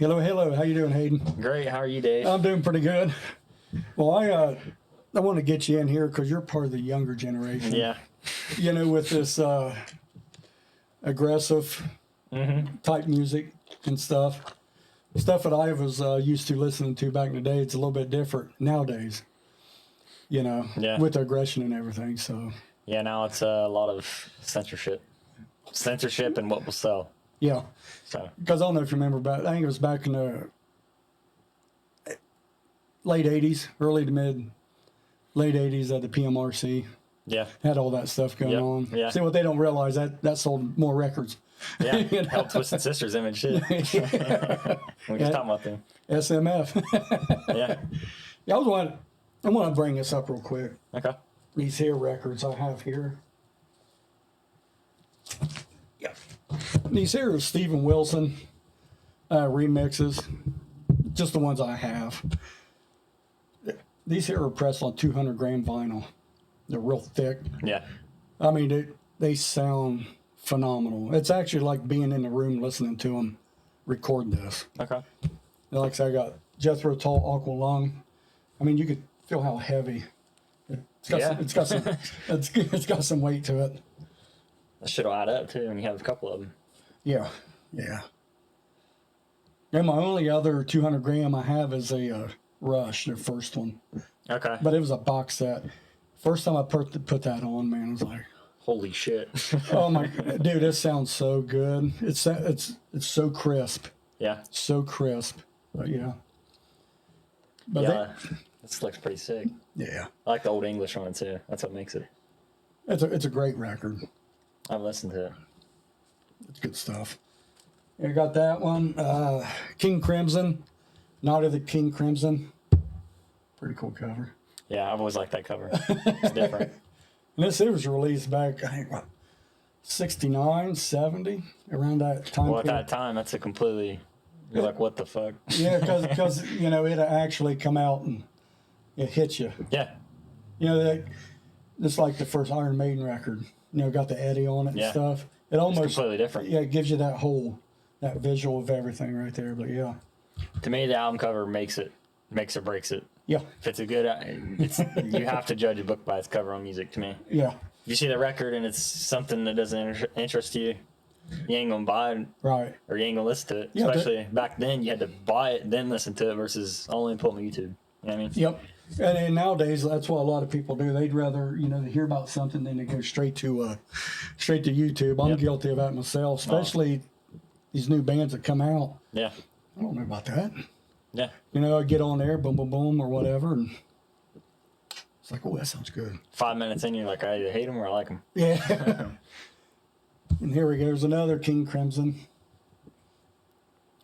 Hello, hello. How you doing, Hayden? Great. How are you, Dave? I'm doing pretty good. Well, I want to get you in here because you're part of the younger generation. Yeah. You know, with this aggressive type music and stuff that I was used to listening to back in the day. It's a little bit different nowadays. You know, with aggression and everything. So. Yeah. Now it's a lot of censorship and what will sell. Yeah. So. Because I don't know if you remember back. I think it was back in the late '80s, early to late '80s at the PMRC. Yeah. Had all that stuff going on. Yeah. See, what they don't realize, that sold more records. Yeah. You know? Help Twisted Sister's image shit. We just talking about them. SMF. Yeah. Yeah, I want to bring this up real quick. Okay. These here records I have here. Yeah. These here are Steven Wilson remixes. Just the ones I have. These here are pressed on 200 gram vinyl. They're real thick. Yeah. I mean, they sound phenomenal. It's actually like being in the room listening to them record this. Okay. Like I said, I got Jethro Tull Aqua Lung. I mean, you could feel how heavy. It's got some weight to it. That shit'll add up too when you have a couple of them. Yeah. Yeah. And my only other 200 gram I have is a Rush, their first one. Okay. But it was a box set. First time I put that on, man, I was like, holy shit. oh my, dude, this sounds so good. It's so crisp. Yeah. So crisp. But yeah. But yeah. This looks pretty sick. Yeah. I like the old English on it too. That's what makes it. It's a great record. I've listened to it. It's good stuff. I got that one. King Crimson. Night of the King Crimson. Pretty cool cover. Yeah, I've always liked that cover. It's different. And it was released back, I think, what, 69, 70, around that time. Well, at that time, that's a completely, you're like, what the fuck? Yeah, because you know, it actually come out and it hit you. Yeah. You know, it's like the first Iron Maiden record. You know, got the Eddie on it and stuff. It almost it's completely different. Yeah, it gives you that visual of everything right there. But yeah. To me, the album cover makes or breaks it. Yeah. If it's a good, you have to judge a book by its cover on music. To me. Yeah. If you see the record and it's something that doesn't interest you, you ain't gonna buy it. Right. Or you ain't gonna listen to it. Yeah, especially back then, you had to buy it then listen to it versus only put it on YouTube. You know what I mean? Yep. And nowadays, that's what a lot of people do. They'd rather, you know, hear about something than they go straight to YouTube. I'm guilty of that myself, especially these new bands that come out. Yeah. I don't know about that. Yeah. You know, I get on there, boom, boom, boom, or whatever, and it's like, oh, that sounds good. 5 minutes in, you're like, I either hate them or I like them. Yeah. And here we go. There's another King Crimson.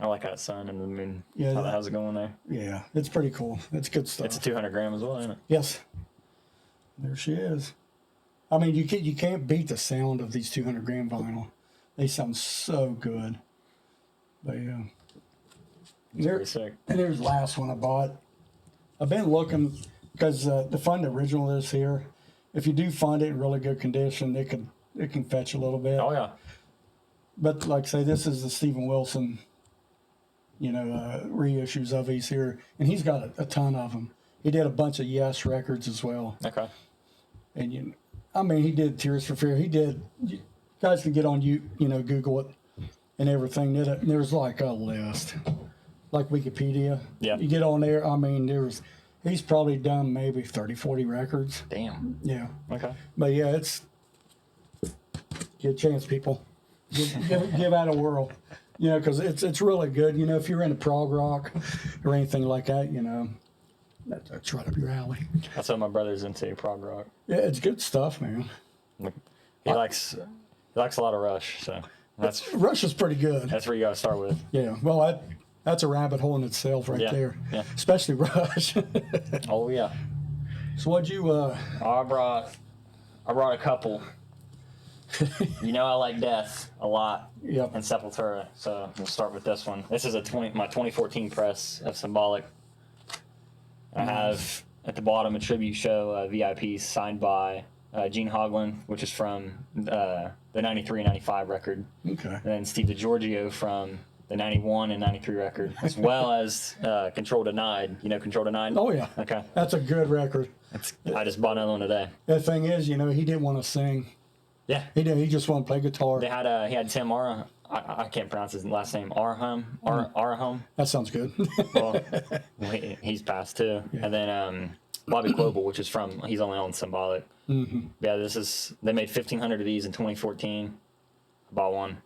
I like that sun and the moon. Yeah. How's it going there? Yeah, it's pretty cool. It's good stuff. It's a 200 gram as well, isn't it? Yes. There she is. I mean, you can't beat the sound of these 200 gram vinyl. They sound so good. But yeah. Pretty sick. And there's the last one I bought. I've been looking because to find the original is here. If you do find it in really good condition, it can fetch a little bit. Oh yeah. But like I say, this is the Steven Wilson, you know, reissues of these here, and he's got a ton of them. He did a bunch of Yes records as well. Okay. And I mean, he did Tears for Fear. He did. You guys can get on Google it and everything. There's like a list. Like Wikipedia. Yeah. You get on there, I mean, he's probably done maybe 30, 40 records. Damn. Yeah. Okay. But yeah, get a chance, people. Give out a whirl. You know, because it's really good. You know, if you're into prog rock or anything like that, you know, that's right up your alley. That's what my brother's into, prog rock. Yeah, it's good stuff, man. He likes a lot of Rush, so Rush is pretty good. That's where you got to start with. Yeah. Well, that's a rabbit hole in itself right there. Yeah. Especially Rush. Oh yeah. So what'd you I brought a couple. You know I like Death a lot. Yep. And Sepultura, so we'll start with this one. This is my 2014 press of Symbolic. I have at the bottom a tribute show VIP signed by Gene Hoglan, which is from the 93 and 95 record. Okay. And then Steve DiGiorgio from the 91 and 93 record, as well as Control Denied. You know Control Denied? Oh, yeah. Okay. That's a good record. I just bought another one today. The thing is, he didn't want to sing. Yeah. He did. He just wanted to play guitar. He had Tim I can't pronounce his last name. Araham. That sounds good. Well, he's passed too. Yeah. And then Bobby Global, which is he's only on Symbolic. Mm-hmm. Yeah, they made 1,500 of these in 2014. I bought one.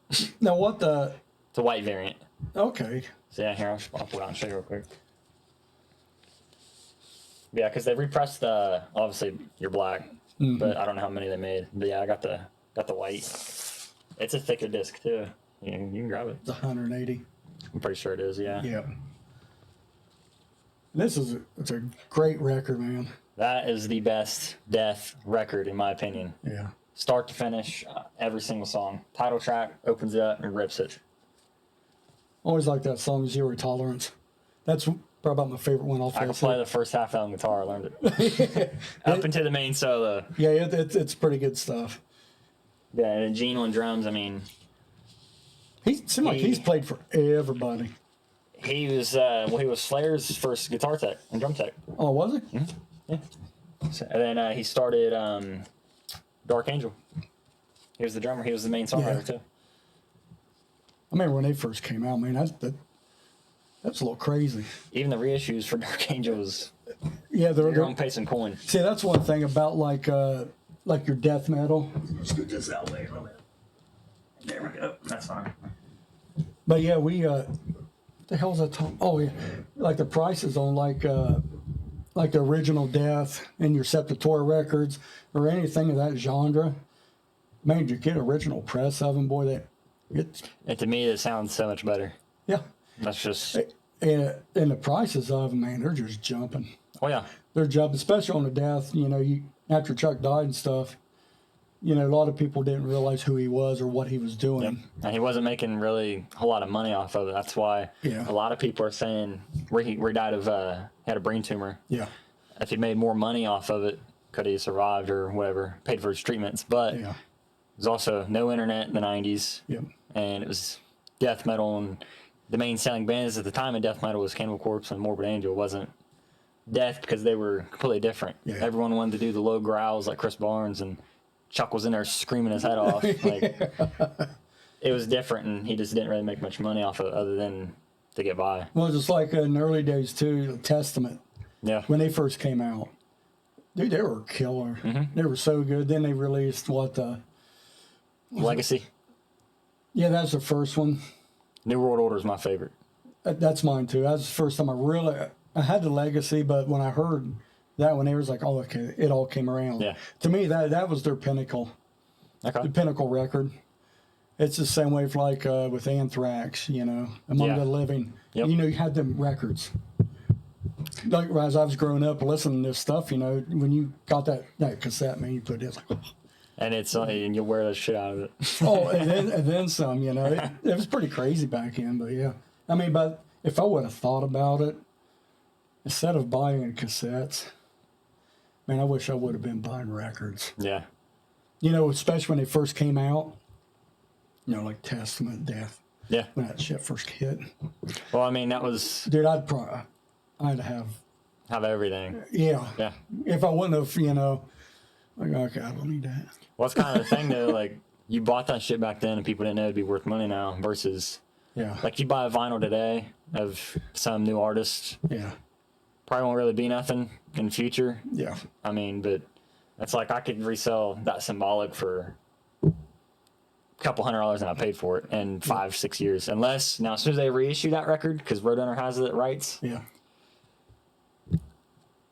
Now It's a white variant. Okay. So yeah, here, I'll pull it out and show you real quick. Yeah, because they repressed obviously your black, but I don't know how many they made. But yeah, I got the white. It's a thicker disc too. You can grab it. It's 180. I'm pretty sure it is. Yeah. Yeah. It's a great record, man. That is the best Death record in my opinion. Yeah. Start to finish, every single song. Title track opens it up and rips it. Always like that song, Zero Tolerance. That's probably my favorite one off. I can play the first half on guitar. I learned it. Up into the main solo. Yeah, it's pretty good stuff. Yeah, and Gene on drums. I mean, Seems like he's played for everybody. He was Slayer's first guitar tech and drum tech. Oh, was he? Mm-hmm. Yeah. And then he started Dark Angel. He was the drummer. He was the main songwriter too. I remember when they first came out, man. That's a little crazy. Even the reissues for Dark Angel was they're going to pay some coin. See, that's one thing about like your death metal. Scoot this out way a little bit. There we go. That's fine. But yeah, what the hell's that? Oh yeah, like the prices on like the original Death and your Sepultura records or anything of that genre. Man, you get original press of them, boy. And to me, it sounds so much better. Yeah. That's just. And the prices of them, man, they're just jumping. Oh yeah. They're jumping, especially on the Death. After Chuck died and stuff. A lot of people didn't realize who he was or what he was doing. Yep. And he wasn't making really a whole lot of money off of it. That's why a lot of people are saying where he died of had a brain tumor. Yeah. If he made more money off of it, could he have survived or whatever, paid for his treatments. But there's also no internet in the 90s. Yep. And it was death metal. And the main selling bands at the time in death metal was Cannibal Corpse and Morbid Angel. It wasn't Death because they were completely different. Yeah. Everyone wanted to do the low growls like Chris Barnes, and Chuck was in there screaming his head off. Like, it was different, and he just didn't really make much money off of it other than to get by. Well, just like in the early days, too, Testament. Yeah. When they first came out. Dude, they were killer. Mm-hmm. They were so good. Then they released Legacy. Yeah, that's the first one. New World Order is my favorite. That's mine, too. That's the first time I had the Legacy, but when I heard that one, it was like, oh, okay, it all came around. Yeah. To me, that was their pinnacle. Okay. The pinnacle record. It's the same way for with Anthrax, Among the Living. Yep. You had them records. Like as I was growing up listening to this stuff, when you got that cassette, man, you put it like, oh. And and you'll wear the shit out of it. Oh, and then some, It was pretty crazy back then, but yeah. I mean, but if I would have thought about it, instead of buying cassettes, man, I wish I would have been buying records. Yeah. Especially when they first came out, like Testament, Death. Yeah. When that shit first hit. Well, I mean, that was... Dude, I'd have... Have everything. Yeah. Yeah. If I wouldn't have, like, okay, I don't need that. Well, it's kind of the thing, though, like, you bought that shit back then and people didn't know it'd be worth money now versus... Yeah. Like, you buy a vinyl today of some new artist. Yeah. Probably won't really be nothing in the future. Yeah. I mean, but it's like I could resell that Symbolic for a couple $100 and I paid for it in 5-6 years. Unless, now as soon as they reissue that record, because Roadrunner has the rights. Yeah.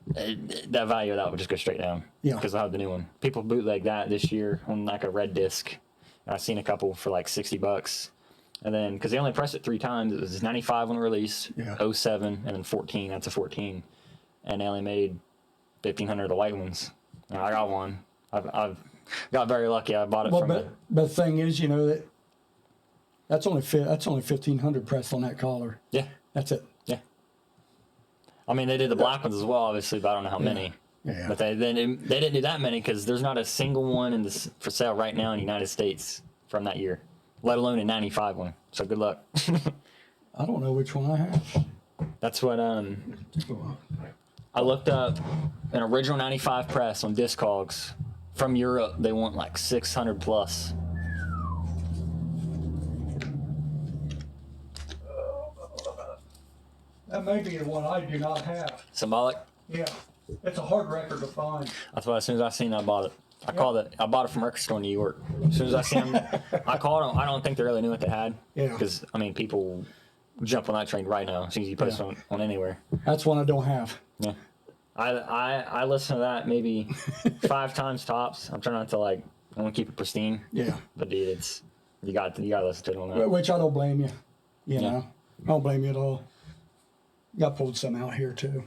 That value of that would just go straight down. Yeah. Because I have the new one. People bootleg that this year on like a red disc. And I've seen a couple for like $60. And then, because they only pressed it 3 times, it was 95 when released, 07, and then 14. That's a 14. And they only made 1,500 of the white ones. Now, I got one. I've got very lucky. I bought it from but the thing is, that's only 1,500 pressed on that collar. Yeah. That's it. Yeah. I mean, they did the black ones as well, obviously, but I don't know how many. Yeah. But they didn't do that many because there's not a single one for sale right now in the United States from that year. Let alone a 95 one. So good luck. I don't know which one I have. That's what I looked up an original 95 press on Discogs from Europe. They want like 600 plus. That may be the one I do not have. Symbolic? Yeah. It's a hard record to find. That's why as soon as I seen it, I bought it. I bought it from a record store in New York. As soon as I seen them, I called them. I don't think they really knew what they had. Yeah. Because, I mean, people jump on that train right now as soon as you post on anywhere. That's one I don't have. Yeah. I listen to that maybe 5 times tops. I'm trying not to I want to keep it pristine. Yeah. But dude, you got to listen to it on that. Which I don't blame you. You know, I don't blame you at all. I pulled some out here too.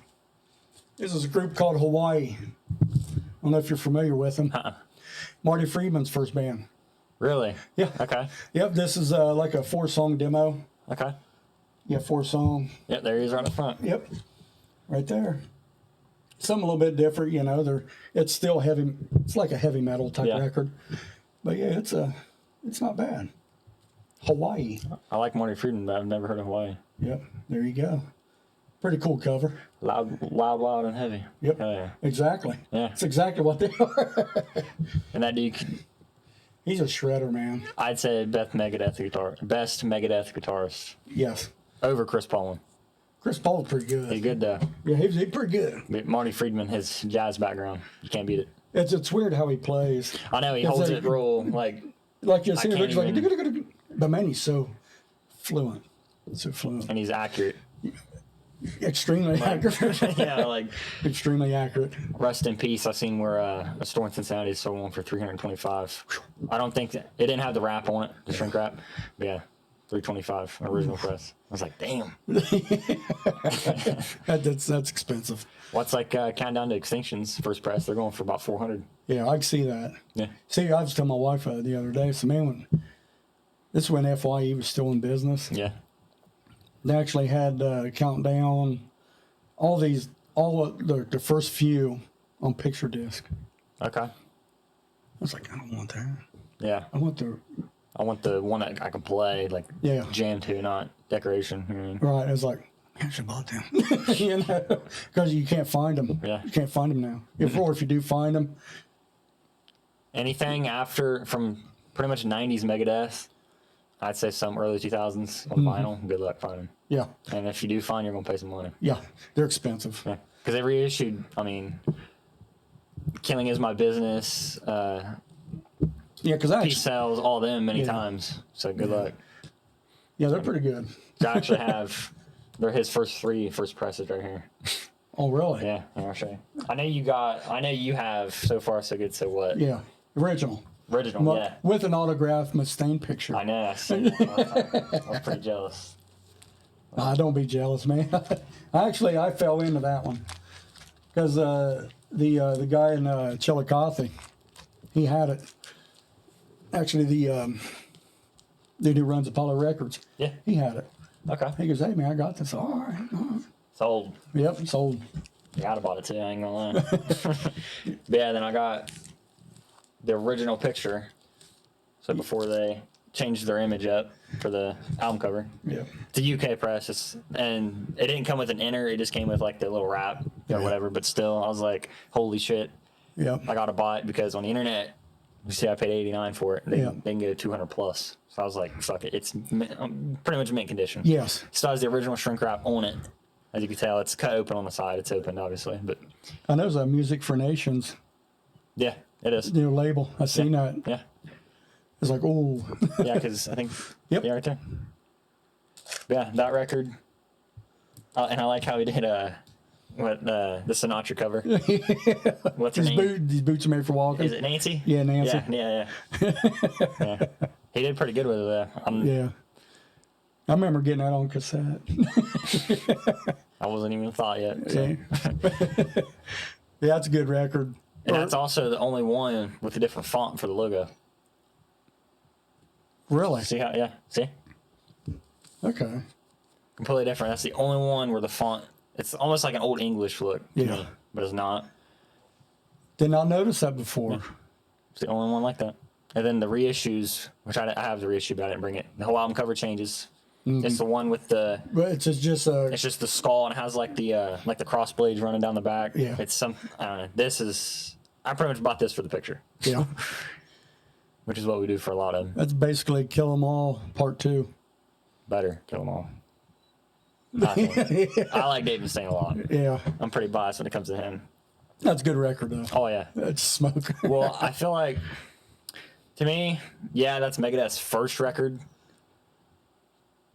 This is a group called Hawaii. I don't know if you're familiar with them. Marty Friedman's first band. Really? Yeah. Okay. Yep. This is like a 4-song demo. Okay. Yeah, 4-song. Yep. There he is right up front. Yep. Right there. Some a little bit different, you know. It's still heavy. It's like a heavy metal type record. But yeah, it's not bad. Hawaii. I like Marty Friedman, but I've never heard of Hawaii. Yep. There you go. Pretty cool cover. Loud, wild, and heavy. Yep. Oh, yeah. Exactly. Yeah. It's exactly what they are. And that dude, He's a shredder, man. I'd say best Megadeth guitarist Yes. over Chris Paul. Chris Paul's pretty good. He's good though. Yeah, he's pretty good. But Marty Friedman, his jazz background, you can't beat it. It's weird how he plays. I know he holds it real like you see, can't it's like, even- but man, he's so fluent. So fluent. and he's accurate. Extremely accurate. Yeah, like Extremely accurate. rest in peace. I seen where a store in Cincinnati sold one for $325. I don't think it didn't have the wrap on it, the shrink wrap. But yeah, $325 original press. I was like, damn. That's expensive. What's Countdown to Extinction's first press? They're going for about $400. Yeah, I can see that. Yeah. See, I was telling my wife the other day. So man, this is when FYE was still in business. Yeah. They actually had Countdown, all the first few on picture disc. Okay. I was like, I don't want that. Yeah. I want the one that I can play, jam to, not decoration. You know what I mean? right. I was like, I should bought them. You know, because you can't find them. Yeah. You can't find them now. Or if you do find them, Anything from pretty much 90s Megadeth, I'd say some early 2000s on vinyl, good luck finding. yeah, And if you do find, you're going to pay some money. yeah, they're expensive. Yeah. Because they reissued, Killing Is My Business, Yeah, because Peace Sells, all them many times. So good luck. yeah, they're pretty good. I actually they're his first presses right here. Oh, really? Yeah, I'll show you. I know you have So Far So Good So What. Yeah, original. Original, yeah. With an autographed Mustaine picture. I know, I see it all the time. I was pretty jealous. Don't be jealous, man. I fell into that one because the guy in Chillicothe, he had it. Actually, the dude who runs Apollo Records, Yeah. he had it. Okay. He goes, "Hey man, I got this." All right. Sold. Yep, sold. Yeah, I'd have bought it too, I ain't gonna lie. But yeah, then I got the original picture. So before they changed their image up for the album cover. Yep. It's a UK press, and it didn't come with an inner, it just came with the little wrap or whatever, but still, I was like, holy shit, Yep. I gotta buy it because on the internet, you see I paid $89 for it, and Yeah. they can get it 200 plus. So I was like, fuck it, it's pretty much mint condition. Yes. Still has the original shrink wrap on it. As you can tell, it's cut open on the side. It's opened, obviously, but I know there's a Music for Nations yeah, it is. label. I seen that. Yeah, It's like, oh. yeah, because I think Yep. yeah, right there. Yeah, that record, and I like how he did the Sinatra cover. What's her name? These boots are made for walking. Is it Nancy? Yeah, Nancy. Yeah. Yeah. He did pretty good with it. Yeah. I remember getting that on cassette. I wasn't even thought yet. So. Yeah. Yeah, that's a good record. And that's also the only one with a different font for the logo. Really? See how? Yeah. See? Okay. Completely different. That's the only one where the font. It's almost like an old English look. To me, but it's not. Did not notice that before. It's the only one like that. And then the reissues, which I have the reissue, but I didn't bring it. The whole album cover changes. It's the one with the. But it's just It's just the skull and it has like the cross blades running down the back. Yeah. It's some. I don't know. This is. I pretty much bought this for the picture. yeah. Which is what we do for a lot of them. That's basically Kill 'Em All Part 2. Better kill them all. I like Dave Mustaine a lot. Yeah. I'm pretty biased when it comes to him. That's a good record though. Oh yeah. That's smoke. Well, I feel like, to me, yeah, that's Megadeth's first record,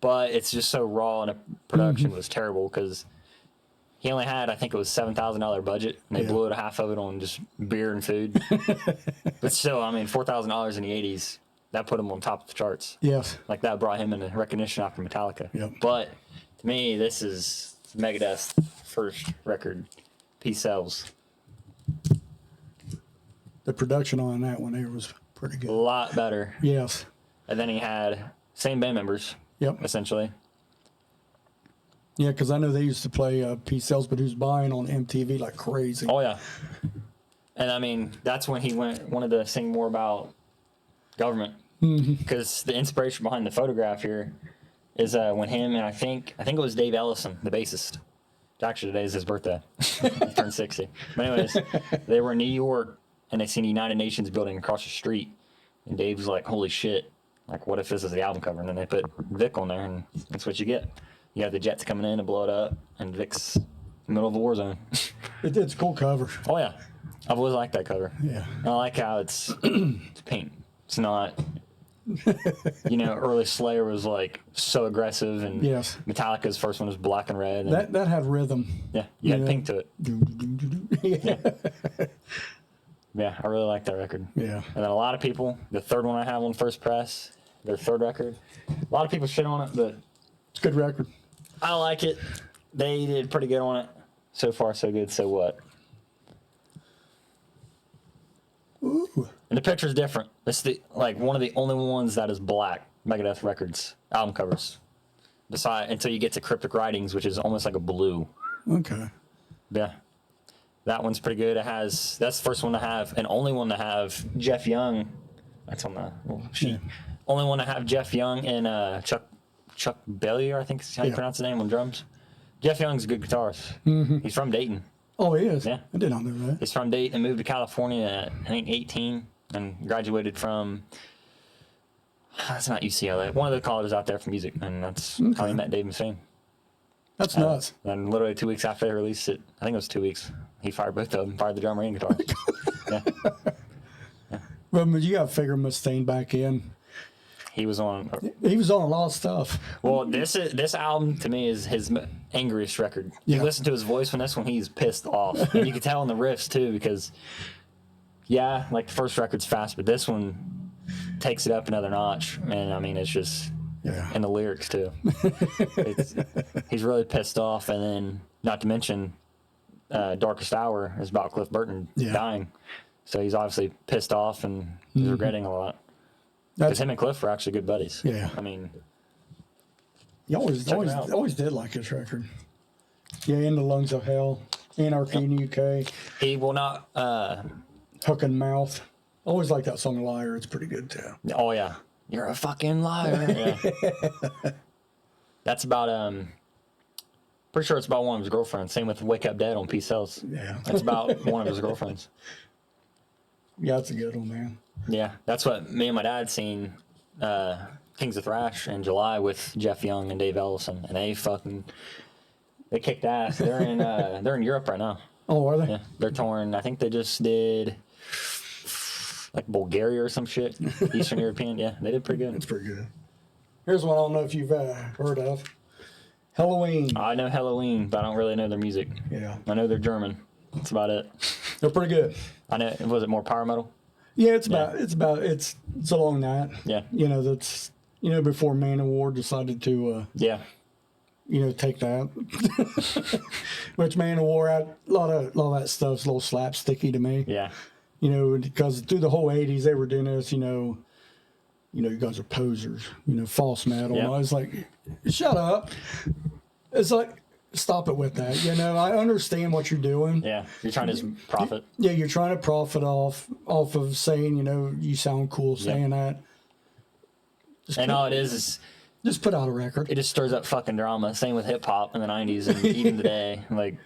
but it's just so raw and the production was terrible because he only had, I think it was $7,000 budget, and they blew it half of it on just beer and food. But still, I mean, $4,000 in the '80s, that put him on top of the charts. Yes. Like that brought him into recognition after Metallica. Yep. But to me, this is Megadeth's first record. Peace Sells. The production on that one there was pretty A good. lot better. Yes. And then he had same band members, Yep. essentially. Yeah, because I know they used to play Peace Sells, but he was buying on MTV like crazy. Oh yeah. And I mean, that's when he wanted to sing more about government, because the inspiration behind the photograph here is when him and I think it was Dave Ellison, the bassist. Actually, today is his birthday. He turned 60. But anyways, they were in New York and they seen the United Nations building across the street, and Dave was like, "Holy shit! Like, what if this is the album cover?" And then they put Vic on there, and that's what you get. You have the jets coming in to blow it up, and Vic's in the middle of a war zone. It's a cool cover. Oh yeah, I've always liked that cover. Yeah. And I like how it's pink. It's not, early Slayer was like so aggressive, and Yes. Metallica's first one was black and red. And That had rhythm. yeah, you had Yeah. pink to it. Yeah. Yeah, I really like that record. Yeah. And then a lot of people, the third one I have on First Press, their third record, a lot of people shit on it, but It's a good record. I like it. They did pretty good on it. So far, so good. So what? Ooh. And the picture's different. It's one of the only ones that is black Megadeth records album covers. Until you get to Cryptic Writings, which is almost like a blue. Okay. Yeah, that one's pretty good. That's the first one to have, and only one to have Jeff Young. That's on the little sheet. Yeah. Only one to have Jeff Young and Chuck Bellier, I think is how you Yeah. pronounce the name, on drums. Jeff Young's a good guitarist. He's from Dayton. Oh, he is? Yeah. I did not know that. He's from Dayton and moved to California at, I think, 18, and graduated from, that's not UCLA, one of the colleges out there for music, and that's how he met Dave Mustaine. That's nuts. And literally 2 weeks after they released it, I think it was 2 weeks, he fired both of them, fired the drummer and guitarist. Yeah. But you got to figure Mustaine back in. He was on. He was on a lot of stuff. Well, this album to me is his angriest record. Yeah. You listen to his voice when this one, he's pissed off, and you can tell in the riffs too, because like the first record's fast, but this one takes it up another notch, and I mean it's just in the lyrics too. He's really pissed off, and then not to mention, Darkest Hour is about Cliff Burton dying, so he's obviously pissed off and he's regretting a lot. Because him and Cliff were actually good buddies. Yeah. I mean, You always did like his record. Yeah, In the Lungs of Hell, Anarchy in the UK, he will not. Hook and Mouth. Always like that song Liar. It's pretty good too. Oh yeah, you're a fucking liar. Yeah. That's about pretty sure it's about one of his girlfriends. Same with Wake Up Dead on Peace Sells. Yeah. That's about one of his girlfriends. Yeah, that's a good one, man. Yeah, that's what me and my dad seen Kings of Thrash in July with Jeff Young and Dave Ellison, and they kicked ass. They're in Europe right now. Oh, are they? Yeah, they're touring. I think they just did like Bulgaria or some shit. Eastern European. Yeah, they did pretty good. It's pretty good. Here's one I don't know if you've heard of. Halloween. I know Halloween, but I don't really know their music. Yeah. I know they're German. That's about it. They're pretty good. I know. Was it more power metal? Yeah, it's along that. Yeah. That's before Man of War decided to Yeah. take that. Which Man of War, a lot of that stuff's a little slapsticky to me. Yeah. Because through the whole 80s they were doing this, you guys are posers, false metal. Yeah. And I was like, shut up. It's like, stop it with that. I understand what you're doing. Yeah. You're trying to profit. Yeah, you're trying to profit off of saying, you sound cool saying that. And all it is Just put out a record. It just stirs up fucking drama. Same with hip hop in the 90s and even today. Like,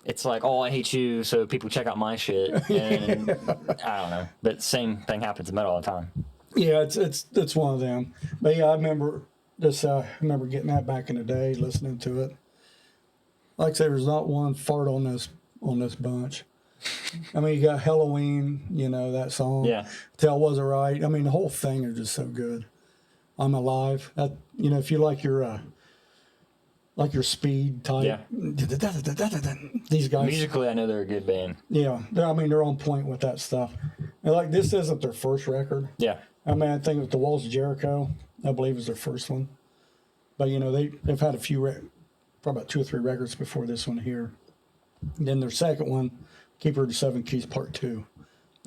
it's like, oh, I hate you, so people check out my shit. And I don't know. But same thing happens in metal all the time. Yeah, it's one of them. But yeah, I remember this. I remember getting that back in the day, listening to it. Like I say, there's not one fart on this bunch. I mean, you got Halloween, you know, that song. Yeah. Tell Was It Right. I mean, the whole thing is just so good. I'm Alive. That, you know, if you like your speed type. Yeah. These guys. Musically, I know they're a good band. Yeah. They're on point with that stuff. And like, this isn't their first record. Yeah. I mean, I think with the Walls of Jericho, I believe was their first one. But, you know, they've had a few, probably about 2 or 3 records before this one here. And then their second one, Keeper of the Seven Keys Part 2.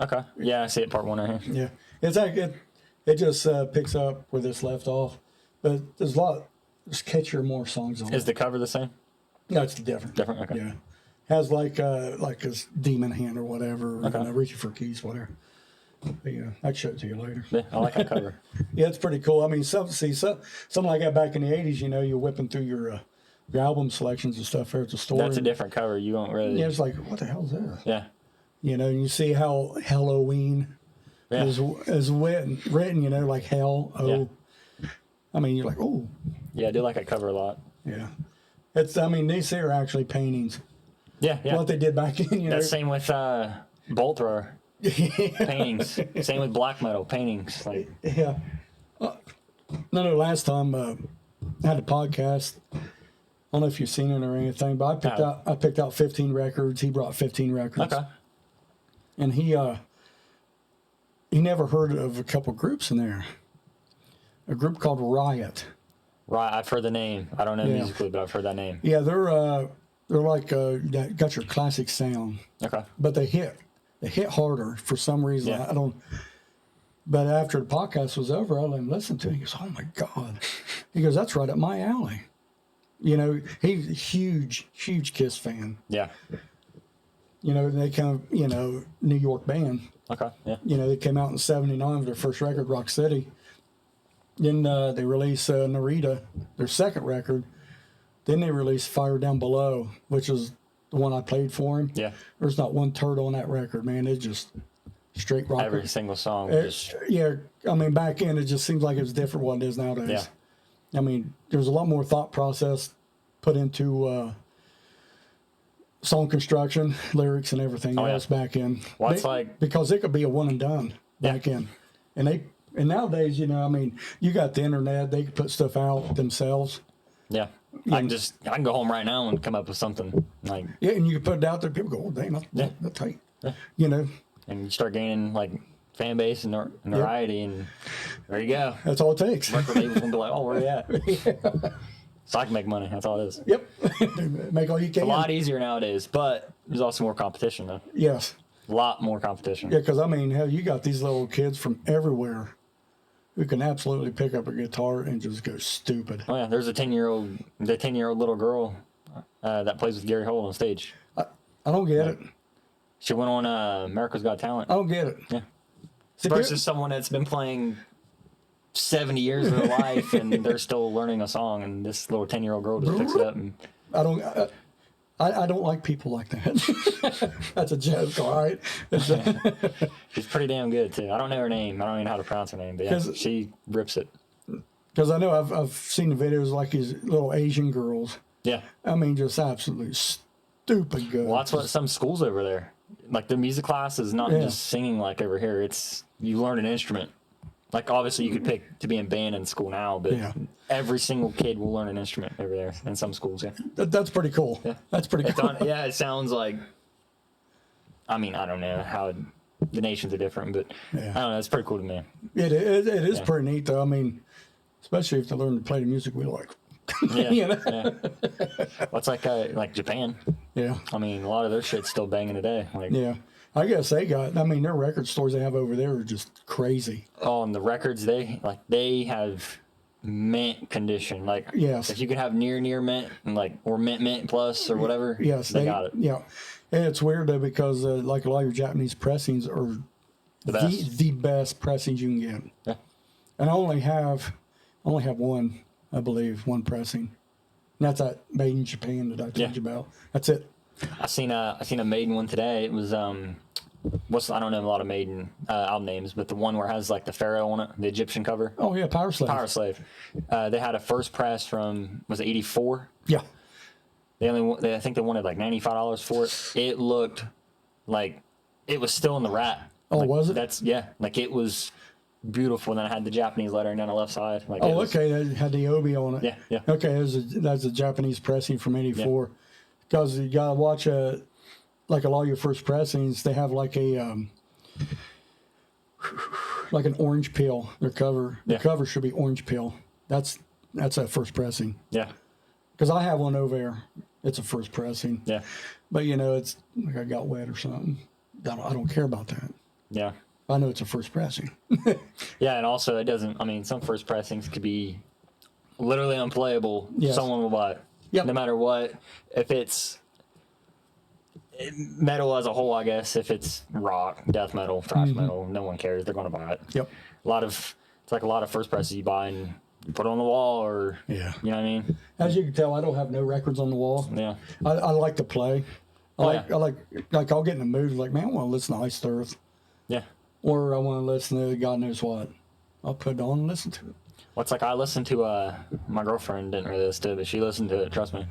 Okay. Yeah, I see it, Part 1 right here. Yeah. It's like, it just picks up where this left off. But there's catchier, more songs on it. Is the cover the same? No, it's different. Different, okay. Yeah. Has like a demon hand or whatever, Okay. you know, reaching for keys, whatever. But yeah, I can show it to you later. Yeah, I like that cover. Yeah, it's pretty cool. I mean, something like that back in the 80s, you know, you're whipping through your album selections and stuff there at the store. That's a different cover. You won't really... Yeah, it's like, what the hell is that? Yeah. You know, and you see how Halloween is written, you know, like hell, oh. Yeah. I mean, you're like, oh. Yeah, I do like that cover a lot. Yeah. These are actually paintings. Yeah, yeah. What they did back in, you know. That's same with Bolt Thrower. Paintings. Same with black metal paintings. Like, yeah. No, last time I had a podcast. I don't know if you've seen it or anything, but I picked out 15 records. He brought 15 records. okay. And he never heard of a couple groups in there. A group called Riot. Right, I've heard the name. I don't know musically, but I've heard that name. Yeah, they're like got your classic sound. Okay. But they hit harder for some reason. Yeah. I don't. But after the podcast was over, I let him listen to it. He goes, "Oh my God!" He goes, "That's right up my alley." You know, he's a huge Kiss fan. Yeah. You know, they come, New York band. Okay. Yeah. You know, they came out in '79 with their first record, Rock City. Then they released Narita, their second record. Then they released Fire Down Below, which is the one I played for him. Yeah. There's not one turd on that record, man. It's just straight rock. Every single song. Yeah, I mean, back in, it just seems like it was different what it is nowadays. Yeah. I mean, there's a lot more thought process put into song construction, lyrics, and everything else back in. Well, it's like... Because it could be a one and done back in. And nowadays, you know, I mean, you got the internet. They can put stuff out themselves. Yeah. I can go home right now and come up with something like... Yeah, and you can put it out there. People go, oh, dang, that's tight. Yeah. You know? And you start gaining, like, fan base and notoriety, and there you go. That's all it takes. Record labels will be like, oh, where you at? Yeah. So I can make money. That's all it is. Yep. Make all you can. It's a lot easier nowadays, but there's also more competition, though. Yes. A lot more competition. Yeah, because, I mean, hell, you got these little kids from everywhere who can absolutely pick up a guitar and just go stupid. Oh, yeah. There's a 10-year-old little girl that plays with Gary Holt on stage. I don't get it. She went on America's Got Talent. I don't get it. Yeah. See, Versus someone that's been playing 70 years of their life and they're still learning a song, and this little 10-year-old girl just picks it up. And I don't like people like that. That's a joke, all right? She's pretty damn good, too. I don't know her name. I don't even know how to pronounce her name, but yeah, she rips it. Because I know I've seen the videos like these little Asian girls. Yeah. I mean, just absolutely stupid good. Well, that's what some schools over there. Like, the music class is not just singing like over here. It's you learn an instrument. Like, obviously, you could pick to be in band in school now, but every single kid will learn an instrument over there in some schools, yeah. That's pretty cool. Yeah. That's pretty cool. It sounds like... I mean, I don't know how the nations are different, but I don't know. It's pretty cool to me. It is pretty neat, though. I mean, especially if they learn to play the music we like. Yeah, you know? Well, it's like Japan. Yeah. I mean, a lot of their shit's still banging today. Like, yeah. I guess their record stores they have over there are just crazy. Oh, and the records they have mint condition. Like, if you could have near mint and or mint plus or whatever, they got it. Yeah. And it's weird though, because like a lot of your Japanese pressings are the best pressings you can get. Yeah. And I only have I only have one, I believe, one pressing. And that's that made in Japan that I told you about. That's it. I seen a Maiden one today. It was I don't know a lot of Maiden album names, but the one where it has like the pharaoh on it, the Egyptian cover. Oh yeah, Power Slave. Power Slave. They had a first press from, was it 84? Yeah. I think they wanted like $95 for it. It looked like it was still in the wrap. Oh, like, was it? Like it was beautiful. And then I had the Japanese lettering down the left side. Like okay, that had the Obi on it. Yeah, yeah. Okay, that's a Japanese pressing from '84. Because you gotta watch like a lot of your first pressings, they have like an orange peel. Their cover, the cover should be orange peel. That's a first pressing. Yeah. Because I have one over there. It's a first pressing. Yeah. But it's like I got wet or something. I don't care about that. Yeah. I know it's a first pressing. Yeah, and also it doesn't. I mean, some first pressings could be literally unplayable. Yes. Someone will buy it. Yep. No matter what. If it's metal as a whole, I guess. If it's rock, death metal, thrash metal, no one cares. They're going to buy it. Yep. It's like a lot of first presses you buy and you put on the wall, or you know what I mean. As you can tell, I don't have no records on the wall. Yeah. I like to play. I like I'll get in the mood like, man, I want to listen to Iced Earth, Yeah. or I want to listen to God knows what. I'll put it on and listen to it. What's like I listened to my girlfriend didn't really listen to it, but she listened to it. Trust me,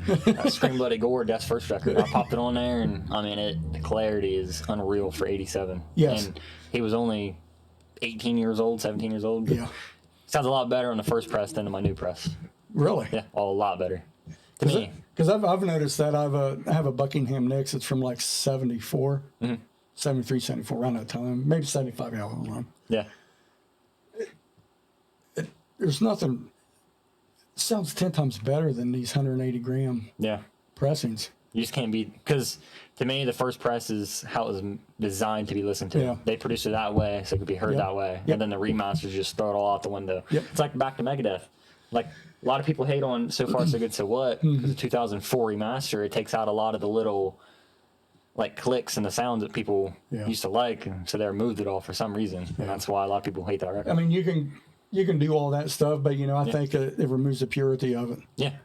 Scream Bloody Gore, Death's first record. I popped it on there, and I mean, the clarity is unreal for '87. Yes. And he was only 18 years old, 17 years old. Yeah. Sounds a lot better on the first press than on my new press. Really? Yeah, a lot better. To me. Because I've noticed that I have a Buckingham Nicks. It's from like 74, 73, 74, around that time. Maybe 75, yeah, hold on. Yeah. There's nothing. It sounds 10 times better than these 180 gram Yeah. pressings. You just can't be, because to me, the first press is how it was designed to be listened to. Yeah. They produced it that way, so it could be heard that way. Yep. And then the remasters just throw it all out the window. Yep. It's like back to Megadeth. Like, a lot of people hate on So Far So Good So What, because the 2004 remaster, it takes out a lot of the little, like, clicks and the sounds that people used to like, and so they removed it all for some reason. And that's why a lot of people hate that record. I mean, you can do all that stuff, but I think it removes the purity of it. Yeah.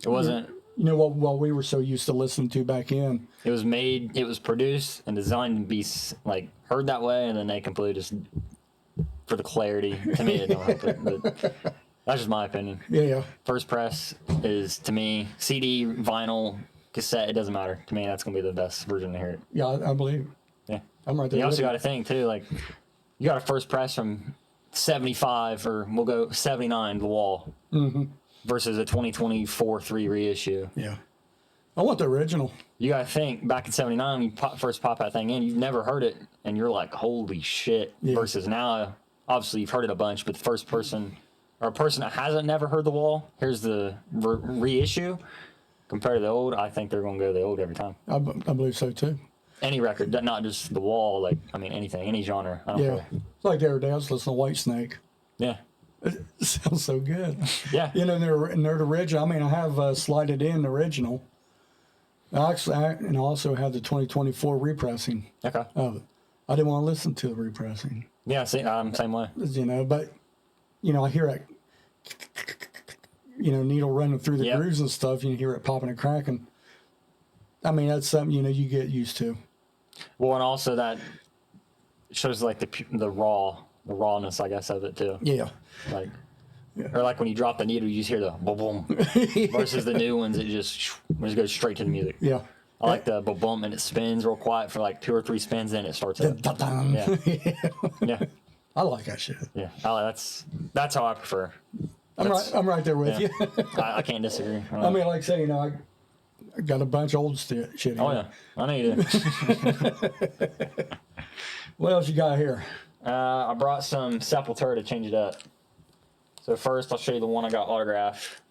It wasn't. What we were so used to listening to back in. It was produced and designed to be like heard that way, and then they completely just for the clarity. To me, it don't help it, but that's just my opinion. Yeah. First press is, to me, CD, vinyl, cassette. It doesn't matter to me. That's gonna be the best version to hear it. Yeah, I believe. Yeah. I'm right there. You also with got to think too, like you got a first press from 75, or we'll go 79, the wall, versus a 2024 3 reissue. Yeah. I want the original. You got to think, back in 79, when you first pop that thing in, you've never heard it, and you're like, holy shit. Yeah. Versus now, obviously, you've heard it a bunch, but the first person, or a person that hasn't never heard the wall, here's the reissue. Compared to the old, I think they're going to go the old every time. I believe so, too. Any record, not just the wall, like, I mean, anything, any genre. I don't care. It's like the other day, I was listening to Whitesnake. Yeah. It sounds so good. Yeah. They're the original. I mean, I have slided in the original. I also have the 2024 repressing Okay. of it. I didn't want to listen to the repressing. Yeah, see, same way. But I hear it, needle running through the grooves and stuff. You hear it popping and cracking. I mean, that's something, you get used to. Well, and also that shows like the rawness, I guess, of it too. Yeah. Like, or like when you drop the needle, you just hear the boom boom. Versus the new ones, it just goes straight to the music. Yeah. I like the boom boom, and it spins real quiet for like 2 or 3 spins, then it starts up. Yeah. Yeah. I like that shit. Yeah. That's how I prefer. I'm right there with you. I can't disagree. I mean, like I say, I got a bunch of old shit here. Oh yeah, I know you do. What else you got here? I brought some Sepultura to change it up. So first, I'll show you the one I got autographed.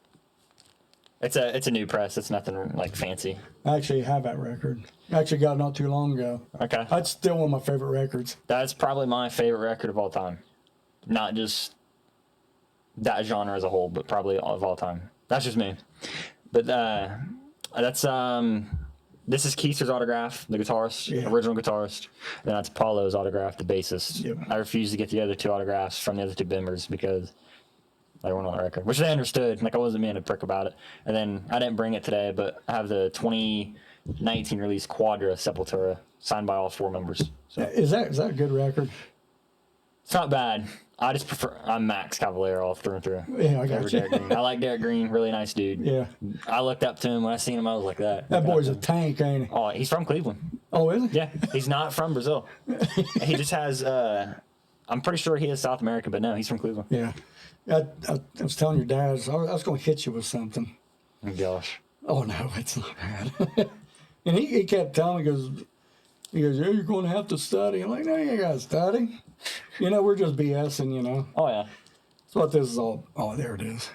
It's a new press. It's nothing like fancy. I actually have that record. I actually got it not too long ago. Okay. That's still one of my favorite records. That's probably my favorite record of all time. Not just that genre as a whole, but probably of all time. That's just me. But that's this is Keister's autograph, the guitarist, original guitarist. Then that's Paulo's autograph, the bassist. Yep. I refuse to get the other 2 autographs from the other 2 members because They weren't on the record, which they understood. Like, I wasn't being a prick about it. And then I didn't bring it today, but I have the 2019 release Quadra Sepultura signed by all 4 members. So Is that a good record? it's not bad. I just prefer. I'm Max Cavalier all through and through. Yeah, I got Over you. Derek Green. I like Derek Green. Really nice dude. Yeah. I looked up to him when I seen him. I was like that. That boy's a tank, ain't he? Oh, he's from Cleveland. Oh, is he? Yeah, he's not from Brazil. He just has. I'm pretty sure he is South America, but no, he's from Cleveland. Yeah. I was telling your dad, I was going to hit you with something. Oh, gosh. Oh, no, it's not bad. And he kept telling me, he goes, yeah, you're going to have to study. I'm like, no, you ain't got to study. You know, we're just BSing, you know. Oh yeah. That's what this is all. Oh, there it is.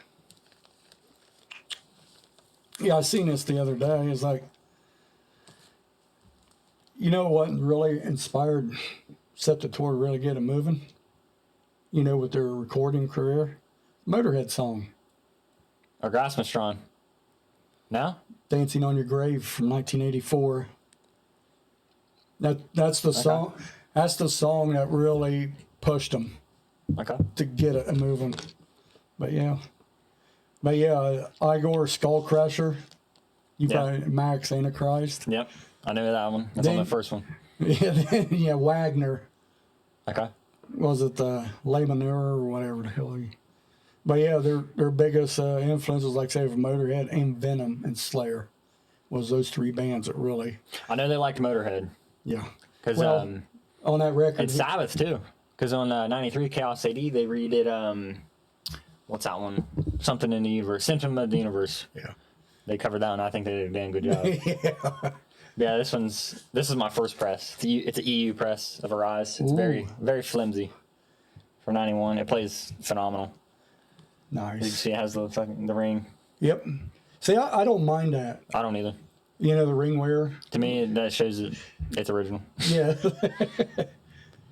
Yeah, I seen this the other day. It's like, you know what really inspired Sepultura to really get it moving? You know, with their recording career? Motorhead song, Or Grassmastron. No? Dancing on Your Grave from 1984. That's the song. That's the song that really pushed them Okay. to get it moving. But yeah, Igor Skull Crusher. You Yeah. probably Max Antichrist. Yep. I knew that one. That's on Then- the first one. Yeah, Wagner. Okay. Was it Le Manure or whatever the hell? But yeah, their biggest influences, like say, of Motorhead and Venom and Slayer, was those 3 bands that really, I know they liked Motorhead. yeah. Because Well, on that record, and Sabbath too. Because on 93 Chaos AD they redid what's that one? Something in the Universe. Symptom of the Universe. yeah. They covered that, and I think they did a damn good job. Yeah. Yeah, this is my first press. It's an EU press of Arise. It's Ooh. very, very flimsy. For 91, it plays phenomenal. You can Nice. see it has the ring. Yep. See, I don't mind that. I don't either. You know, the ring wear. To me, that shows that it's original. Yeah.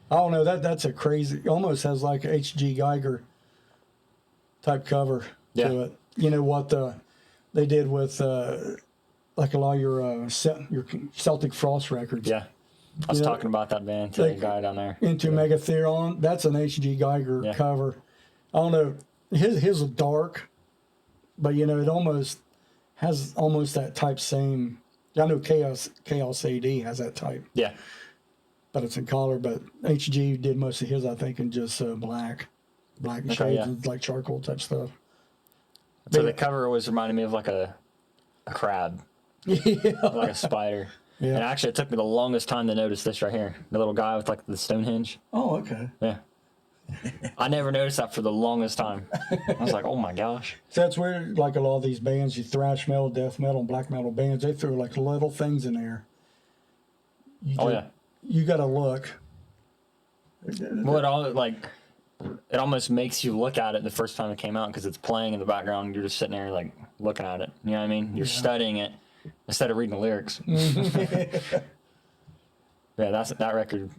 I don't know. That's a crazy. Almost has like a H.G. Geiger type cover Yeah. to it. You know what they did with like a lot of your Celtic Frost records. Yeah. I was You know, talking about that band to the like, guy down there. Into Megatheron. That's an H.G. Geiger Yeah. cover. I don't know. His is dark, but you know it almost has almost that type same. I know Chaos AD has that type, Yeah. but it's in color. But HG did most of his, I think, in just black shades yeah. and like charcoal type stuff. So Yeah. the cover always reminded me of like a crab, Yeah, like a spider. Yeah. And actually, it took me the longest time to notice this right here. The little guy with like the Stonehenge. Oh, okay. Yeah. I never noticed that for the longest time. I was like, oh my gosh. So that's where like a lot of these bands, you thrash metal, death metal, and black metal bands, they throw like little things in there. Oh yeah. You got to look. Well, it almost makes you look at it the first time it came out because it's playing in the background. And you're just sitting there like looking at it. You know what I mean? You're studying it instead of reading the lyrics. Yeah, that record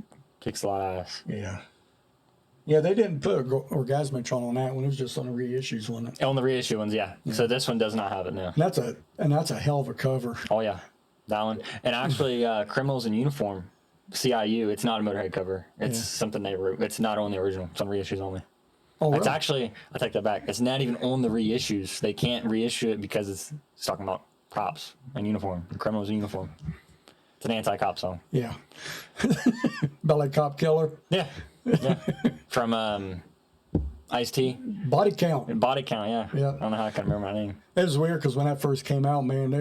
kicks a lot of ass. Yeah. Yeah, they didn't put Orgasmatron on that one. It was just on the reissues, wasn't it? On the reissue ones, yeah. So this one does not have it now. And that's a hell of a cover. Oh yeah, that one. And actually, Criminals in Uniform, CIU. It's not a Motorhead cover. It's something they wrote. It's not on the original. It's on reissues only. Oh, It's really? actually, I take that back. It's not even on the reissues. They can't reissue it because it's talking about cops and uniform, criminals in uniform. It's an anti-cop song. Yeah. Ballet Cop Killer. Yeah, yeah. From Ice-T. Body Count. Body Count, yeah. Yeah. I don't know how I can remember my name. It was weird because when that first came out, man,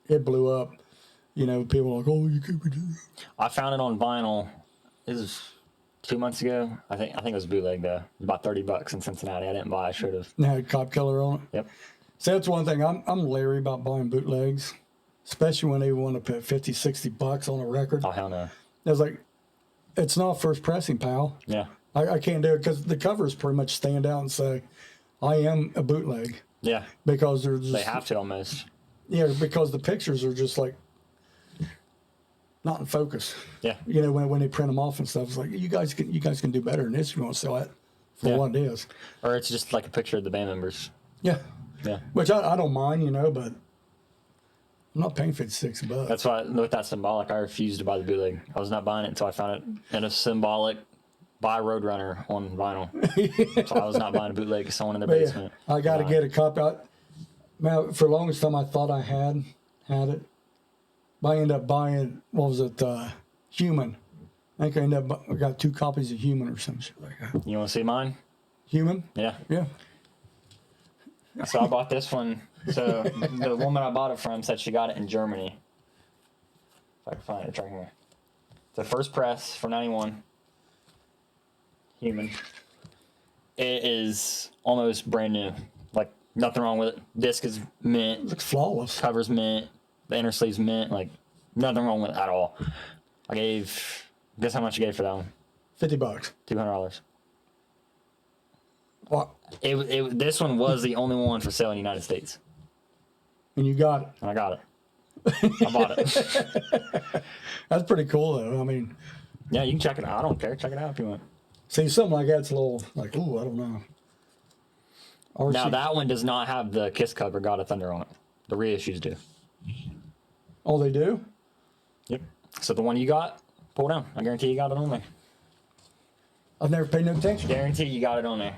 it blew up. You know, people were like, oh, you could be doing that. I found it on vinyl. This is 2 months ago. I think it was bootleg though. It was about $30 in Cincinnati. I didn't buy. I should have. And it had Cop Killer on it. Yep. So that's one thing. I'm leery about buying bootlegs, especially when they want to put $50-$60 on a record. Oh hell no. I was like, it's not first pressing, pal. Yeah. I can't do it because the covers pretty much stand out and say, I am a bootleg. Yeah. Because they're just, They have to almost. Yeah, because the pictures are just like not in focus. Yeah. You know, when they print them off and stuff, it's like you guys can do better than this if you want to sell it for Yeah. what it is. Or it's just like a picture of the band members. Yeah. Yeah. Which I don't mind, you know, but I'm not paying $56. That's why with that symbolic, I refused to buy the bootleg. I was not buying it until I found it in a symbolic buy Roadrunner on vinyl. So I was not buying a bootleg because someone in their basement. Yeah, I got to get a copy. Man, for the longest time, I thought I had it. But I ended up buying, what was it, Human. I think I ended up, I got 2 copies of Human or some shit like that. You want to see mine? Human? Yeah. Yeah. So I bought this one. So the woman I bought it from said she got it in Germany. If I can find it, it's right here. The first press from 91. Human. It is almost brand new. Like, nothing wrong with it. Disc is mint. It looks flawless. Cover's mint. The inner sleeve's mint. Like, nothing wrong with it at all. Guess how much I gave for that one? $50. $200. What? This one was the only one for sale in the United States. And you got it. And I got it. I bought it. That's pretty cool, though. I mean, Yeah, you can check it out. I don't care. Check it out if you want. see, something like that's a little, like, ooh, I don't know. RC. Now, that one does not have the Kiss cover God of Thunder on it. The reissues do. Oh, they do? Yep. So the one you got, pull down. I guarantee you got it on there. I've never paid no attention. Guarantee you got it on there.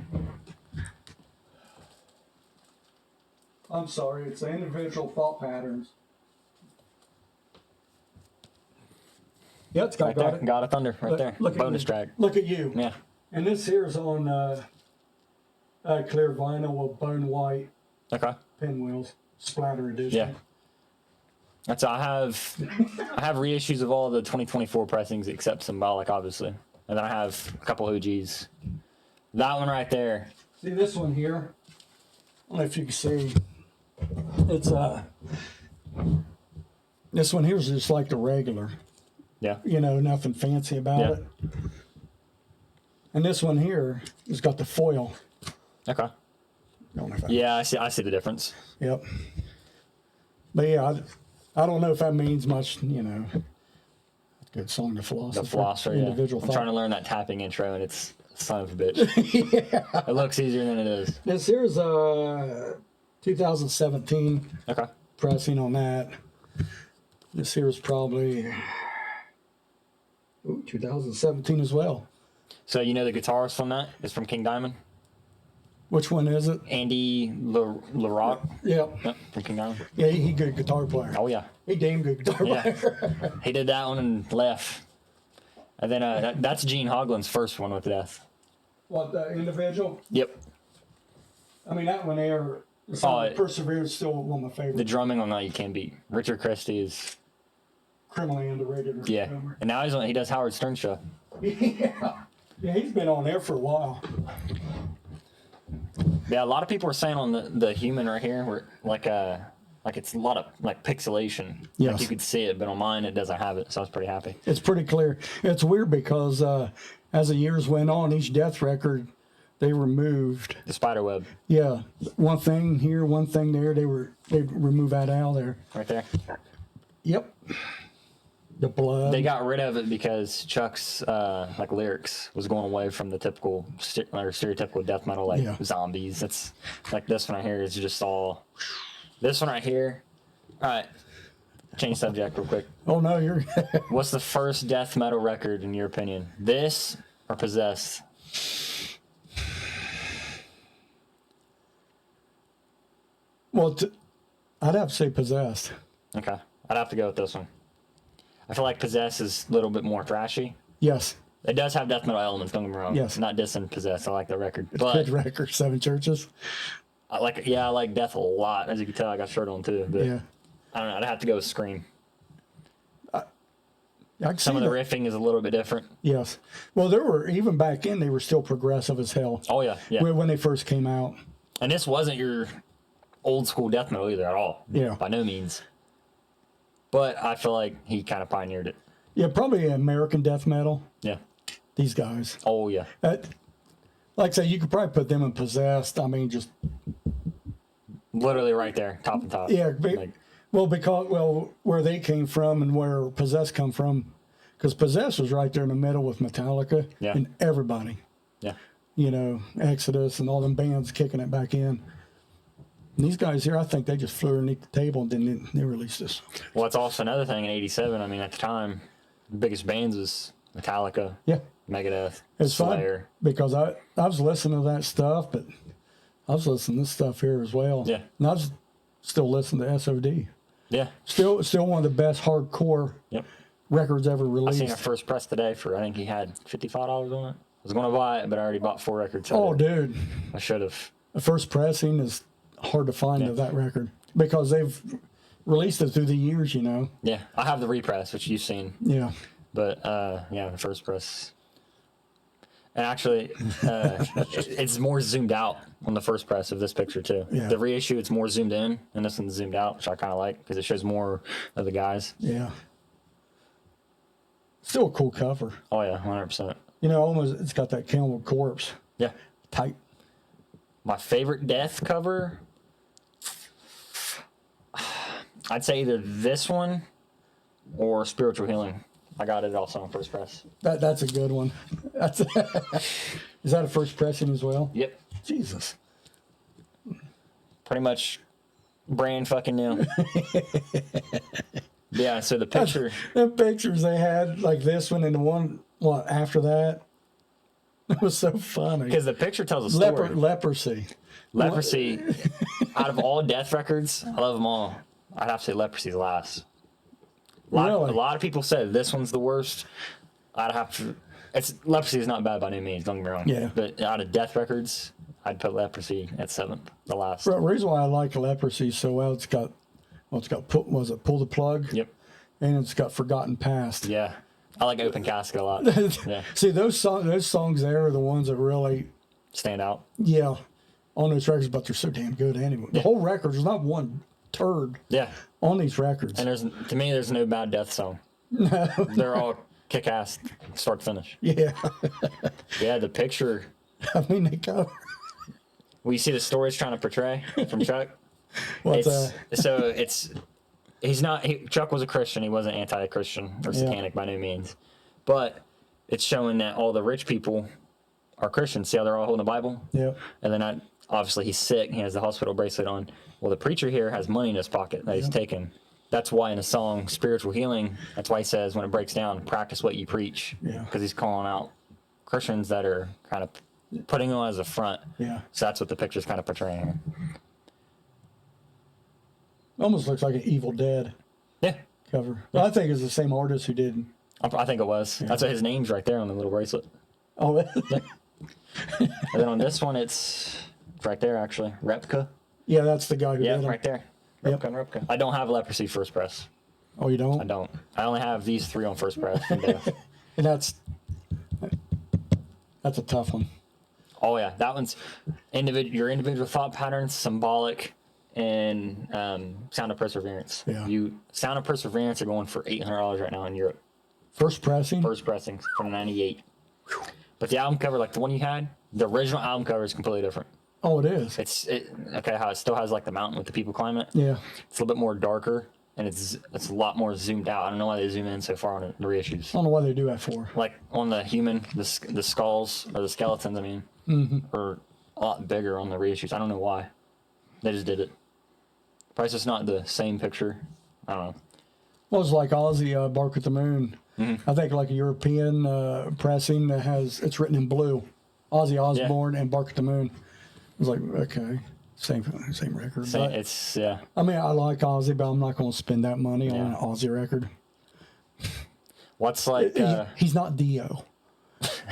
I'm sorry, it's the individual thought patterns. Yeah, it's got, Right got there. it. God of Thunder, right there. Look Bonus at track. Look at you. Yeah. And this here's on clear vinyl with bone white Okay. pinwheels, splatter edition. Yeah. That's I have reissues of all the 2024 pressings except Symbolic, obviously. And then I have a couple OGs. That one right there. See this one here? I don't know if you can see. It's this one here is just like the regular. Yeah. You know, nothing fancy about Yeah. it. And this one here has got the foil. Okay. Don't know if Yeah, I see the difference. Yep. But yeah, I don't know if that means much, you know. Good song, The Philosopher. The Philosopher, yeah. Individual I'm thought. trying to learn that tapping intro, and it's son of a bitch. Yeah. It looks easier than it is. This here's 2017 Okay. pressing on that. This here's probably 2017 as well. So you know the guitarist from that is from King Diamond? Which one is it? Andy LaRock? Yep. Yep, from King Diamond. Yeah, he good guitar player. Oh, yeah. He damn good guitar Yeah. player. He did that one and left. And then that's Gene Hoglan's first one with Death. What, the individual? Yep. I mean, that one there, Perseverance, still one of my favorites. The drumming on that you can't beat. Richard Christie is, Criminally underrated. yeah. Drummer. And now he does Howard Stern show. Yeah. Yeah, he's been on there for a while. Yeah, a lot of people are saying on the Human right here, where like it's a lot of like pixelation. Yes. Like you could see it, but on mine it doesn't have it, so I was pretty happy. It's pretty clear. It's weird because as the years went on, each Death record, they removed. The spider web. Yeah, one thing here, one thing there. They'd remove that out of there. Right there. Yep. The blood. They got rid of it because Chuck's like lyrics was going away from the typical stereotypical death metal, like Yeah. zombies. It's like this one right here is just all. This one right here. All right. Change subject real quick. Oh no, you're. What's the first death metal record in your opinion? This or Possessed? Well, I'd have to say Possessed. Okay. I'd have to go with this one. I feel like Possessed is a little bit more thrashy. Yes. It does have death metal elements, don't get me wrong. Yes. Not dissing Possessed. I like the record. It's But good record. 7 Churches. I like Death a lot. As you can tell, I got a shirt on too. But Yeah. I don't know. I'd have to go with Scream. I can Some see of the that. riffing is a little bit different. Yes. Well, there were even back then. They were still progressive as hell. Oh yeah, yeah. When they first came out. And this wasn't your old school death metal either at all. Yeah. By no means. But I feel like he kind of pioneered it. Yeah, probably American death metal. Yeah. These guys. Oh yeah. Like I say, you could probably put them in Possessed. I mean, just Literally right there, top and top. yeah. Like, Because where they came from and where Possessed come from, because Possessed was right there in the middle with Metallica Yeah. and everybody. yeah. You know, Exodus and all them bands kicking it back in. And these guys here, I think they just flew underneath the table and then they released this. Well, it's also another thing in '87. I mean, at the time, the biggest bands was Metallica, Yeah. Megadeth, It's Slayer. fun because I was listening to that stuff, but I was listening to this stuff here as well. Yeah. And I was still listening to SOD. Yeah. Still one of the best hardcore Yep. records ever I released. seen our first press today for, I think he had $55 on it. I was going to buy it, but I already bought 4 records. Oh, dude. I should have. The first pressing is hard to find of that record because they've released it through the years, you know. Yeah. I have the repress, which you've seen. Yeah. But, yeah, the first press. And actually, it's more zoomed out on the first press of this picture, too. Yeah. The reissue, it's more zoomed in, and this one's zoomed out, which I kind of like because it shows more of the guys. Yeah. Still a cool cover. Oh, yeah, 100%. You know, almost it's got that Cannibal Corpse Yeah. type. My favorite Death cover, I'd say either this one or Spiritual Healing. I got it also on first press. That's a good one. That's is that a first pressing as well? Yep. Jesus. Pretty much brand fucking new. Yeah, so the picture. The pictures they had, like this one and the one after that, it was so funny. Because the picture tells a story. Leprosy. Leprosy, out of all Death records, I love them all. I'd have to say Leprosy's last. A lot of people said this one's the worst. I'd have to. Leprosy is not bad by any means. Don't get me wrong. Yeah. But out of Death records, I'd put Leprosy at 7th, the last. The reason why I like Leprosy so well, it's got Pull the Plug? Yep. And it's got Forgotten Past. Yeah. I like Open Casket a lot. Yeah. See, those songs there are the ones that really Stand out. Yeah, on those records, but they're so damn good anyway. The whole record, there's not one turd Yeah. on these records. And to me, there's no bad Death song. No. They're all kick ass, start to finish. Yeah. Yeah, the picture. I mean, they cover. Well, you see the story it's trying to portray from Chuck? What's that? So Chuck was a Christian. He wasn't anti-Christian or satanic by no means. But it's showing that all the rich people are Christians. See how they're all holding the Bible? Yeah. And then obviously he's sick. He has the hospital bracelet on. Well, the preacher here has money in his pocket that he's taken. That's why in the song Spiritual Healing, that's why he says when it breaks down, practice what you preach. Yeah. Because he's calling out Christians that are kind of putting on as a front. Yeah. So that's what the picture's kind of portraying. Almost looks like an Evil Dead Yeah. cover. Yeah. I think it's the same artist who did. I think it was. Yeah. That's what his name's right there on the little bracelet. Oh, yeah. And then on this one, it's right there actually. Repka. Yeah, that's the guy who did it. Right there. Repka and Repka. I don't have Leprosy first press. Oh, you don't? I don't. I only have these 3 on first press. And that's a tough one. Oh yeah, that one's your individual thought patterns, symbolic, and Sound of Perseverance. Yeah. Sound of Perseverance are going for $800 right now in Europe. First pressing? First pressings from '98. But the album cover, like the one you had, the original album cover is completely different. Oh, it is. How it still has like the mountain with the people climbing it. Yeah. It's a little bit more darker, and it's a lot more zoomed out. I don't know why they zoom in so far on the reissues. I don't know why they do that for. Like on the human, the skulls or the skeletons, I mean, are a lot bigger on the reissues. I don't know why. They just did it. Probably just not the same picture. I don't know. Well, it's like Ozzy, Bark at the Moon. Mm-hmm. I think like a European pressing that it's written in blue. Ozzy Osbourne and Bark at the Moon. It was like, okay, same record. I mean, I like Ozzy, but I'm not going to spend that money on an Ozzy record. What's like... he's not Dio.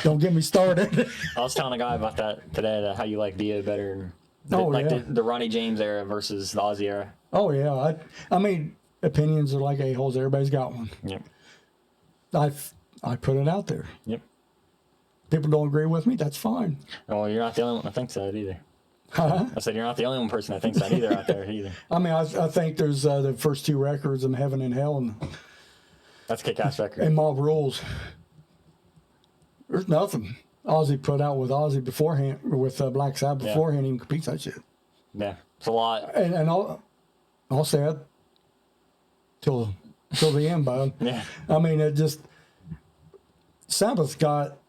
Don't get me started. I was telling a guy about that today, how you like Dio better. The Ronnie James era versus the Ozzy era. Oh, yeah. I mean, opinions are like a-holes. Everybody's got one. Yep. I put it out there. Yep. People don't agree with me. That's fine. Well, you're not the only one that thinks that either. Huh? I said you're not the only one person that thinks that either out there either. I mean, I think there's the first 2 records, in Heaven and Hell, and that's kick-ass record. And Mob Rules. There's nothing Ozzy put out with Ozzy beforehand, with Black Sabbath beforehand, even competes that shit. Yeah, it's a lot. And I'll say it till the end, bud. Yeah. I mean, it just Sabbath got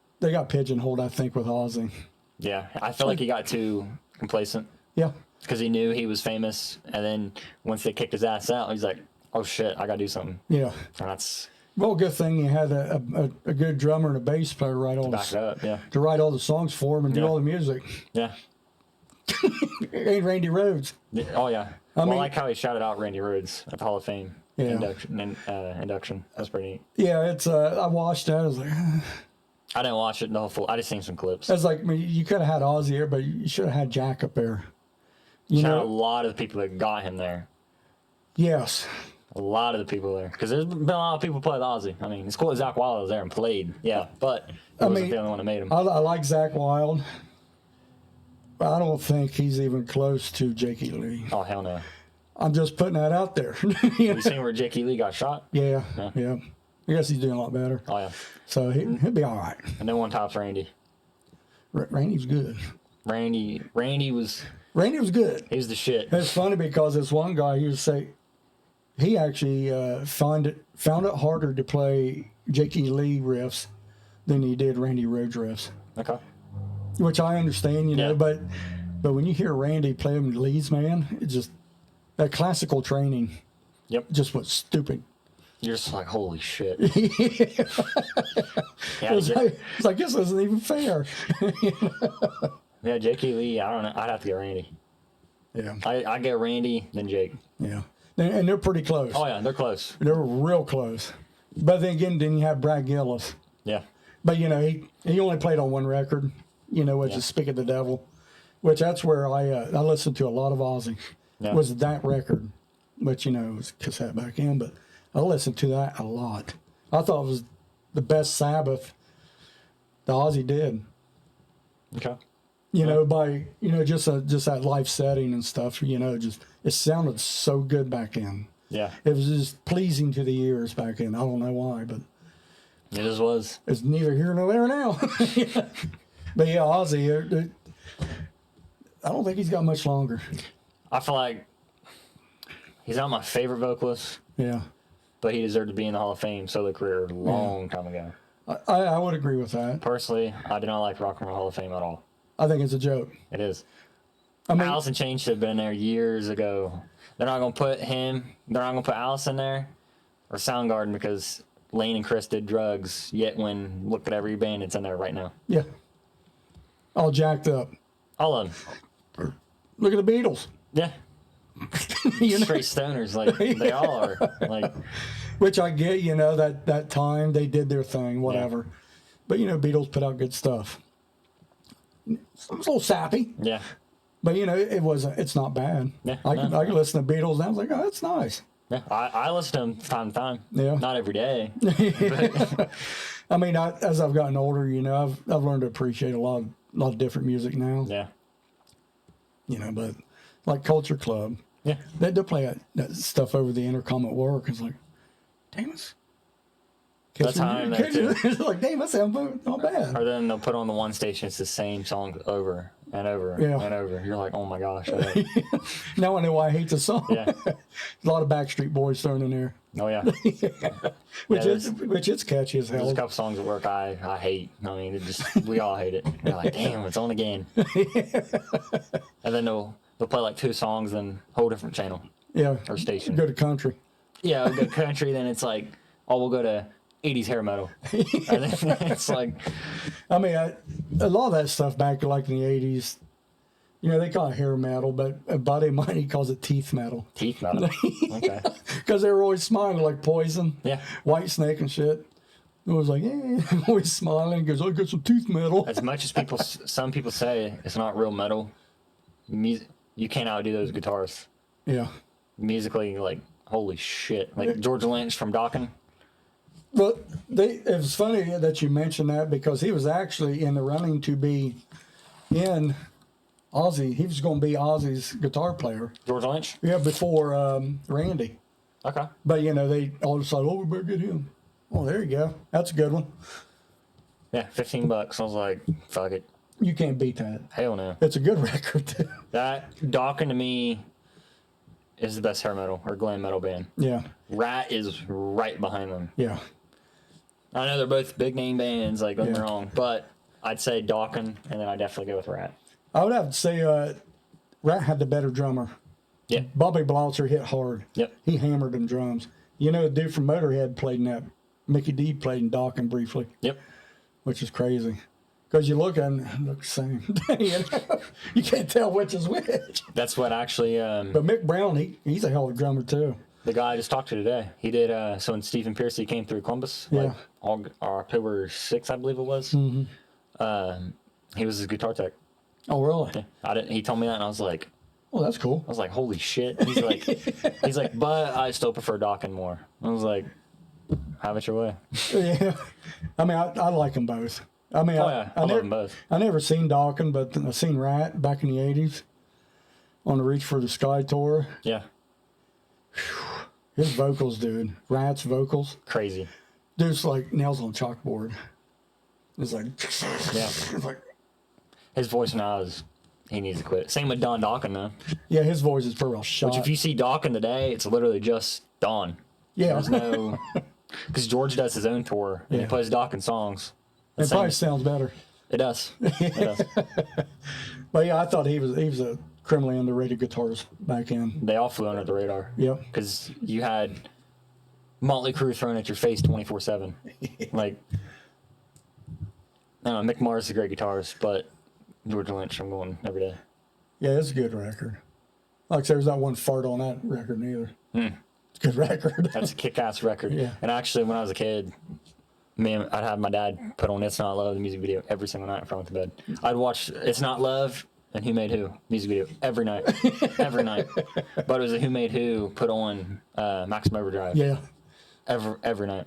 pigeonholed, I think, with Ozzy. Yeah, I feel like he got too complacent. Yeah. Because he knew he was famous, and then once they kicked his ass out, he's like, "Oh shit, I gotta do something." Yeah. And that's Well, good thing you had a good drummer and a bass player write all Back it up, yeah. to write all the songs for him and do all the music. Yeah. Ain't Randy Rhoads. Oh, yeah. I I mean, like how he shouted out Randy Rhoads at the Hall of Fame induction. That's pretty neat. Yeah, it's I watched that. I was like, I didn't watch it the whole full. I just seen some clips. I was like, I mean, you could have had Ozzy there, but you should have had Jack up there. You Shout out a know, lot of the people that got him there. yes. A lot of the people there, because there's been a lot of people play with Ozzy. I mean, it's cool that Zach Wild was there and played, yeah, but he wasn't the only one that made him. I like Zach Wild, but I don't think he's even close to Jakey Lee. Oh hell no! I'm just putting that out there. You seen where Jakey Lee got shot? Yeah. I guess he's doing a lot better. Oh yeah. So he'll be all right. And no one tops Randy. Randy's good. Randy was good. He was the shit. It's funny because this one guy, he would say, he actually found it harder to play Jakey Lee riffs than he did Randy Rhoads riffs. Okay. Which I understand, you know, but when you hear Randy play them leads, man, it's just that classical training. Yep. Just went stupid. You're just like, holy shit. It's like, this isn't even fair. Yeah, Jakey Lee, I don't know. I'd have to get Randy. Yeah. I get Randy, then Jake. Yeah. And they're pretty close. Oh, yeah, they're close. They're real close. But then again, you have Brad Gillis. Yeah. But, you know, he only played on one record, you know, which is Speak of the Devil, which that's where I listened to a lot of Ozzy. Yeah. Was that record, which, you know, it was cassette back in, but I listened to that a lot. I thought it was the best Sabbath that Ozzy did. Okay. You know, by, you know, just that live setting and stuff, you know, just, it sounded so good back then. Yeah. It was just pleasing to the ears back then. I don't know why, but it just was. it's neither here nor there now. But yeah, Ozzy, I don't think he's got much longer. I feel like he's not my favorite vocalist. Yeah. But he deserved to be in the Hall of Fame solo career a long time ago. I would agree with that. Personally, I do not like Rock and Roll Hall of Fame at all. I think it's a joke. It is. I mean, Alice in Chains should have been there years ago. They're not going to put him, they're not going to put Alice in there or Soundgarden because Lane and Chris did drugs, yet when look at every band that's in there right now. Yeah. All jacked up. All of them. Look at the Beatles. Yeah. You know? Straight stoners, like they all are. Like, which I get, you know, that time they did their thing, whatever. Yeah. But, you know, Beatles put out good stuff. It was a little sappy. Yeah. But, you know, it's not bad. Yeah, I can listen to Beatles and I was like, oh, that's nice. Yeah, I listen to them from time to time. Yeah. Not every day. I mean, as I've gotten older, you know, I've learned to appreciate a lot of different music now. Yeah. You know, but like Culture Club. Yeah. They'll play that stuff over the intercom at work. It's like, damn it. That's how I'm there too. It's like, damn, that sounds not bad. Or then they'll put on the one station, it's the same song over and over and over. You're like, oh my gosh. Now I know why I hate the song. Yeah. A lot of Backstreet Boys thrown in there. Oh yeah. Which it's catchy as hell. There's a couple songs at work I hate. I mean, we all hate it. You're like, damn, it's on again. And then they'll play like two songs, then whole different channel. Yeah. Or station. Go to country. Yeah, we'll go country, then it's like, oh, we'll go to 80s hair metal. And then it's like, I mean, a lot of that stuff back like in the 80s, you know, they call it hair metal, but a buddy of mine, he calls it teeth metal. Teeth metal. Okay. Because they were always smiling like Poison. Yeah. White Snake and shit. It was like, yeah, always smiling. He goes, I got some teeth metal. As much as some people say it's not real metal, you can't outdo those guitars. Yeah. Musically, like, holy shit. Like George Lynch from Dokken. Well, it was funny that you mentioned that because he was actually in the running to be in Ozzy. He was going to be Ozzy's guitar player. George Lynch? Yeah, before Randy. Okay. But, you know, they all decided, oh, we better get him. Oh, there you go. That's a good one. Yeah, $15. I was like, fuck it. You can't beat that. Hell no. It's a good record, too. That, Dokken to me, is the best hair metal or glam metal band. Yeah. Rat is right behind them. Yeah. I know they're both big name bands, like, don't get me wrong, but I'd say Dokken, and then I'd definitely go with Rat. I would have to say Rat had the better drummer. Yeah. Bobby Blotzer hit hard. Yep. He hammered them drums. You know, the dude from Motorhead played in that Mickey D played in Dawkins briefly. Yep. Which is crazy. Because you look at them, they look the same. You can't tell which is which. That's what actually. But Mick Brown, he's a hell of a drummer too. The guy I just talked to today, he did. So when Stephen Piercy came through Columbus, like October 6th, I believe it was. He was his guitar tech. Oh, really? Yeah. I didn't. He told me that, and I was like, "Oh, that's cool." I was like, "Holy shit!" He's like, but I still prefer Dawkins more. I was like, "Have it your way." Yeah, I mean, I like them both. I mean, I love them both. I never seen Dawkins, but I seen Rat back in the '80s on the Reach for the Sky tour. Yeah. His vocals, dude. Rat's vocals. Crazy. Dude's like nails on chalkboard. It's like, yeah. It's like, his voice now is, he needs to quit. Same with Don Dawkins, though. Yeah, his voice is pretty well shot. Which, if you see Dawkins today, it's literally just Don. Yeah. There's no, because George does his own tour and he plays Dawkins songs. It probably sounds better. It does. It does. But yeah, I thought he was a criminally underrated guitarist back then. They all flew under the radar. Yep. Because you had Motley Crue thrown at your face 24/7. Like, I don't know, Mick Mars is a great guitarist, but George Lynch, I'm going every day. Yeah, it's a good record. Like I said, there's not one fart on that record neither. It's a good record. That's a kick-ass record. Yeah. And actually, when I was a kid, I'd have my dad put on It's Not Love, the music video, every single night before I went to bed. I'd watch It's Not Love and Who Made Who music video every night. Every night. But it was a Who Made Who put on Maximum Overdrive. Yeah. Every night.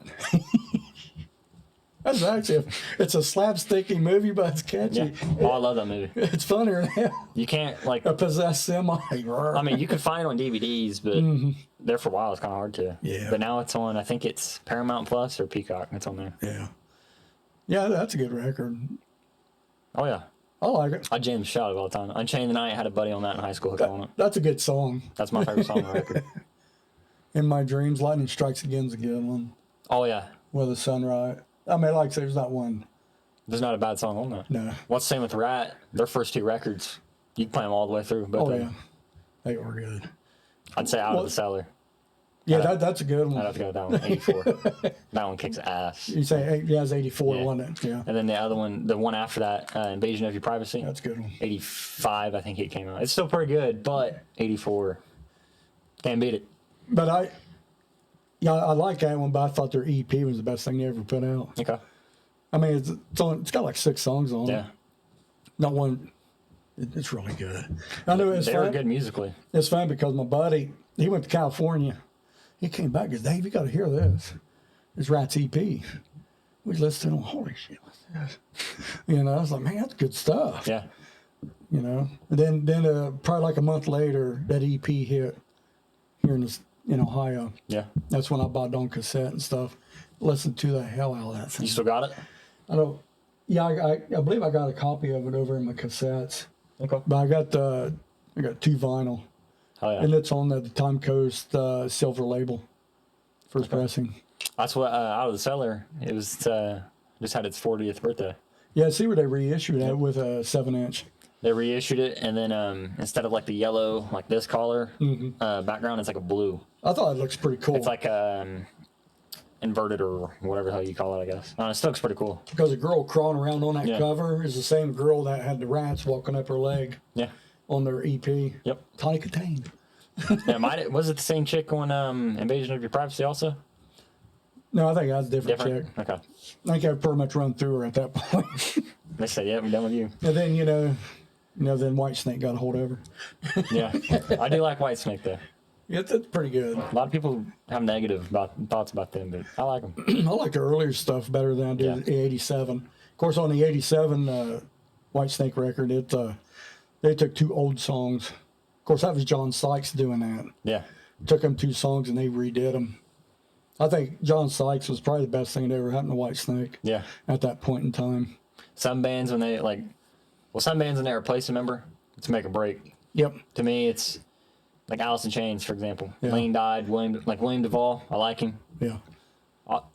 That's actually, it's a slapsticky movie, but it's catchy. Yeah. Oh, I love that movie. It's funnier than hell. You can't, like... A possessed semi. I mean, you can find it on DVDs, but there for a while it's kind of hard to. Yeah. But now it's on, I think it's Paramount Plus or Peacock. It's on there. Yeah. Yeah, that's a good record. Oh, yeah. I like it. I jam the shot of all the time. Unchained the Night, I had a buddy on that in high school hooked on it. That's a good song. That's my favorite song on the record. In My Dreams, Lightning Strikes Again's a good one. Oh, yeah. With the Sunrise. I mean, like I say, there's not one. There's not a bad song on that. No. What's the same with Rat? Their first two records, you can play them all the way through. Both Oh, of yeah. them. They were good. I'd say Out of the Cellar. Yeah, that's a good one. I'd have to go with that one, 84. That one kicks ass. You say, yeah, it's 84, Yeah. wasn't it? Yeah. And then the other one, the one after that, Invasion of Your Privacy. That's a good one. 85, I think it came out. It's still pretty good, but 84, can't beat it. But I like that one, but I thought their EP was the best thing they ever put out. Okay. I mean, it's got like 6 songs on Yeah. it. Not one. It's really good. I know it's They were fun. good musically. It's fun because my buddy, he went to California. He came back and goes, Dave, you got to hear this. It's Rat's EP. We listened to it. Holy shit, what's this? You know, I was like, man, that's good stuff. Yeah. You know, and then probably like a month later, that EP hit here in Ohio. Yeah. That's when I bought it on cassette and stuff. Listened to the hell out of that thing. You still got it? I don't. Yeah, I believe I got a copy of it over in my cassettes. Okay. But I got 2 vinyl, Oh, yeah. and it's on the Time Coast silver label, first pressing. That's what, Out of the Cellar, it was, just had its 40th birthday. Yeah, see where they reissued it with a 7-inch. They reissued it, and then instead of like the yellow, like this color background, it's like a blue. I thought it looks pretty cool. It's like inverted or whatever the hell you call it, I guess. It still looks pretty cool. Because the girl crawling around on that Yeah. cover is the same girl that had the rats walking up her leg Yeah. on their EP. Yep. Tawny Katane. Yeah, was it the same chick on Invasion of Your Privacy also? No, I think that's a different Different? chick. Okay. I think I pretty much run through her at that point. They said, yeah, we're done with you. And then, then Whitesnake got a hold of her. Yeah. I do like Whitesnake, though. Yeah, that's pretty good. A lot of people have negative thoughts about them, but I like them. I like the earlier stuff better than I did the 87. Of course, on the 87 Whitesnake record, they took 2 old songs. Of course, that was John Sykes doing that. Yeah. Took them 2 songs and they redid them. I think John Sykes was probably the best thing that ever happened to Whitesnake. Yeah. At that point in time. Some bands, when they, some bands when they replace a member, it's make or break. Yep. To me, it's like Alice in Chains, for example. Yeah. Lane died. William Duvall, I like him. Yeah.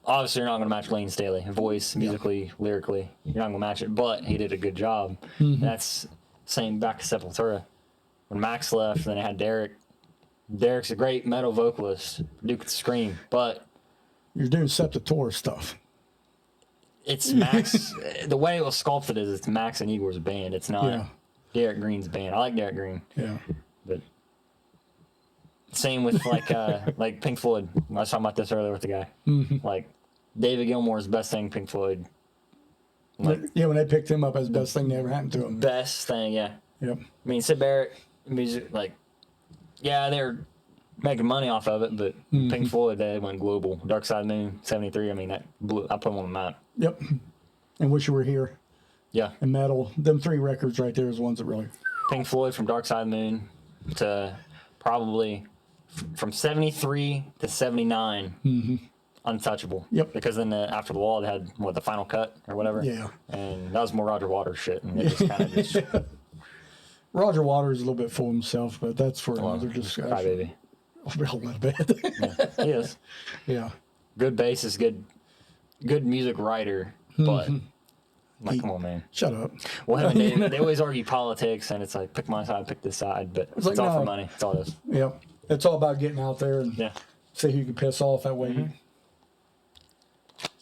Obviously, you're not going to match Lane Staley. Voice, musically, lyrically, you're not going to match it, but he did a good job. That's same back to Sepultura. When Max left, then they had Derek. Derek's a great metal vocalist. Duke could scream, but You're doing Sepultura stuff. It's Max. The way it was sculpted is it's Max and Igor's band. It's not Derek Green's band. I like Derek Green. Yeah. But same with like Pink Floyd. I was talking about this earlier with the guy. Mm-hmm. Like David Gilmour's best thing Pink Floyd. Like, yeah, when they picked him up as best thing that ever happened to him. Best thing, yeah. Yep. I mean, Sid Barrett music, like, yeah, they're making money off of it, but Pink Floyd, they went global. Dark Side of the Moon, 73. I mean, that blew. I put them on the map. Yep. And Wish You Were Here. Yeah. And Metal. Them 3 records right there is ones that really. Pink Floyd from Dark Side of the Moon to probably from 73 to 79. Mm-hmm. Untouchable. Yep. Because then after the wall, they had the final cut or whatever. Yeah. And that was more Roger Waters shit, and it just kind of just. Roger Waters is a little bit full of himself, but that's for another discussion. Crybaby. A little bit. Yeah, he is. Yeah. Good bassist, good music writer, but like, come on, man. Shut up. Well, him and they always argue politics, and it's like pick my side, pick this side, but it's like, all no. for money. It's all it is. Yeah. It's all about getting out there and see who you can piss off that way.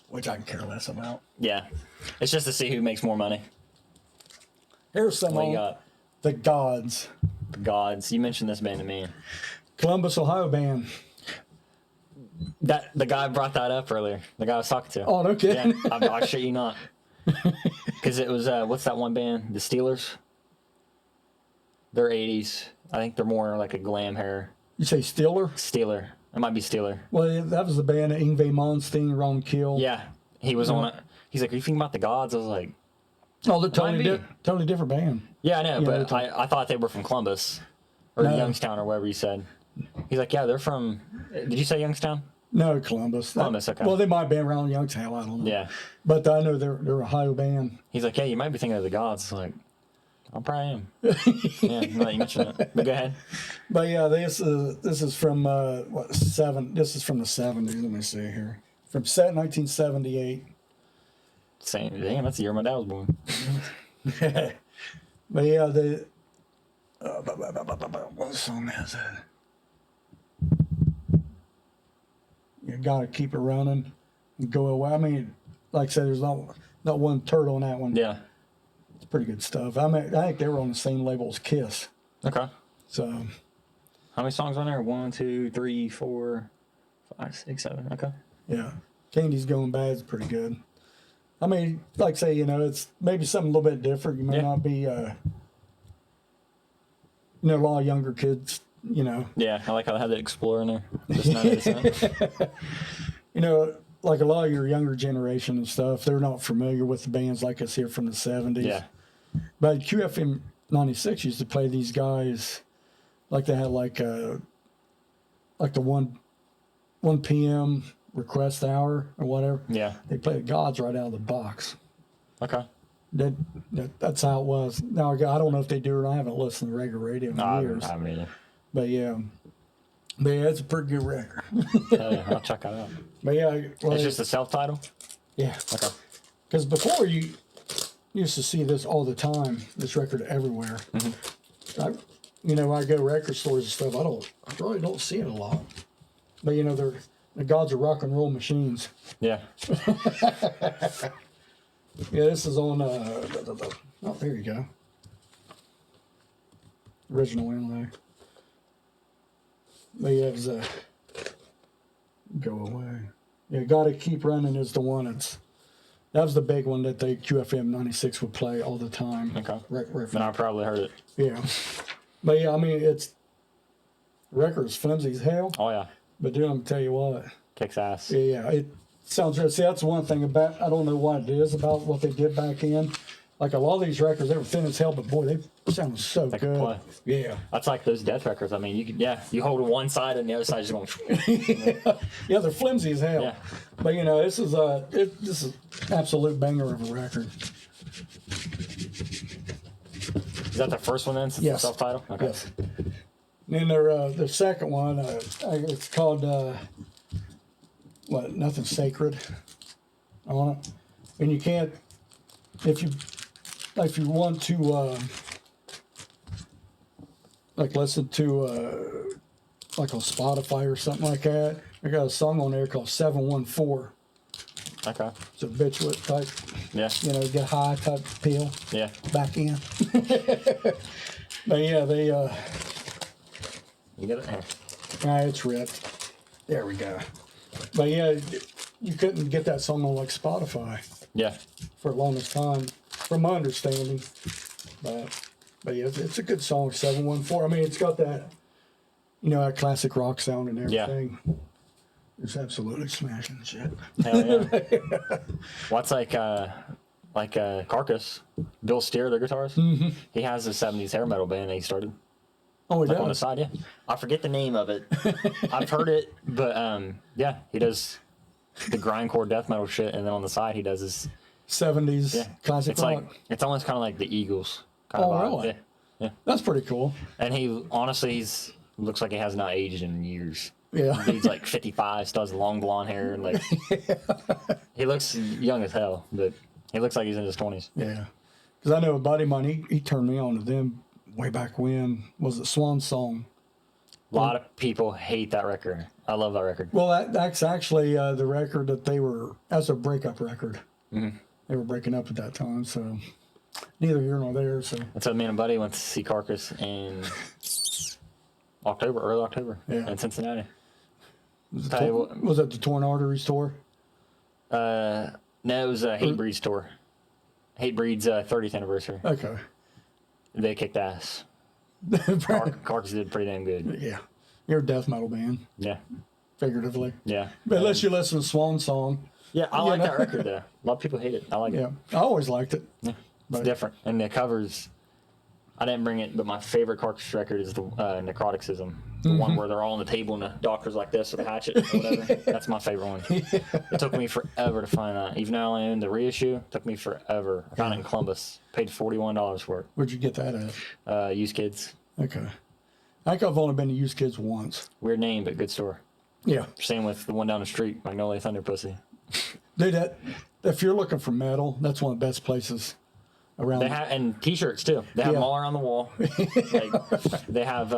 Which I can care less about. Yeah, it's just to see who makes more money. Here's some What you on got? the Gods. The Gods. You mentioned this band to me. Columbus, Ohio band. That the guy brought that up earlier. The guy I was talking to. Oh, no kidding. Yeah, I shit you not. Because it was what's that one band? The Steelers. They're 80s. I think they're more like a glam hair. You say Steeler? Steeler. It might be Steeler. Well, that was the band that Yngwie Malmsteen, Ron Kill. Yeah, he was on it. He's like, "Are you thinking about the Gods?" I was like, Oh, they're Might be. totally different band. "Yeah, I know," Yeah, but I thought they were from Columbus or No. Youngstown or wherever you said. He's like, "Yeah, they're from." Did you say Youngstown? No, Columbus. Columbus, okay. Well, they might be around Youngstown. I don't know. Yeah. But I know they're an Ohio band. He's like, "Yeah, you might be thinking of the Gods." I was like, I probably am. Yeah, now that you mention it. But go ahead. But yeah, this is from This is from the 70s. Let me see here. From 1978. Same. Damn, that's the year my dad was born. But yeah, what song is that? You gotta keep it running and go away. I mean, like I said, there's not one turtle in that one. Yeah. It's pretty good stuff. I mean, I think they were on the same label as Kiss. Okay. So How many songs on there? 1, 2, 3, 4, 5, 6, 7. Okay. yeah, Candy's Going Bad is pretty good. I mean, like I say, it's maybe something a little bit different. You may not be, a lot of younger kids, Yeah, I like how they had the Explorer in there. Just 90%. Like a lot of your younger generation and stuff, they're not familiar with the bands like us here from the 70s. Yeah. But QFM 96 used to play these guys like they had like the 1 p.m. request hour or whatever. Yeah. They played Gods right out of the box. Okay. That's how it was. Now, I don't know if they do it. I haven't listened to regular radio in years. I haven't either. But yeah, it's a pretty good record. Hell yeah, I'll check that out. But yeah, It's just a self-title? yeah. Okay. Because before you used to see this all the time, this record everywhere. Mm-hmm. I go to record stores and stuff. I really don't see it a lot. But the Gods are rock and roll machines. Yeah. Yeah, this is on. Oh, there you go. Original inlay. But yeah, it was go away. Yeah, Gotta Keep Running is the one that was the big one that they QFM 96 would play all the time. Okay. Right Then I probably heard it. yeah. But yeah, I mean, the record's flimsy as hell. Oh, yeah. But dude, I'm gonna tell you what. Kicks ass. Yeah, it sounds good. See, that's one thing about, I don't know what it is about what they did back in. Like a lot of these records, they were thin as hell, but boy, they sound so They could good. play. Yeah. That's like those Death records. I mean, you hold one side and the other side just going. Yeah, they're flimsy as hell. Yeah. But this is this is absolute banger of a record. Is that the first one then? Since Yes. the self-title? Okay. Yes. And then their second one, it's called Nothing Sacred on it. And you can't, if you want to listen to like on Spotify or something like that, I got a song on there called 714. Okay. It's a bitch whip type, Yeah. you know, get high type feel. Yeah. Back in. But yeah, they, You get it? Here. it's ripped. There we go. But yeah, you couldn't get that song on like Spotify Yeah. for the longest time, from my understanding. But yeah, it's a good song, 714. I mean, it's got that, you know, that classic rock sound and everything. Yeah. It's absolutely smashing shit. Hell yeah. What's like Carcass, Bill Steer, their guitars. Mm-hmm. He has a 70s hair metal band that he started. Oh, he like does? On the side, yeah. I forget the name of it. I've heard it, but yeah, he does the grindcore death metal shit, and then on the side he does his 70s classic it's rock. Like it's almost kind of like the Eagles kind of vibe. Really? Yeah. Yeah. That's pretty cool. And he honestly looks like he has not aged in years. Yeah. He's like 55, still has long blonde hair, and like he looks young as hell, but he looks like he's in his 20s. Yeah. Because I know a buddy of mine, he turned me on to them way back when. Was it Swan Song? A lot of people hate that record. I love that record. Well, that's actually the record that that's a breakup record. Mm-hmm. They were breaking up at that time, so neither here nor there. So that's what me and a buddy went to see Carcass in early October, in Cincinnati. Was that the Torn Arteries tour? No, it was a Hatebreed's tour. Hatebreed's 30th anniversary. Okay. They kicked ass. Carcass did pretty damn good. Yeah. You're a death metal band. Yeah. Figuratively. Yeah. But unless you listen to Swan Song. Yeah, I like that record though. A lot of people hate it. I like it. Yeah. I always liked it. Yeah. It's different. And the covers, I didn't bring it, but my favorite Carcass record is the Necroticism. The one where they're all on the table and the doctor's like this with a hatchet or whatever. That's my favorite one. It took me forever to find that. Even though I owned the reissue, it took me forever. I found it in Columbus. Paid $41 for it. Where'd you get that at? Used Kids. Okay. I think I've only been to Used Kids once. Weird name, but good store. Yeah. Same with the one down the street, Magnolia Thunder Pussy. Dude, if you're looking for metal, that's one of the best places around. They have, and t-shirts too. They have them all around the wall. Like, they have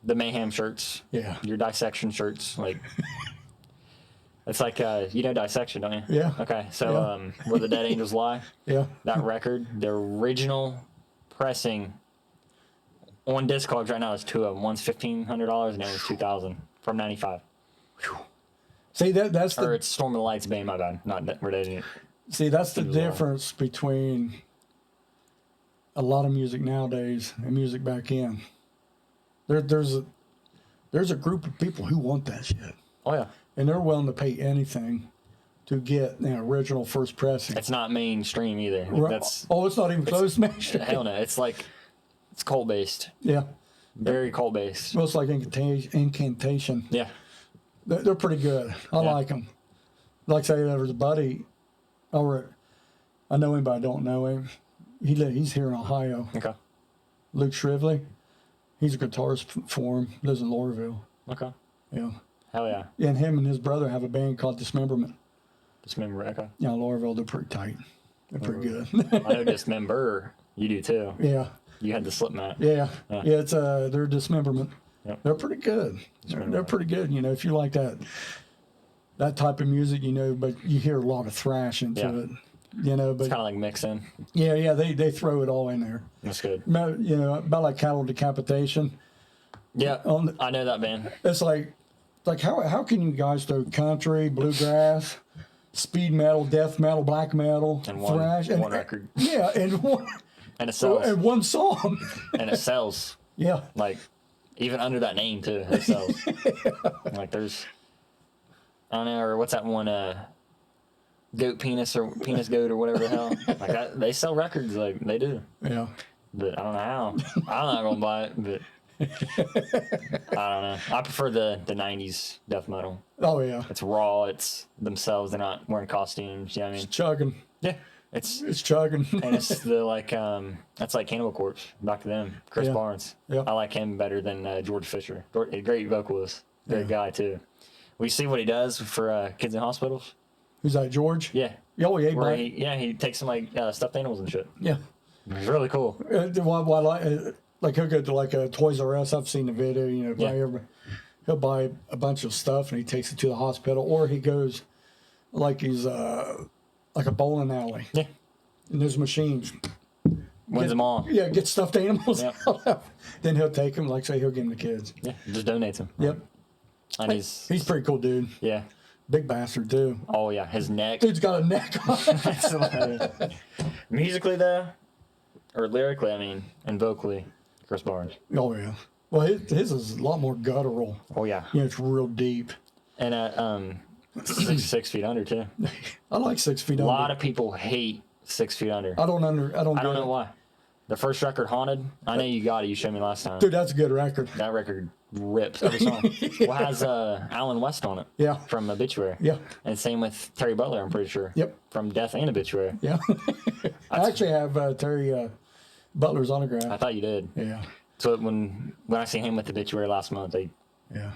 the Mayhem shirts. Yeah. Your Dissection shirts. Like, it's like, you know Dissection, don't you? Yeah. Okay, so Where the Dead Angels Lie. Yeah. That record, the original pressing on Discogs right now is two of them. One's $1,500 and the other one's $2,000 from '95. See that's Or it's Storm of the Lights band, my bad. Not We're Dead Angels. See, that's the difference between a lot of music nowadays and music back in. There's a group of people who want that shit. Oh yeah. And they're willing to pay anything to get the original first pressing. It's not mainstream either. That's it's not even close to mainstream. Hell no. It's like, it's cult based. Yeah. Very cult based. Well, it's like Incantation. Yeah. They're pretty good. I like them. Like I say, there was a buddy over I know him, but I don't know him. He's here in Ohio. Okay. Luke Shrively. He's a guitarist for him. Lives in Laurelville. Okay. Yeah. Hell yeah. And him and his brother have a band called Dismemberment. Dismember. Okay. Yeah, Laurelville, they're pretty tight. They're pretty good. I know Dismember. You do too. Yeah. You had the Slipknot. Yeah. It's they're Dismemberment. Yep. They're pretty good. They're pretty good. You know, if you like that type of music, you know, but you hear a lot of thrash into it. You know, but it's kind of like mixing. Yeah, they throw it all in there. That's good. You know, about like Cattle Decapitation. Yeah, I know that band. It's like how can you guys throw country, bluegrass, speed metal, death metal, black metal, and thrash, one record. Yeah, and one. And it sells. And one song. And it sells. Yeah. Like, even under that name too, it sells. Like there's, I don't know, or what's that one? Goat Penis or Penis Goat or whatever the hell. Like that, they sell records like they do. Yeah. But I don't know how. I'm not gonna buy it, but I don't know. I prefer the 90s death metal. Oh yeah. It's raw, it's themselves, they're not wearing costumes, you know what I mean? It's chugging. Yeah. It's chugging. And it's the like that's like Cannibal Corpse, back to them. Chris Barnes. Yeah. I like him better than George Fisher. A great vocalist. Great guy too. We see what he does for kids in hospitals. Who's that, George? Yeah. Oh, yeah. He takes some like stuffed animals and shit. Yeah. It's really cool. Like he'll go to like a Toys R Us. I've seen the video, you know, probably everybody. he'll buy a bunch of stuff and he takes it to the hospital, or he goes like he's like a bowling alley. Yeah. And there's machines. Wins them all. Yeah, get stuffed animals. Yep. Then he'll take them, like say he'll give them to kids. Yeah, just donates them. Yep. And He's pretty cool dude. yeah. Big bastard too. Oh yeah, his neck. Dude's got a neck on it. Musically though, or lyrically, I mean, and vocally, Chris Barnes. Oh yeah. Well, his is a lot more guttural. Oh yeah. Yeah, it's real deep. And at 6 feet under too. I like 6 feet under. A lot of people hate 6 feet under. I don't know why. The first record, Haunted. I know you got it. You showed me last time. Dude, that's a good record. That record rips every song. Well, has Alan West on it. Yeah. From Obituary. Yeah. And same with Terry Butler, I'm pretty sure. Yep. From Death and Obituary. Yeah. I actually have Terry Butler's autograph. I thought you did. Yeah. So when I seen him with Obituary last month, yeah.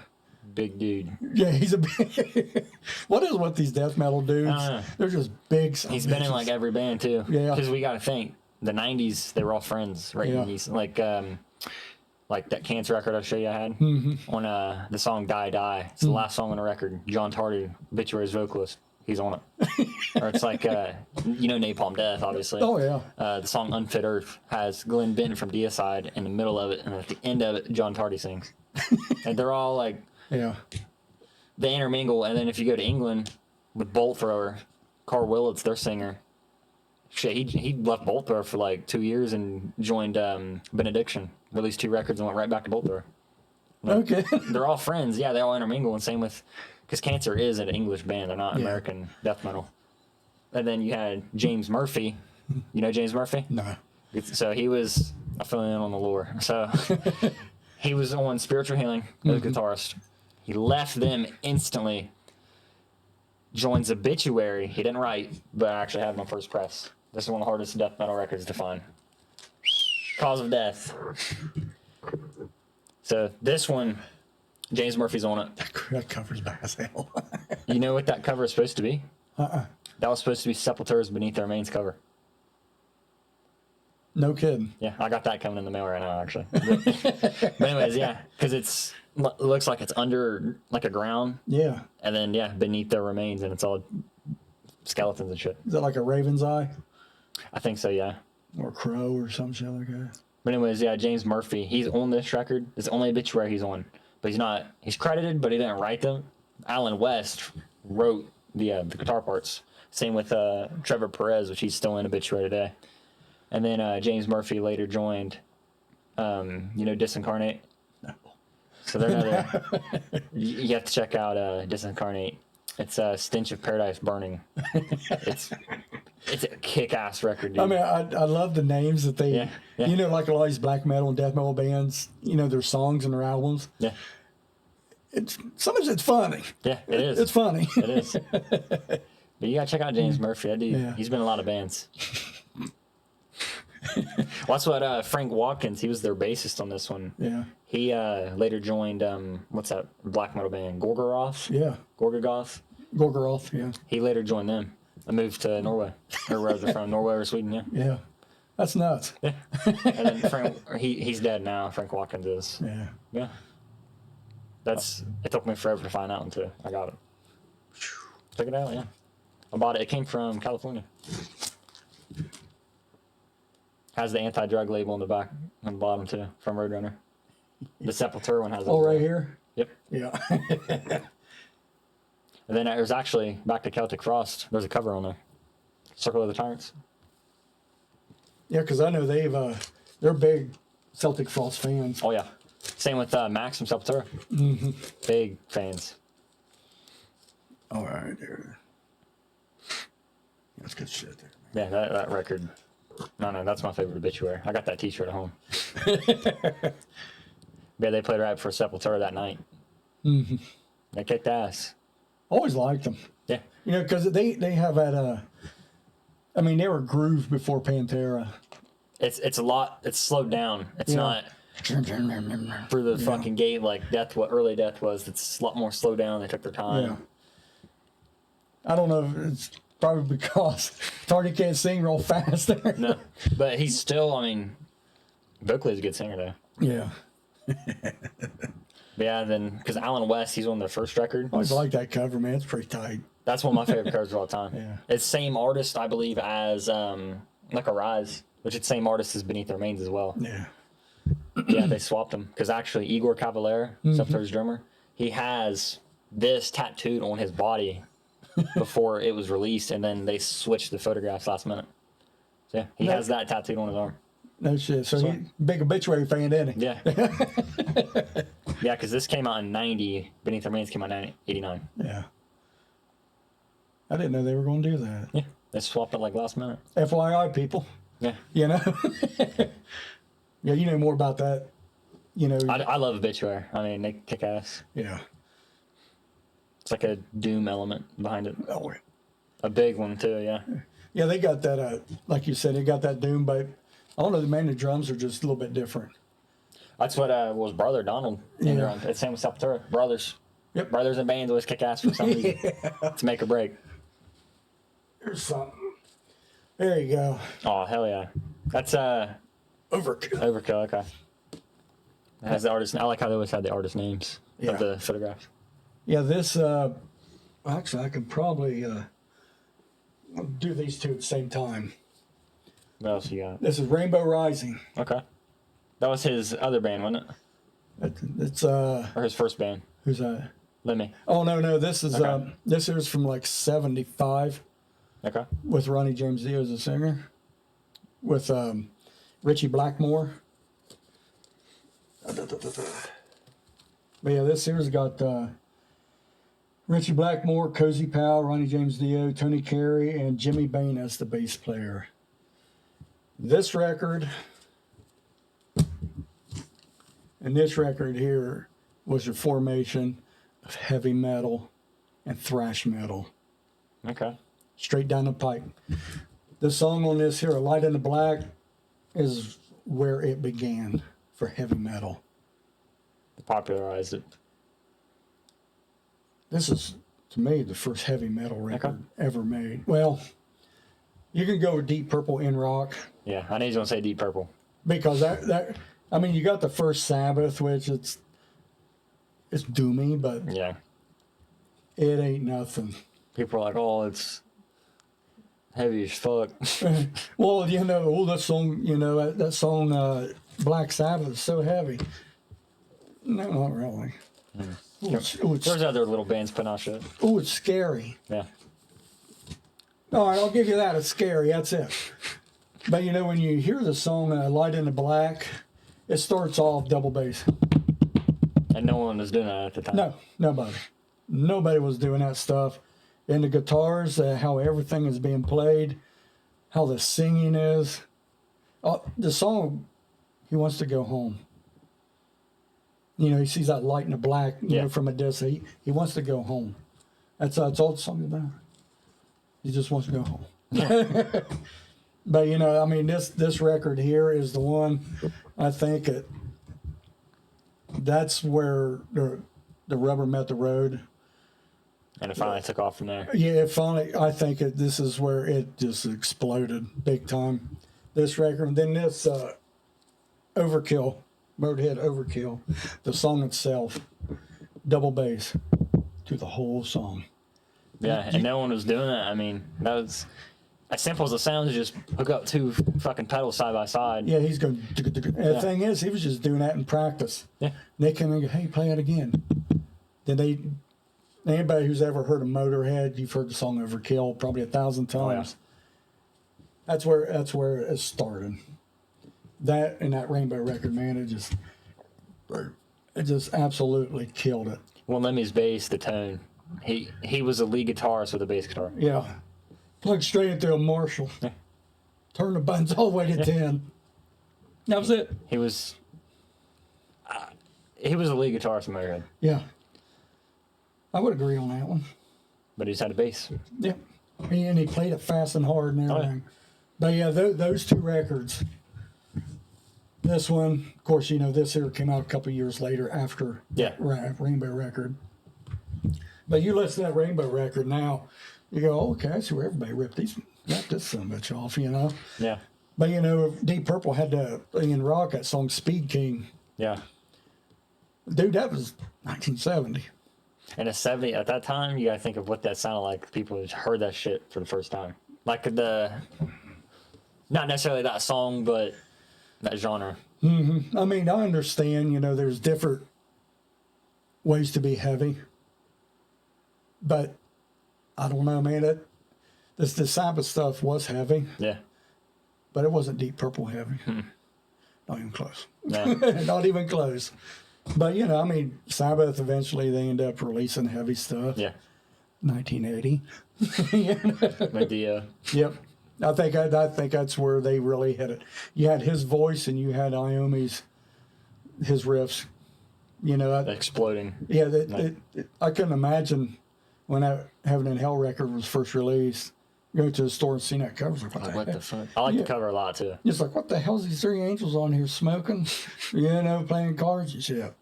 Big dude. Yeah, he's a big. What is with these death metal dudes? They're just big. He's been in like every band too. Yeah. Because we got to think the '90s, they were all friends, right? Yeah. Like that Cancer record I showed you I had on the song "Die Die." It's the last song on the record. John Tardy, Obituary's vocalist, he's on it. Or it's like Napalm Death, obviously. Oh yeah. The song "Unfit Earth" has Glenn Benton from Deicide in the middle of it, and at the end of it, John Tardy sings. And they're all like. Yeah. They intermingle, and then if you go to England with Bolt Thrower, Carl Willits, their singer, shit, he left Bolt Thrower for like 2 years and joined Benediction, released 2 records and went right back to Bolt Thrower. Okay. They're all friends, yeah. They all intermingle, and same with because Cancer is an English band; they're not American death metal. And then you had James Murphy. You know James Murphy? No. So he was I fill in on the lore. So he was on Spiritual Healing as a guitarist. He left them instantly, joins Obituary. He didn't write, but I actually have him on first press. This is one of the hardest death metal records to find. Cause of Death. So this one, James Murphy's on it. That cover's bad as hell. You know what that cover is supposed to be? Uh-uh. That was supposed to be Sepultura's Beneath Their Remains cover. No kidding. Yeah, I got that coming in the mail right now, actually. But anyways, yeah, because it looks like it's under like a ground. Yeah. And then, beneath their remains, and it's all skeletons and shit. Is that like a raven's eye? I think so, yeah. Or crow or some shit like that? But anyways, yeah, James Murphy, he's on this record. It's the only Obituary he's on. But he's credited, but he didn't write them. Alan West wrote the guitar parts. Same with Trevor Perez, which he's still in Obituary today. And then James Murphy later joined, Disincarnate. No. So they're another. You have to check out Disincarnate. It's Stench of Paradise Burning. It's a kick-ass record, dude. I mean, I love the names that they, Yeah. Like a lot of these black metal and death metal bands, their songs and their albums. Yeah. Sometimes it's funny. Yeah, it is. It's funny. It is. But you gotta check out James Murphy. That dude, he's been in a lot of bands. Well, that's what Frank Watkins, he was their bassist on this one. Yeah. He later joined, what's that black metal band? Gorgoroth? Yeah. Gorgoroth? Gorgoroth, yeah. He later joined them. I moved to Norway. Or where they're from, Norway or Sweden, yeah. Yeah. That's nuts. Yeah. And then he's dead now, Frank Watkins is. Yeah. Yeah. It took me forever to find out until I got it. Check it out, yeah. I bought it. It came from California. Has the anti-drug label on the back, on the bottom too, from Roadrunner. The Sepultura one has it. Oh, right here? Yep. Yeah. And then there's actually, back to Celtic Frost, there's a cover on there. Circle of the Tyrants. Yeah, because I know they're big Celtic Frost fans. Oh, yeah. Same with Max from Sepultura. Mm-hmm. Big fans. All right, there. That's good shit there. Yeah, that record. No, that's my favorite Obituary. I got that t-shirt at home. Yeah, they played right for Sepultura that night. Mm-hmm. They kicked ass. Always liked them. Yeah. Because they have that, they were grooved before Pantera. It's a lot, it's slowed down. It's not through the fucking gate like what early Death was. It's a lot more slowed down. They took their time. Yeah. I don't know if it's probably because Tardy can't sing real fast there. No, but he's still, vocally he's a good singer though. Yeah. Yeah, then because Alan West, he's on their first record. I always like that cover, man. It's pretty tight. That's one of my favorite covers of all time. Yeah. It's same artist, I believe, as like a Rise, which is same artist as Beneath the Remains as well. Yeah. Yeah, they swapped them because actually Igor Cavalera, Sepultura's drummer, he has this tattooed on his body before it was released, and then they switched the photographs last minute. So yeah, he has that tattooed on his arm. No shit. So he big Obituary fan, didn't he? Yeah. Yeah, because this came out in 90. Beneath the Remains came out in 89. Yeah. I didn't know they were going to do that. Yeah, they swapped it like last minute. FYI, people. Yeah. You know? Yeah, you know more about that. You know. I love Obituary. I mean, they kick ass. Yeah. It's like a doom element behind it. Oh, A big one, too, yeah. yeah, they got that, like you said, they got that doom, but I don't know, the drums are just a little bit different. That's what was Brother Donald. Yeah. It's same with Sepultura. Brothers. Yep. Brothers and bands always kick ass for some reason. To make or break. There's something. There you go. Oh, hell yeah. That's Overkill. Overkill, okay. It has the artist. I like how they always had the artist names Yeah. of the photographs. Yeah, this, actually, I could probably do these two at the same time. What else you got? This is Rainbow Rising. Okay. That was his other band, wasn't it? It's, Or his first band? who's that? Lemmy. Oh, no, this is, Okay. this is from like 75 Okay. with Ronnie James Dio as a singer. With, Richie Blackmore. But yeah, this here's got Richie Blackmore, Cozy Powell, Ronnie James Dio, Tony Carey, and Jimmy Bain as the bass player. This record and this record here was your formation of heavy metal and thrash metal. Okay. Straight down the pipe. The song on this here, A Light in the Black, is where it began for heavy metal. Popularized it. This is, to me, the first heavy metal record ever made. Well, you can go with Deep Purple in rock. Yeah, I knew he was going to say Deep Purple. Because I mean, you got the first Sabbath, which it's doomy, but Yeah. it ain't nothing. People are like, oh, it's heavy as fuck. Well, you know, that song, that song, Black Sabbath is so heavy. No, not really. There's other little bands putting out shit. It's scary. Yeah. All right, I'll give you that. It's scary. That's it. But when you hear the song "Light in the Black," it starts off double bass. And no one was doing that at the time. No, nobody was doing that stuff. And the guitars, how everything is being played, how the singing is. The song, "He Wants to Go Home." He sees that light in the black, from a distance. He wants to go home. That's all the song is about. He just wants to go home. Yeah. But I mean, this record here is the one. I think that's where the rubber met the road. And it finally took off from there. Yeah, I think this is where it just exploded big time. This record, and then this Overkill. Motorhead Overkill, the song itself, double bass to the whole song. Yeah, and no one was doing that. I mean, that was as simple as it sounds. Just hook up two fucking pedals side by side. Yeah, he's going. And the thing is, he was just doing that in practice. Yeah. And they come and go, "Hey, play it again." Then anybody who's ever heard of Motorhead, you've heard the song Overkill probably 1,000 times. Oh, yeah. That's where it started. That and that Rainbow record, man, it just absolutely killed it. Well, Lemmy's bass, the tone. He was a lead guitarist with a bass guitar. Yeah. Plug straight into a Marshall. Yeah. Turn the buttons all the way to 10. That was it. He was a lead guitarist in Motorhead. Yeah. I would agree on that one. But he just had a bass. Yeah. And he played it fast and hard and everything. Oh, yeah. But yeah, those two records. This one, of course, this here came out a couple of years later after Rainbow record. But you listen to that Rainbow record now, you go, okay, I see where everybody ripped this son of a bitch off, Yeah. But, Deep Purple had to play in rock that song Speed King. Yeah. Dude, that was 1970. And a 70 at that time, you gotta think of what that sounded like. People had heard that shit for the first time. Like not necessarily that song, but that genre. Mm-hmm. I mean, I understand, there's different ways to be heavy. But I don't know, man. The Sabbath stuff was heavy. Yeah. But it wasn't Deep Purple heavy. Not even close. No. Not even close. But, I mean, Sabbath, eventually they end up releasing heavy stuff. Yeah. 1980. Medea. Yep. I think that's where they really hit it. You had his voice and you had Iommi's, his riffs. Exploding. Yeah, I couldn't imagine when that Heaven and Hell record was first released, going to the store and seeing that cover. What the fuck? I like the cover a lot too. It's like, what the hell's these three angels on here smoking? Playing cards and shit.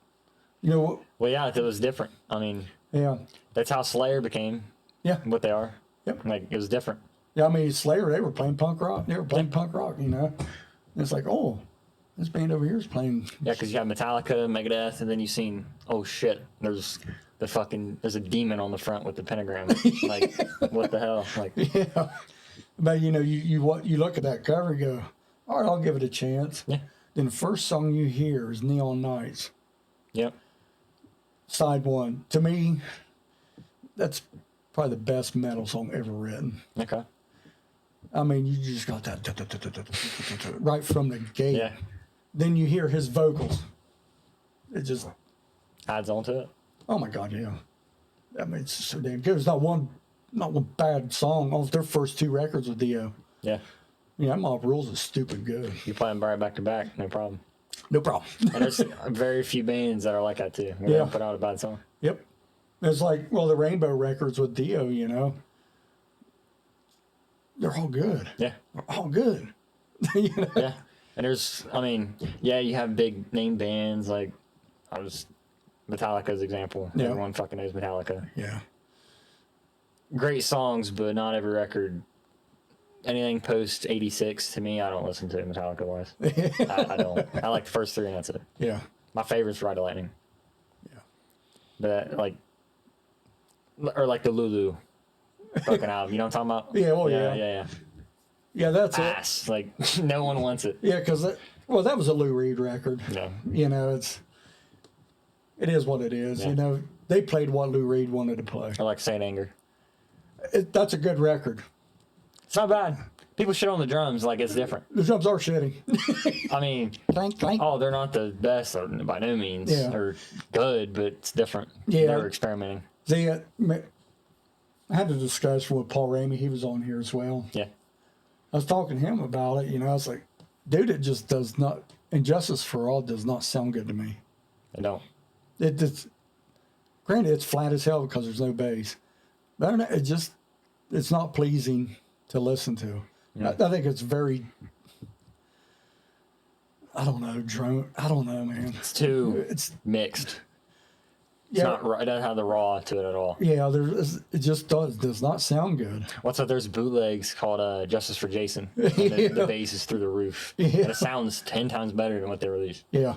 Well, yeah, it was different. I mean, yeah, that's how Slayer became. Yeah, what they are. Yep. Like, it was different. Yeah, I mean, Slayer, they were playing punk rock. And it's like, oh, this band over here is playing. Yeah, because you have Metallica, Megadeth, and then you seen, oh shit, there's a demon on the front with the pentagram. Like, what the hell? Like, yeah. But you look at that cover and go, all right, I'll give it a chance. Yeah. Then the first song you hear is Neon Nights. Yep. Side one. To me, that's probably the best metal song ever written. Okay. I mean, you just got that right from the gate. Yeah. Then you hear his vocals. It just adds on to it. Oh my God, yeah. I mean, it's so damn good. There's not one bad song on their first two records with Dio. Yeah. Yeah, Mob Rules is stupid good. You play them right back to back, no problem. No problem. And there's very few bands that are like that too. They don't put out a bad song. Yep. It's like, the Rainbow records with Dio, they're all good. Yeah. They're all good. Yeah. And you have big name bands like Metallica's example. Yeah. Everyone fucking knows Metallica. Yeah. Great songs, but not every record. Anything post 86 to me, I don't listen to Metallica wise. I don't. I like the first three and that's it. Yeah. My favorite's Ride of Lightning. Yeah. But or like the Lulu fucking album. You know what I'm talking about? Yeah, well, yeah. Yeah. Yeah, that's Ass. it. Like, no one wants it. Yeah, because that was a Lou Reed record. Yeah. It is what it is. Yeah. They played what Lou Reed wanted to play. I like Saint Anger. That's a good record. It's not bad. People shit on the drums like it's different. The drums are shitty. I mean, clank, clank. Oh, they're not the best by no means. Yeah. Or good, but it's different. Yeah. They were experimenting. I had a discussion with Paul Ramey. He was on here as well. Yeah. I was talking to him about it. I was like, dude, it just does not. Injustice for All does not sound good to me. They don't. Granted, it's flat as hell because there's no bass. But it's not pleasing to listen to. Yeah. I think it's very, I don't know, drone. I don't know, man. It's mixed. It's not. It doesn't have the raw to it at all. Yeah, it just does not sound good. What's up? There's bootlegs called Justice for Jason. And the bass is through the roof. Yeah. And it sounds 10 times better than what they released. Yeah,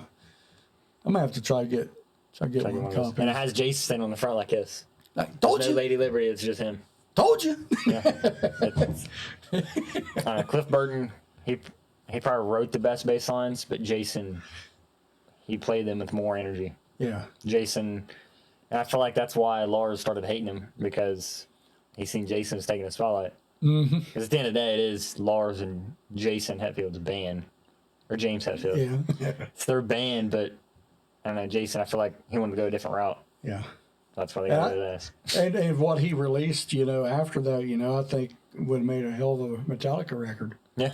I'm gonna have to try to get one copy. And it has Jason standing on the front like this. Told There's you. no Lady Liberty. It's just him. Told you. Yeah. Cliff Burton. He probably wrote the best bass lines, but Jason, he played them with more energy. Yeah. Jason, and I feel like that's why Lars started hating him, because he seen Jason was taking the spotlight. Because at the end of the day, it is Lars and Jason Hetfield's band, or James Hetfield. Yeah. It's their band, but I don't know, Jason, I feel like he wanted to go a different route. Yeah. That's why they got it as. And what he released, after that, I think would have made a hell of a Metallica record. Yeah.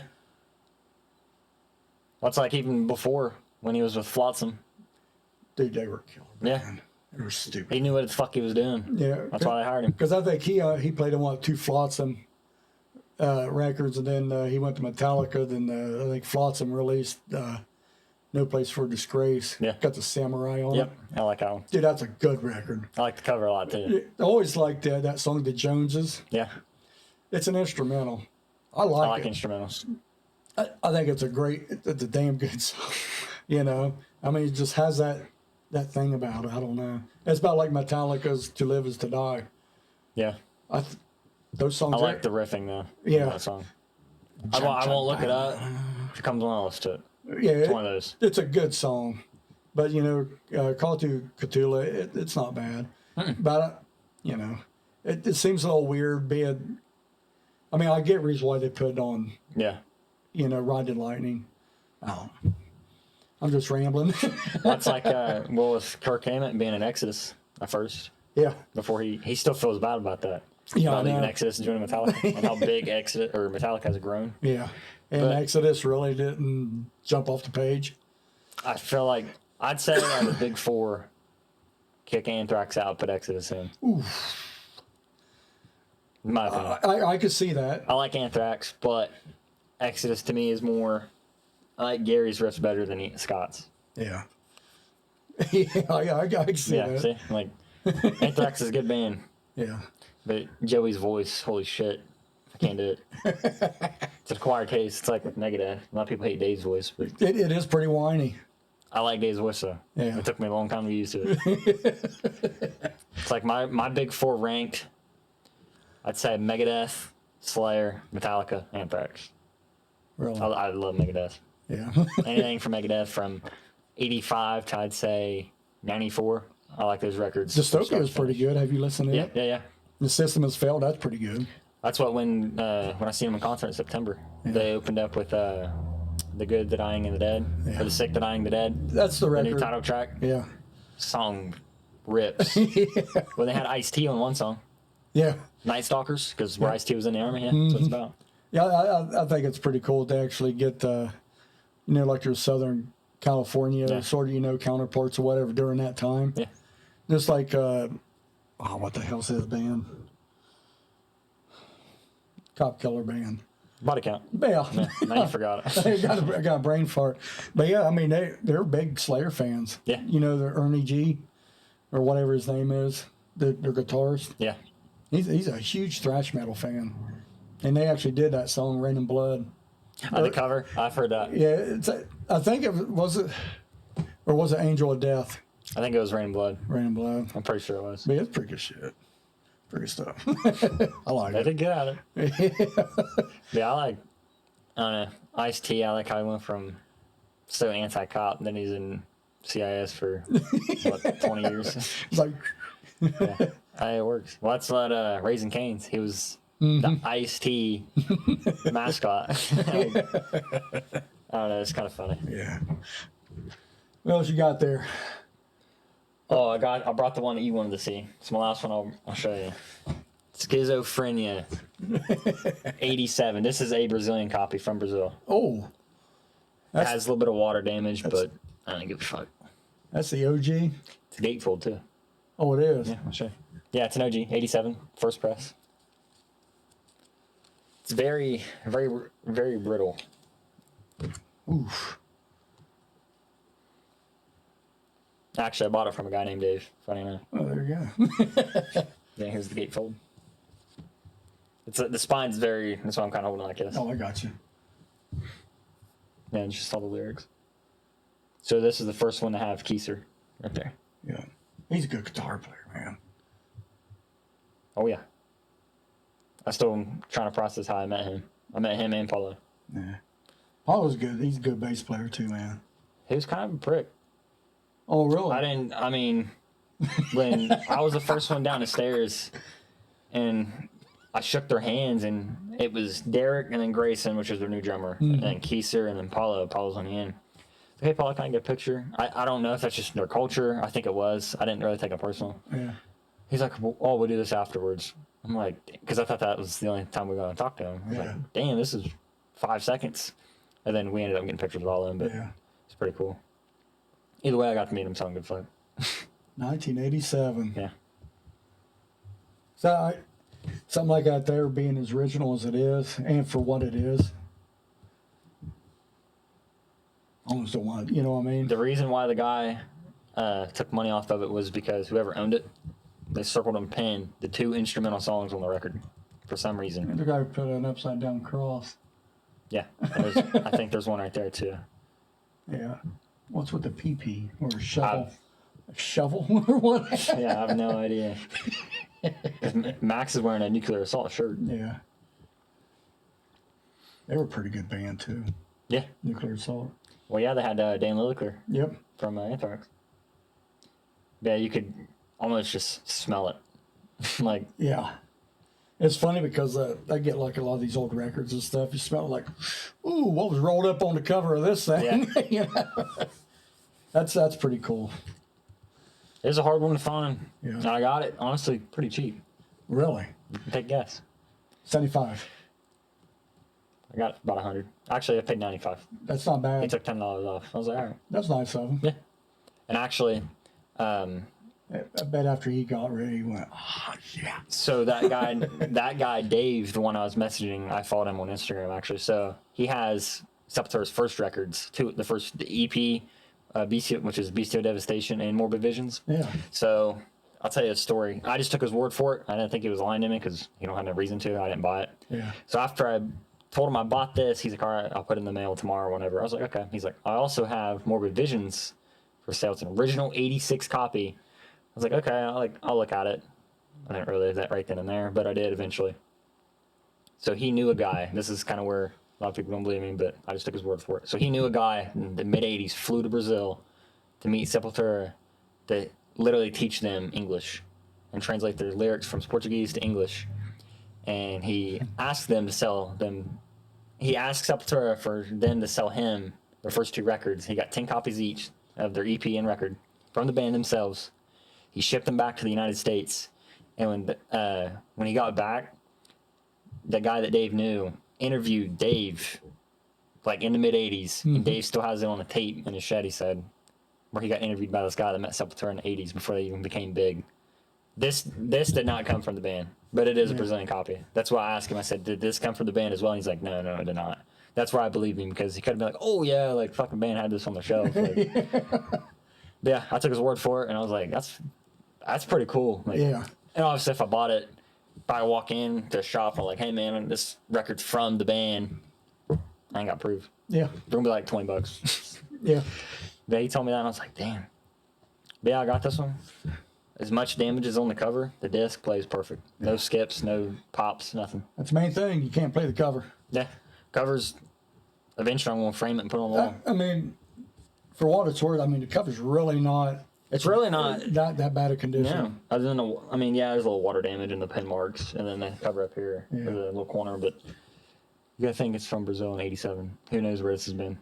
That's like even before, when he was with Flotsam. Dude, they were killed. Yeah. Man. They were stupid. He knew what the fuck he was doing. Yeah. That's why they hired him. Because I think he played on two Flotsam records, and then he went to Metallica. Then I think Flotsam released No Place for Disgrace. Yeah. Got the samurai on Yep. it. I like that one. Dude, that's a good record. I like the cover a lot too. I always liked that song, The Joneses. Yeah. It's an instrumental. I I like like it. instrumentals. I think it's a damn good song. I mean, it just has that that thing about it. I don't know. It's about like Metallica's "To Live Is to Die." Yeah. Those songs. I like the riffing though. Yeah. That song. I won't look it up. If it comes on, I'll listen to it. Yeah, It's one of those. It's a good song, but Call to Cthulhu, it's not bad. But it seems a little weird being. I mean, I get reason why they put it on. Yeah. Riding Lightning. I'm just rambling. That's like with Kirk Hammett being in Exodus at first. Yeah. Before he still feels bad about that. Yeah, About I leaving know. Exodus and joining Metallica, and how big Exodus or Metallica has grown. Yeah. And But- Exodus really didn't jump off the page. I feel like I'd say out of the big four, kick Anthrax out, put Exodus in. Oof. In my opinion. I could see that. I like Anthrax, but Exodus to me is more. I like Gary's riffs better than Scott's. Yeah. Yeah, I can see Yeah, that. see, like Anthrax is a good band, Yeah. but Joey's voice, holy shit, I can't do it. It's an acquired taste. It's like with Megadeth. A lot of people hate Dave's voice, but It is pretty whiny. I like Dave's voice though. Yeah. It took me a long time to get used to it. It's like my big four ranked. I'd say Megadeth, Slayer, Metallica, Anthrax. Really. I love Megadeth. Yeah. Anything from Megadeth from 85 to I'd say 94. I like those records. Dystopia is pretty good. Have you listened to Yeah, it? yeah. The System Has Failed. That's pretty good. That's what when I seen them in concert in September, they opened up with The Good, The Dying, and the Dead, or The Sick, The Dying, The Dead. That's the The record. new title track. Yeah. Song rips. When they had Ice-T on one song, Yeah. Night Stalkers, because where Ice-T was in the army. Yeah, that's what it's about. Yeah, I think it's pretty cool to actually get, like your Southern California sort of, counterparts or whatever during that time. Yeah. Just like, what the hell's his band? Cop Killer Band. Body Count. Yeah. Now you forgot it. I got a brain fart. But yeah, I mean, they're big Slayer fans. Yeah. The Ernie G, or whatever his name is, their guitarist. Yeah. He's a huge thrash metal fan. And they actually did that song, Rain and Blood. The cover, I've heard that. Yeah, I think it was Angel of Death, I think it was Rain and Blood. Rain and Blood. I'm pretty sure it was. But it's pretty good shit. Pretty good stuff. I like They it. did get at it. Yeah, I don't know. Ice-T, I like how he went from so anti-cop, and then he's in CIS for, 20 years? It's like, It works. Well, that's what Raising Cane's. He was the Ice-T mascot. I don't know. It's kind of funny. yeah. What else you got there? Oh, I brought the one that you wanted to see. It's my last one. I'll show you. Schizophrenia. 87. This is a Brazilian copy from Brazil. Oh, It has a little bit of water damage, but I don't give a fuck. that's the OG. It's a gatefold too. Oh, it is. Yeah, I'll show you. Yeah, it's an OG. 87. First press. It's very, very, very brittle. Oof. Actually, I bought it from a guy named Dave. Funny enough. Oh, there you go. Yeah, here's the gatefold. The spine's very. That's why I'm kind of holding it like this. Oh, I got you. Yeah, it's just all the lyrics. So this is the first one to have Kieser right there. Yeah. He's a good guitar player, man. Oh yeah. I still am trying to process how I met him. I met him and Paulo. Yeah. Paul was good. He's a good bass player too, man. He was kind of a prick. Oh, really? I mean, when I was the first one down the stairs and I shook their hands and it was Derek and then Grayson, which is their new drummer, and then Kieser and then Paulo. Paulo's on the end. Hey, Paulo, can I get a picture? I don't know if that's just their culture. I think it was. I didn't really take it personal. Yeah. He's like, well, oh, we'll do this afterwards. I'm like, because I thought that was the only time we were going to talk to him. I was Yeah. like, damn, this is 5 seconds. And then we ended up getting pictures of all of them, but Yeah. it's pretty cool. Either way, I got to meet him, so I'm good fuck. 1987. Yeah. So something like that there being as original as it is and for what it is. I almost don't want it, you know what I mean? The reason why the guy took money off of it was because whoever owned it, they circled and pinned the 2 instrumental songs on the record for some reason. The guy put an upside down cross. Yeah. I think there's one right there, too. Yeah. What's with the PP or shovel? A shovel or what? Yeah, I have no idea. 'Cause Max is wearing a Nuclear Assault shirt. Yeah. They were a pretty good band too. Yeah. Nuclear Assault. Well, yeah, they had Dan Lilliker. Yep. From Anthrax. Yeah, you could almost just smell it. Like. Yeah. It's funny because I get like a lot of these old records and stuff. You smell like, ooh, what was rolled up on the cover of this thing? Yeah. You know? That's pretty cool. It was a hard one to find. Yeah. And I got it, honestly, pretty cheap. Really? Take a guess. 75. I got about 100. Actually, I paid 95. That's not bad. He took $10 off. I was like, all right. That's nice of him. Yeah. And actually, I bet after he got ready, he went, oh, yeah. so that guy, Dave, the one I was messaging, I followed him on Instagram, actually. So he has Sepultura's first records, the EP, Bestial, which is Bestial Devastation and Morbid Visions. Yeah. So I'll tell you a story. I just took his word for it. I didn't think he was lying to me because he don't have no reason to. I didn't buy it. Yeah. So after I told him I bought this, he's like, all right, I'll put it in the mail tomorrow or whenever. I was like, okay. He's like, I also have Morbid Visions for sale. It's an original 86 copy. I was like, okay, I'll look at it. I didn't really do that right then and there, but I did eventually. So he knew a guy. This is kind of where a lot of people don't believe me, but I just took his word for it. So he knew a guy in the mid-'80s, flew to Brazil to meet Sepultura to literally teach them English and translate their lyrics from Portuguese to English. And he asked them to sell them. He asked Sepultura for them to sell him their first 2 records. He got 10 copies each of their EP and record from the band themselves. He shipped them back to the United States. And when he got back, the guy that Dave knew interviewed Dave, like in the mid-'80s. Mm-hmm. And Dave still has it on a tape in his shed, he said, where he got interviewed by this guy that met Sepultura in the 80s before they even became big. This did not come from the band, but it is a Brazilian copy. That's why I asked him, I said, did this come from the band as well? And he's like, no, it did not. That's why I believe him, because he could have been like, oh yeah, like fucking band had this on their shelf. Like, yeah, I took his word for it, and I was like, that's pretty cool. Like, Yeah. And obviously, if I bought it, if I walk in to a shop and I'm like, hey man, this record's from the band, I ain't got proof. Yeah. It's gonna be like $20. Yeah. But he told me that, and I was like, damn. But yeah, I got this one. As much damage as on the cover, the disc plays perfect. No skips, no pops, nothing. That's the main thing. You can't play the cover. Yeah, covers. Eventually, I'm gonna frame it and put it on the wall. I mean, for what it's worth, I mean, the cover's really not. It's really not that bad a condition. Yeah, other than there's a little water damage in the pin marks, and then the cover up here, Yeah. the little corner. But you gotta think it's from Brazil in '87. Who knows where this has been?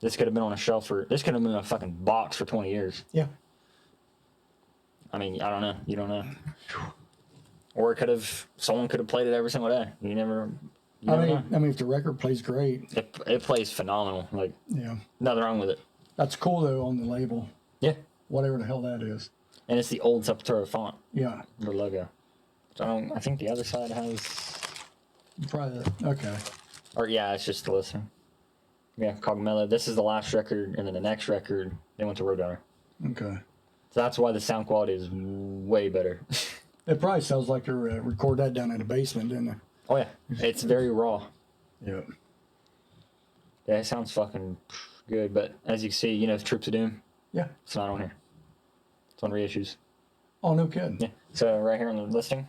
This could have been on a shelf this could have been in a fucking box for 20 years. Yeah. I mean, I don't know. You don't know. Or someone could have played it every single day. You never know. I mean, if the record plays great. It plays phenomenal. Like, Yeah. nothing wrong with it. That's cool though on the label. Yeah. Whatever the hell that is. And it's the old Sepultura font, Yeah. the logo. So I think the other side has, Probably that. Okay. or yeah, it's just the listener. Yeah, Cogmello. This is the last record, and then the next record, they went to Roadrunner. Okay. So that's why the sound quality is way better. It probably sounds like they record that down in the basement, didn't it? Oh yeah, it's very raw. Yeah. Yeah, it sounds fucking good, but as you can see, Troops of Doom, Yeah. it's not on here. It's on reissues. Oh, no kidding. Yeah. So right here on the listing.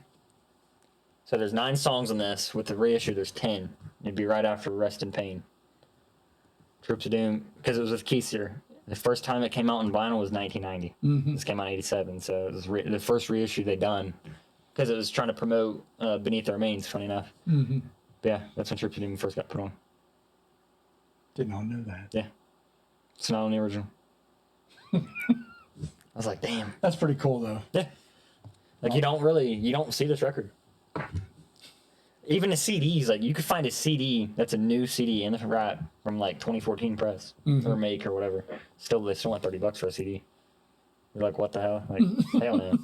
So there's 9 songs on this. With the reissue, there's 10. It'd be right after Rest in Pain. Troops of Doom, because it was with Keister. The first time it came out in vinyl was 1990. Mm-hmm. This came out in '87, so it was the first reissue they done, because it was trying to promote Beneath the Remains. Funny enough. Mm-hmm. But yeah, that's when Troops of Doom first got put on. Did not know that. Yeah, it's not on the original. I was like, damn. That's pretty cool though. Yeah. Like you don't see this record. Even the CDs, like you could find a CD that's a new CD in the wrap from like 2014 press or make or whatever. They still want $30 for a CD. You're like, what the hell? Like, hell no.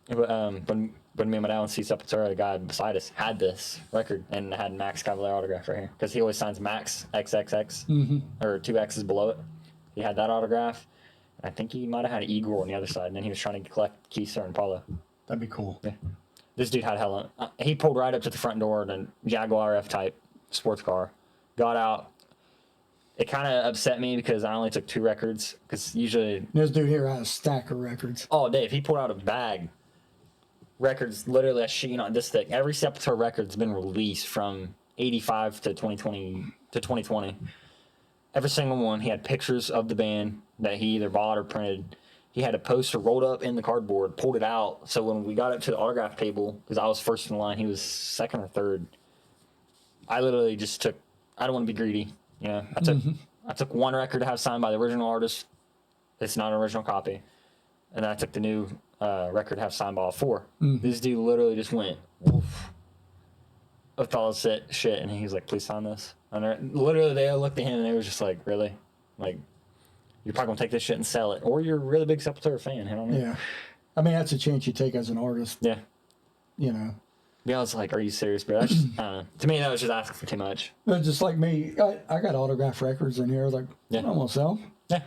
But when me and my dad went to see Sepultura, the guy beside us had this record and had Max Cavalera autograph right here, because he always signs Max XXX or 2 X's below it. He had that autograph. I think he might have had Igor on the other side, and then he was trying to collect Keister and Paulo. That'd be cool. Yeah. This dude had hella. He pulled right up to the front door in a Jaguar F-Type sports car, got out. it kind of upset me because I only took 2 records. Because usually, This dude here has a stack of records. oh, Dave, he pulled out a bag. Records literally a sheet on this thick. Every Sepultura record's been released from 85 to 2020. Every single one. He had pictures of the band that he either bought or printed. He had a poster rolled up in the cardboard, pulled it out. So when we got up to the autograph table, because I was first in line, he was second or third. I literally just took. I don't want to be greedy. You know, I took 1 record to have signed by the original artist. It's not an original copy, and then I took the new record to have signed by all 4. This dude literally just went woof, with all this shit, and he was like, "Please sign this." And literally, they all looked at him and they was just like, "Really? Like, you're probably gonna take this shit and sell it, or you're a really big Sepultura fan?" I don't know. Yeah. I mean, that's a chance you take as an artist. Yeah. You know. Yeah, I was like, "Are you serious, bro?" That's just, I don't know. To me, that was just asking for too much. But just like me, I got autograph records in here. I was like, Yeah. I'm gonna sell 'em. Yeah.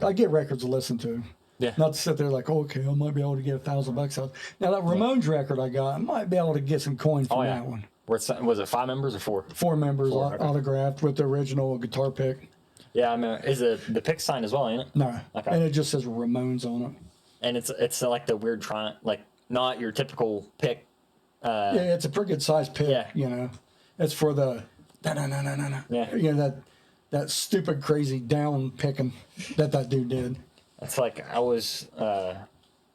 I get records to listen to. Yeah. Not to sit there like, okay, I might be able to get $1,000 out. Now that Ramones record I got, I might be able to get some coin from that one. Was it 5 members or 4? 4 members 4, okay. autographed with the original guitar pick. Yeah, I mean, is the pick signed as well, ain't it? No, Okay. and it just says Ramones on it. And it's like the weird like not your typical pick. Yeah, it's a pretty good size pick. Yeah. You know, it's for the no. Yeah. You know that stupid crazy down picking that dude did. It's like I was.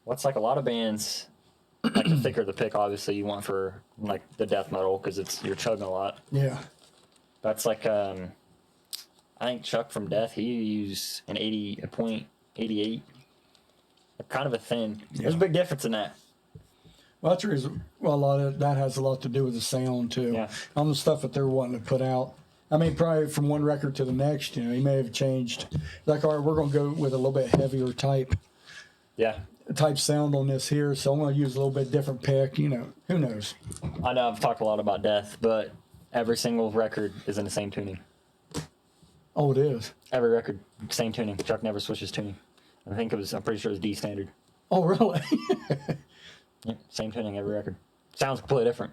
What's like a lot of bands. Like the thicker the pick, obviously you want for like the death metal because you're chugging a lot. Yeah. That's like I think Chuck from Death he used a .88, kind of a thin. Yeah. There's a big difference in that. Well, that's the reason. Well, a lot of that has a lot to do with the sound too. Yeah. On the stuff that they're wanting to put out. I mean, probably from one record to the next, you know, he may have changed. Like, all right, we're gonna go with a little bit heavier type sound on this here, so I'm gonna use a little bit different pick. You know, who knows? I know I've talked a lot about Death, but every single record is in the same tuning. Oh, it is. Every record, same tuning. Chuck never switches tuning. I'm pretty sure it's D standard. Oh, really? Yeah, same tuning every record. Sounds completely different.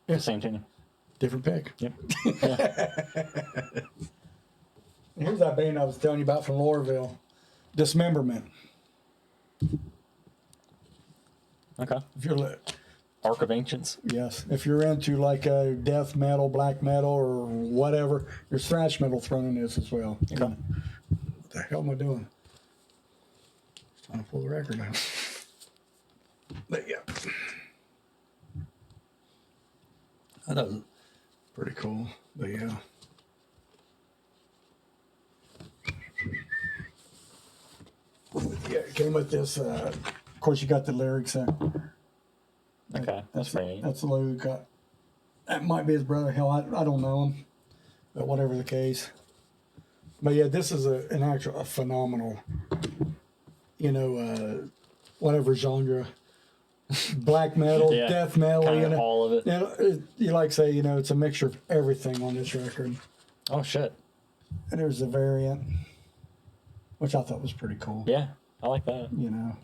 Yeah. Same tuning. Different pick. Yep. Yeah. Here's that band I was telling you about from Lorville, Dismemberment. Okay. If you're Ark of Ancients. yes, if you're into like death metal, black metal, or whatever, there's thrash metal thrown in this as well. Okay. What the hell am I doing? Just trying to pull the record out. But yeah, that was pretty cool. But yeah. Yeah, it came with this. Of course, you got the lyrics. Okay. That's pretty neat. That's Luke. That might be his brother. Hell, I don't know him. But whatever the case. But yeah, this is a phenomenal, you know, whatever genre. Black metal, Yeah, death metal, kinda you know. all of it. You know, you like say, you know, it's a mixture of everything on this record. Oh shit. And there's a variant, which I thought was pretty cool. Yeah, I like that. You know,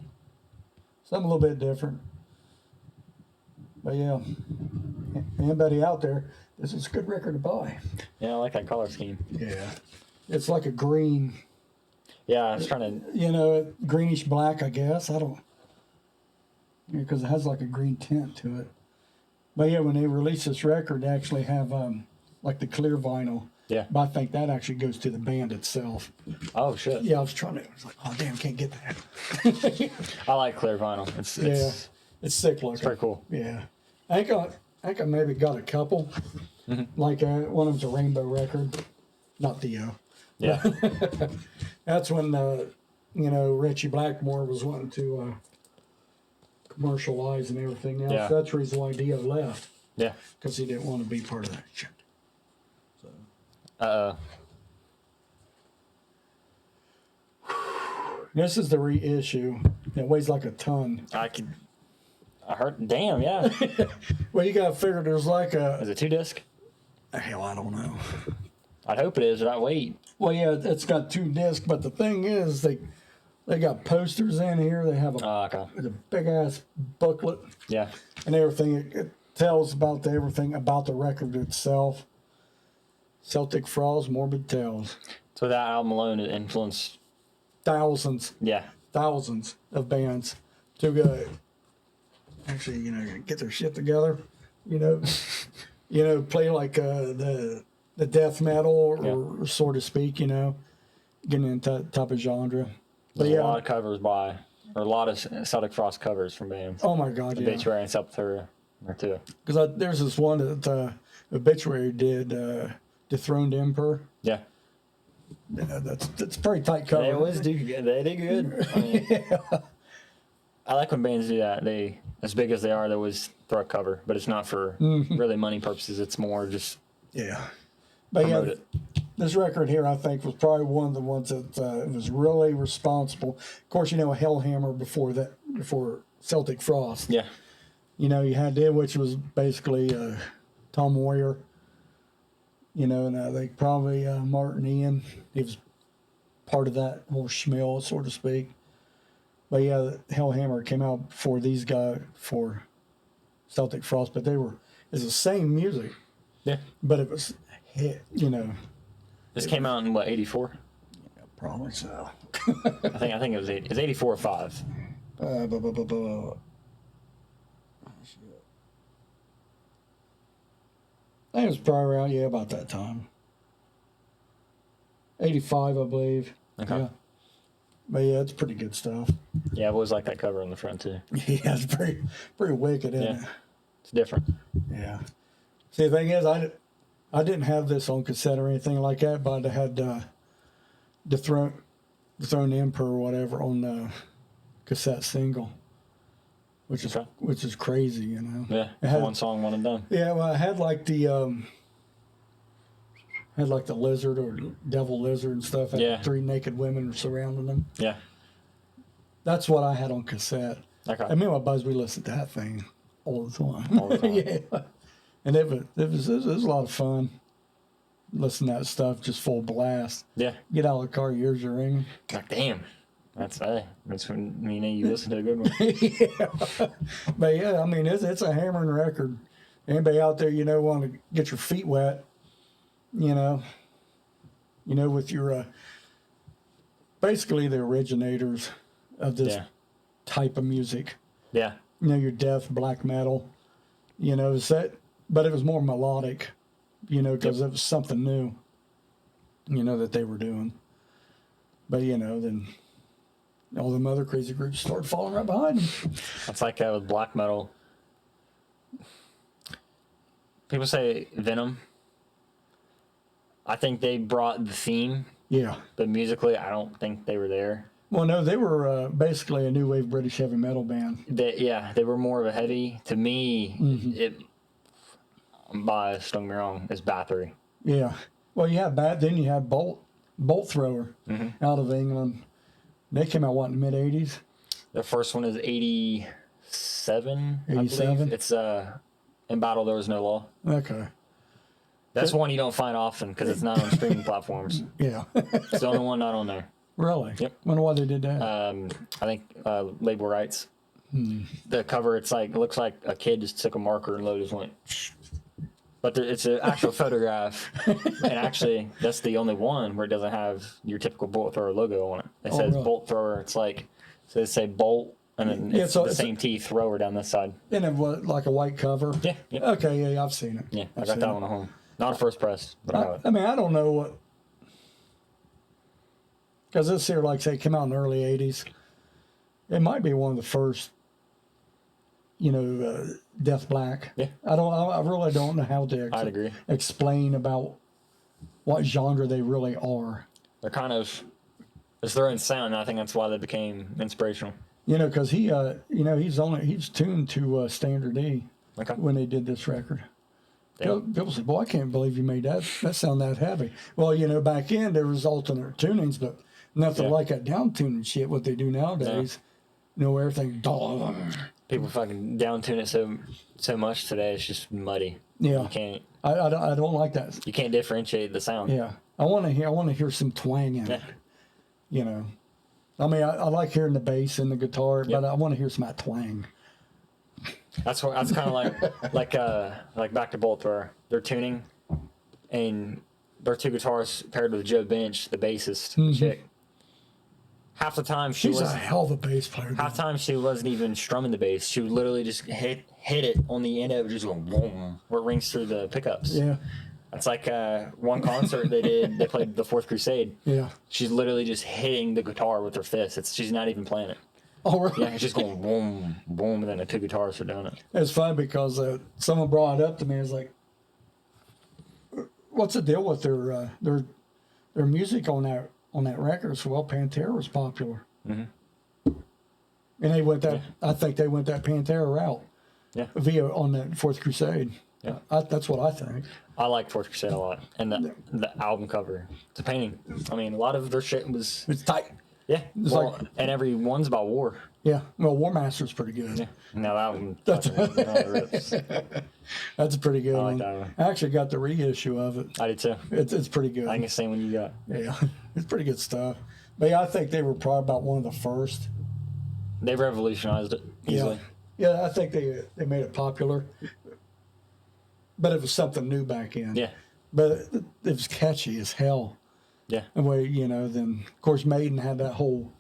something a little bit different. But yeah, anybody out there, this is a good record to buy. Yeah, I like that color scheme. Yeah, it's like a green. Yeah, I was trying to. You know, greenish black, I guess. I don't. Because it has like a green tint to it. But yeah, when they release this record, they actually have like the clear vinyl. Yeah. But I think that actually goes to the band itself. Oh shit. Yeah, I was like, oh damn, can't get that. I like clear vinyl. It's It's sick looking. It's pretty cool. Yeah. I think I maybe got a couple. Like one of them's a rainbow record. Not Theo. Yeah. That's when you know, Richie Blackmore was wanting to commercialize and everything else. Yeah. That's the reason why Dio left. Yeah. Because he didn't want to be part of that shit. This is the reissue. It weighs like a ton. I heard. Damn. Yeah. Well, you got to figure there's like Is it 2 disc? hell, I don't know. I'd hope it is. But I wait. Well, yeah, it's got 2 discs, but the thing is, they got posters in here. They have Okay. a big ass booklet Yeah. and everything. It tells about everything about the record itself. Celtic Frost, Morbid Tales. So that album alone influenced Thousands of bands to go. Actually, get their shit together. Play like the death metal or so to speak. Getting into that type of genre. But a lot of covers or a lot of Celtic Frost covers from bands. Oh my God, Obituary and Sepultura or two. Because there's this one that Obituary did, Dethroned Emperor. Yeah. Yeah, that's a pretty tight cover. They always do. They do good. I mean, I like when bands do that. They, as big as they always throw a cover, but it's not for really money purposes. It's more just But promote it. This record here, I think, was probably one of the ones that was really responsible. Of course, Hellhammer before Celtic Frost. Yeah. You had them, which was basically Tom Moyer. And I think probably Martin Ian. He was part of that whole schmill, so to speak. But yeah, Hellhammer came out before these guys, for Celtic Frost, but it's the same music. Yeah. But it was hit, This came out in what, 84? Yeah, probably so. I think it was 80. It's 84 or 5. I think it was probably around, about that time. 85, I believe. Okay. Yeah. But yeah, it's pretty good stuff. Yeah, I've always liked that cover on the front too. Yeah, it's pretty wicked, isn't it? It's different. Yeah. See, the thing is, I didn't have this on cassette or anything like that, but I had Dethroned Emperor or whatever on the cassette single, which is crazy, Yeah, it had, one song, one and done. Yeah, well, I had like the lizard or devil lizard and stuff. Had 3 naked women surrounding them. Yeah. That's what I had on cassette. Okay. I mean, my buddies, we listened to that thing all the time. All the time. Yeah. And it was a lot of fun. Listening to that stuff just full blast. Yeah. Get out of the car, your ears are ringing. Like, damn. That's when you listen to a good one. Yeah. But yeah, I mean, it's a hammering record. Anybody out there, want to get your feet wet, with your basically the originators of this type of music. Yeah. Your death, black metal, but it was more melodic, because it was something new, that they were doing. But, then all them other crazy groups started falling right behind them. It's like with black metal. People say Venom. I think they brought the theme. Yeah. But musically, I don't think they were there. Well, no, they were basically a new wave British heavy metal band. They were more of a heavy. To me, I'm biased, don't get me wrong, it's Bathory. Yeah. Well, then you have Bolt Thrower out of England. They came out, in the mid-'80s? The first one is 87, 87? I believe. It's In Battle There Was No Law. Okay. That's one you don't find often because it's not on streaming platforms. Yeah. It's the only one not on there. Really? Yep. Wonder why they did that. I think label rights. The cover, it looks like a kid just took a marker and loaded went. But it's an actual photograph, and actually, that's the only one where it doesn't have your typical Bolt Thrower logo on it. It says really? Bolt Thrower. It's like, so they say Bolt, and then it's the same T thrower down this side. And it was like a white cover? Yeah. Yep. Okay, yeah, I've seen it. Yeah, I got that one at home. Not a first press, but I have it. I mean, I don't know what... Because this here, like I say, came out in the early 80s. It might be one of the first, Death Black. Yeah. I really don't know how to I'd agree. explain about what genre they really are. They're kind of, it's their own sound, and I think that's why they became inspirational. Because he's tuned to standard E when they did this record. People say, "Boy, I can't believe you made that. That sound that heavy." Well, back in there was alternate tunings, but nothing like that down tuning shit. What they do nowadays, everything. People fucking down tune it so much today. It's just muddy. Yeah, you can't. I don't like that. You can't differentiate the sound. Yeah, I want to hear some twang in it. I mean, I like hearing the bass and the guitar, but I want to hear some of that twang. That's kind of like back to Bolt Thrower. They're tuning, and their two guitarists paired with Joe Bench, the bassist, the chick. Half the time she's a hell of a bass player. Half the time she wasn't even strumming the bass. She would literally just hit it on the end of it, just going boom, where it rings through the pickups. Yeah. It's like one concert they played the Fourth Crusade. Yeah. She's literally just hitting the guitar with her fist. She's not even playing it. Oh, really? Yeah, it's just going boom, boom, and then the two guitarists are doing it. It's funny because someone brought it up to me. It's like, what's the deal with their music on that record? So, well, Pantera was popular. And they went that. I think they went that Pantera route. Yeah. Via on that Fourth Crusade. Yeah. That's what I think. I like Fourth Crusade a lot, and the album cover, the painting. I mean, a lot of their shit was. It's tight. Yeah. And every one's about war. Yeah. Well, War Master's pretty good. Yeah. Now that one. That's a pretty good one. That one. I actually got the reissue of it. I did too. It's pretty good. I think it's the same one you got. Yeah. It's pretty good stuff. But yeah, I think they were probably about one of the first. They revolutionized it easily. Yeah, I think they made it popular. But it was something new back in. Yeah. But it was catchy as hell. Yeah. And then of course Maiden had that whole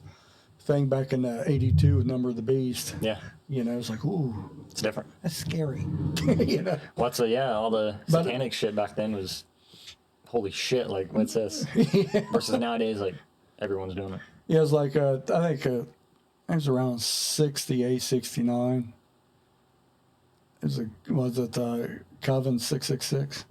thing back in '82 with Number of the Beast. Yeah. It was like, ooh, it's different. That's scary. All the satanic shit back then was holy shit, like what's this? Versus nowadays, like everyone's doing it. Yeah, it was like I think it was around 68, 69. Was it Coven 666?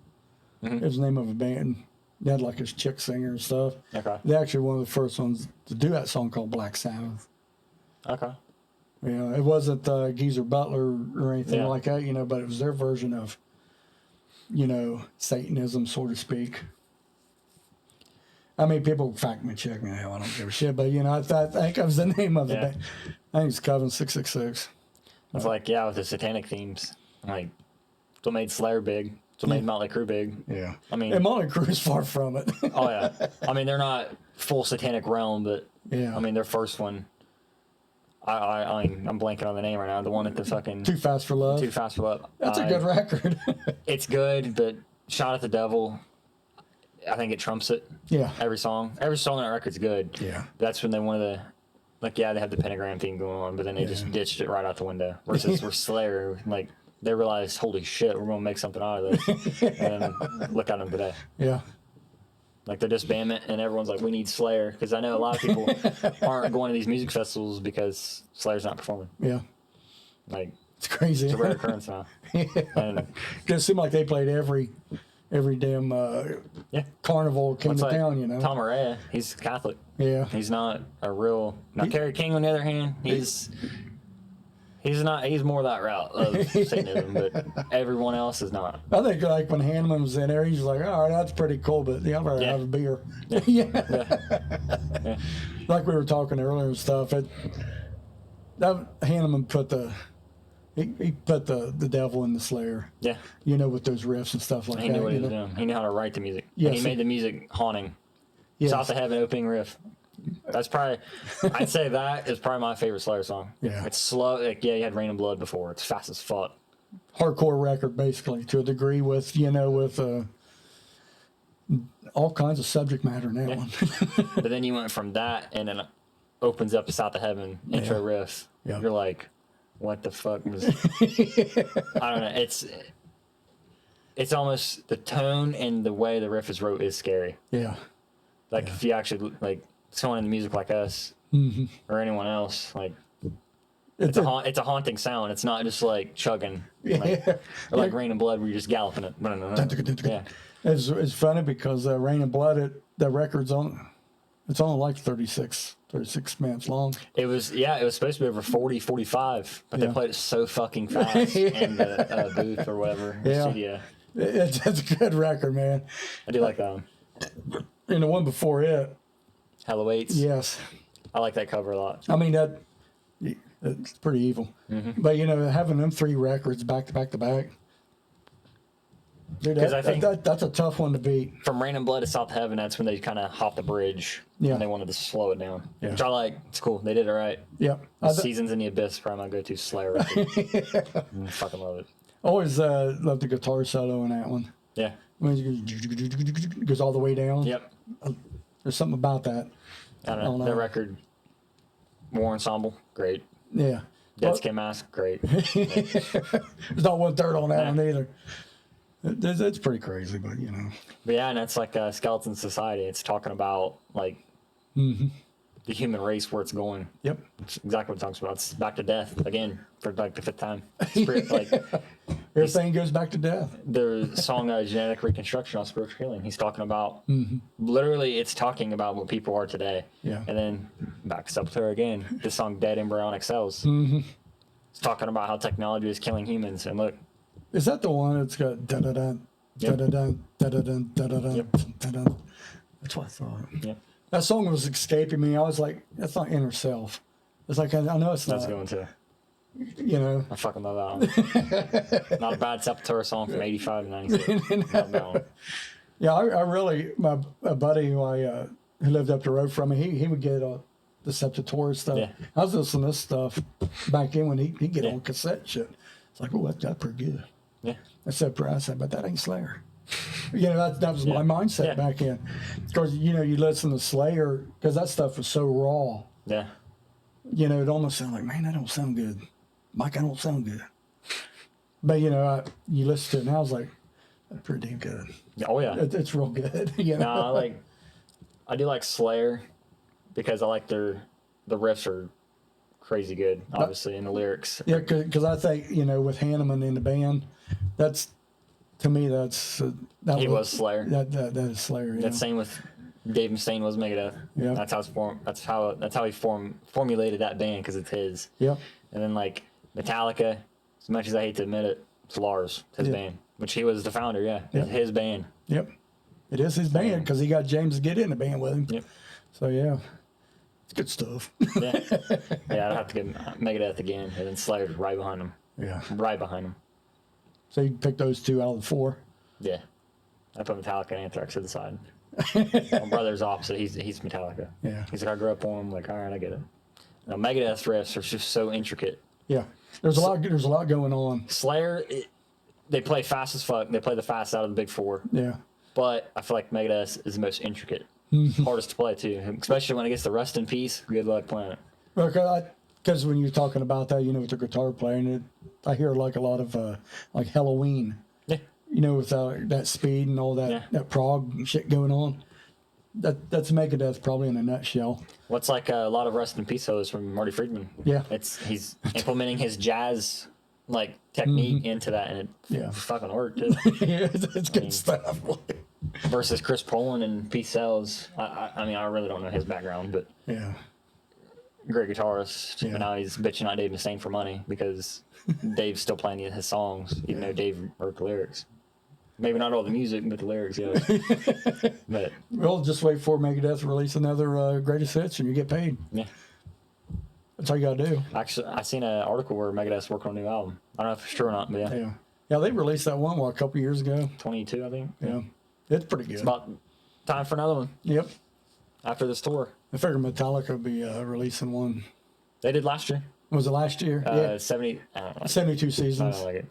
It was the name of a band. They had like his chick singer and stuff. Okay. They actually one of the first ones to do that song called Black Sabbath. Okay. It wasn't Geezer Butler or anything like that, but it was their version of, Satanism, so to speak. I mean, people fact me, check me, hell, I don't give a shit, but I think that was the name of the band. I think it's Coven 666. It's like, with the satanic themes, like, it's what made Slayer big. It's what made Motley Crue big. Yeah. I mean, and Motley Crue is far from it. Oh, yeah. I mean, they're not full satanic realm, but, yeah. I mean, their first one, I'm blanking on the name right now. The one at the fucking... Too Fast for Love. Too Fast for Love. That's a good record. It's good, but Shot at the Devil, I think it trumps it. Yeah. Every song on that record's good. Yeah. That's when they wanted to... Like, they have the pentagram theme going on, but then they just ditched it right out the window. Versus for Slayer, like, they realized, holy shit, we're going to make something out of this. And look at them today. Yeah. Like, they're disbandment, and everyone's like, we need Slayer. Because I know a lot of people aren't going to these music festivals because Slayer's not performing. Yeah. Like, it's crazy. It's a rare occurrence now. And it seemed like they played every damn carnival came to town, Tom Araya, he's Catholic. Yeah. He's not a real... Now, Kerry King, on the other hand, he's more that route of Satanism, but everyone else is not. I think like when Hanneman was in there, he's like, all right, that's pretty cool, but I'd rather have a beer. Yeah. Like we were talking earlier and stuff, Hanneman put he put the devil in the Slayer. Yeah. With those riffs and stuff like that. He knew what he was doing. He knew how to write the music. Yes. And he made the music haunting. Yes. South of Heaven opening riff. That's probably, I'd say that is probably my favorite Slayer song. Yeah. It's slow. Like, you had Rain and Blood before. It's fast as fuck. Hardcore record, basically, to a degree with, with all kinds of subject matter in that one. But then you went from that and then it opens up to South of Heaven intro riff. Yeah. You're like, what the fuck was... I don't know. It's almost the tone and the way the riff is wrote is scary. Yeah. Like, if you actually, like, someone in music like us or anyone else, like, it's a haunting sound. It's not just, like, chugging. Like, or like Rain and Blood where you're just galloping it. Yeah. It's funny because Rain and Blood, the record's it's only like 36 minutes long. It was supposed to be over 40, 45, but they played it so fucking fast in the booth or whatever, studio. It's a good record, man. I do like that one. And the one before it. Hell Awaits. Yes. I like that cover a lot. I mean, it's pretty evil. But, having them 3 records back to back to back. Dude, I think that's a tough one to beat. From Rain and Blood to South Heaven, that's when they kind of hopped the bridge. Yeah. And they wanted to slow it down. Yeah. Which I like. It's cool. They did it right. Yeah. Seasons in the Abyss, probably my go-to Slayer record. I fucking love it. Always loved the guitar solo in that one. Yeah. When it goes all the way down. Yep. There's something about that. I don't know. Their record, War Ensemble, great. Yeah. Dead Skin Mask, great. There's not 1/3 on that one either. It's pretty crazy, but you know. But yeah, and that's like Skeleton Society. It's talking about like the human race, where it's going. Yep. It's exactly what it talks about. It's back to death again for like the 5th time. Like everything goes back to death. The song Genetic Reconstruction on Spiritual Healing. He's talking about literally, it's talking about what people are today. Yeah. And then back to Sepultura again. The song Dead Embryonic Cells. It's talking about how technology is killing humans. And look, is that the one that's got da da da da da da da da da da da da? That's what I thought. Yep. That song was escaping me. I was like, that's not Inner Self. It's like, I know it's not. That's going to. You know. I fucking love that one. Not a bad Sepultura song from 85 to 96. Love that one. Yeah, I really, a buddy who lived up the road from me, he would get the Sepultura stuff. Yeah. I was listening to this stuff back then when he'd get on cassette and shit. It's like, oh, that's pretty good. Yeah. I said, but that ain't Slayer. You know, that was my mindset back then. Because, you know, you listen to Slayer, because that stuff was so raw. Yeah. You know, it almost sounded like, man, that don't sound good. Mike, I don't sound good. But, you know, you listen to it, and I was like, that's pretty damn good. Oh, yeah. It's real good. You know? No, I do like Slayer because I like the riffs are crazy good, obviously, and the lyrics. Yeah, because I think, you know, with Hanneman in the band, to me, he was Slayer. That is Slayer. Yeah. That's same with Dave Mustaine was Megadeth. Yeah. That's how it's formed. That's how he formulated that band because it's his. Yeah. And then like Metallica, as much as I hate to admit it, it's Lars, his band, which he was the founder. Yeah. It's his band. Yep. It is his band because he got James to get in the band with him. Yep. So yeah, it's good stuff. Yeah. Yeah, I'd have to get Megadeth again, and then Slayer right behind him. Yeah. Right behind him. So you pick those two out of the four. Yeah. I put Metallica and Anthrax to the side. My brother's opposite. He's Metallica. Yeah. He's like, I grew up on him. Like, all right, I get it. Now, Megadeth riffs are just so intricate. Yeah. There's a lot going on. Slayer, they play fast as fuck. They play the fast out of the big four. Yeah. But I feel like Megadeth is the most intricate. Hardest to play, too. Especially when it gets to Rest in Peace. Good luck playing it. Because when you're talking about that, you know, with the guitar playing, I hear like a lot of like Halloween. Yeah. You know, with that speed and all that prog shit going on. That's Megadeth probably in a nutshell. What's like a lot of Rest in Peace solos from Marty Friedman. Yeah. He's implementing his jazz like technique into that, and it fucking worked too. Yeah, it's good stuff. Versus Chris Poland and Pete Sells. I mean, I really don't know his background, but yeah, great guitarist. Yeah. But now he's bitching at Dave Mustaine for money because Dave's still playing his songs, even though Dave wrote the lyrics. Maybe not all the music, but the lyrics, yeah. But we'll just wait for Megadeth to release another greatest hits, and you get paid. Yeah, that's all you gotta do. Actually, I seen an article where Megadeth's working on a new album. I don't know if it's true or not, but yeah. Yeah, they released that one a couple years ago. 22, I think. Yeah, it's pretty good. It's about time for another one. Yep. After this tour, I figured Metallica would be releasing one. They did last year. Was it last year? Yeah. 70. I don't know. 72 I seasons. don't like it.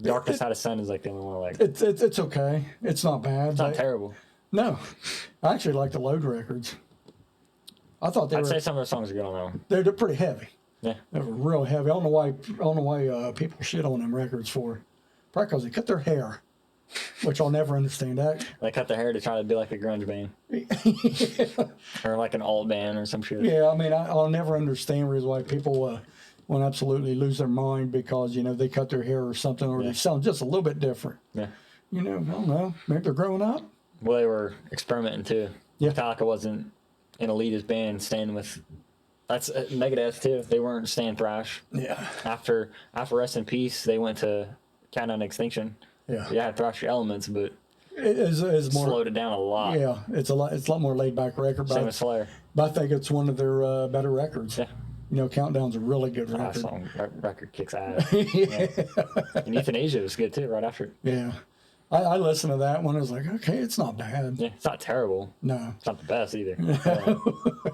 Darkest Out of Sun is like the only one I like. It's okay. It's not bad. It's not terrible. No, I actually like the Load records. I thought I'd say some of their songs are good on that one. They're pretty heavy. Yeah, they were real heavy. I don't know why people shit on them records for. Probably because they cut their hair, which I'll never understand that. They cut their hair to try to be like a grunge band, or like an alt band or some shit. Yeah, I mean, I'll never understand reasons why people want to absolutely lose their mind because they cut their hair or something, or they sound just a little bit different. Yeah, I don't know. Maybe they're growing up. Well, they were experimenting too. Yeah, Metallica wasn't an elitist band staying with. That's Megadeth too. They weren't staying thrash. Yeah. After Rest in Peace, they went to Countdown to Extinction. Yeah. Yeah, thrash elements, but it's more slowed it down a lot. Yeah, it's a lot more laid back record. Same as Slayer. But I think it's one of their better records. Yeah. Countdown's a really good record. That song record kicks ass. Yeah. And Euthanasia was good too, right after it. Yeah. I listened to that one. I was like, okay, it's not bad. Yeah, it's not terrible. No. It's not the best either.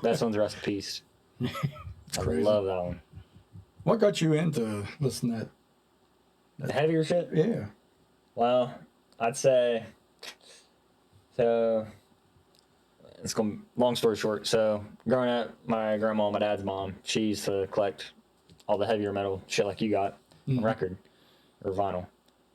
Best one's Rest in Peace. I love that one. What got you into listening to that? The heavier shit? Yeah. Well, I'd say. So it's going. Long story short. So growing up, my grandma, my dad's mom, she used to collect all the heavier metal shit like you got on record or vinyl.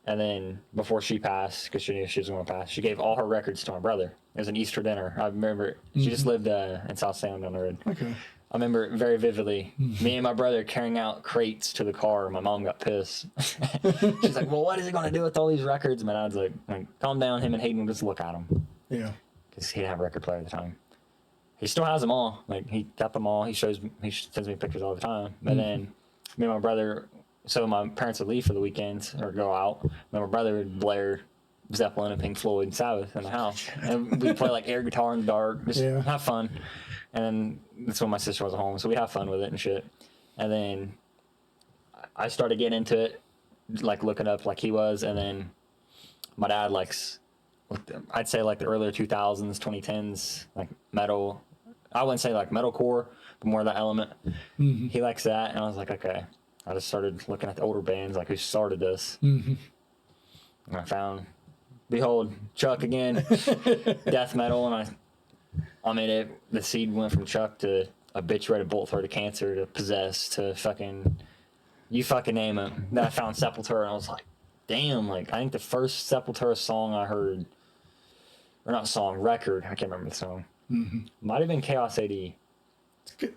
And then before she passed, because she knew she was going to pass, she gave all her records to my brother. It was an Easter dinner. I remember she just lived in South Salem down the road. Okay. I remember it very vividly. Me and my brother carrying out crates to the car. My mom got pissed. She's like, "Well, what is he going to do with all these records?" My dad's like, "Calm down. Him and Hayden will just look at them." Yeah. Because he didn't have a record player at the time. He still has them all. Like, he kept them all. He sends me pictures all the time. But then me and my brother, so my parents would leave for the weekends or go out. Me and my brother would blare Zeppelin and Pink Floyd and Sabbath in the house. And we'd play like air guitar in the dark, just have fun. And that's when my sister was at home, so we'd have fun with it and shit. And then I started getting into it, like looking up like he was. And then my dad likes, I'd say like the earlier 2000s, 2010s, like metal. I wouldn't say like metalcore, but more of that element. He likes that, and I was like, okay. I just started looking at the older bands, like who started this. And I found, behold, Chuck again, death metal, and I mean, the seed went from Chuck to Obituary to Bolt Thrower to Cancer to Possessed to fucking, you fucking name it. Then I found Sepultura, and I was like, damn, like, I think the first Sepultura song I heard, or not song, record, I can't remember the song, might have been Chaos AD. It's good.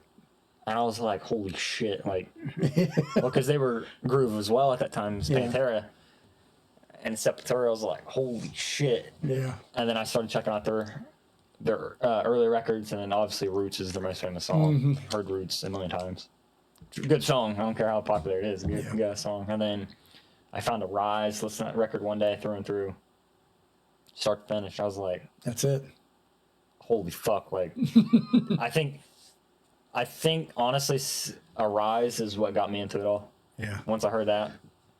And I was like, holy shit, like, well, because they were groove as well at that time, Pantera. And Sepultura, I was like, holy shit. Yeah. And then I started checking out their early records, and then obviously Roots is their most famous song. Heard Roots a million times. Good song. I don't care how popular it is. Good song. And then I found a Rise, listened to that record one day through and through, start to finish. I was like, that's it. Holy fuck! Like, I think honestly, a Rise is what got me into it all. Yeah. Once I heard that,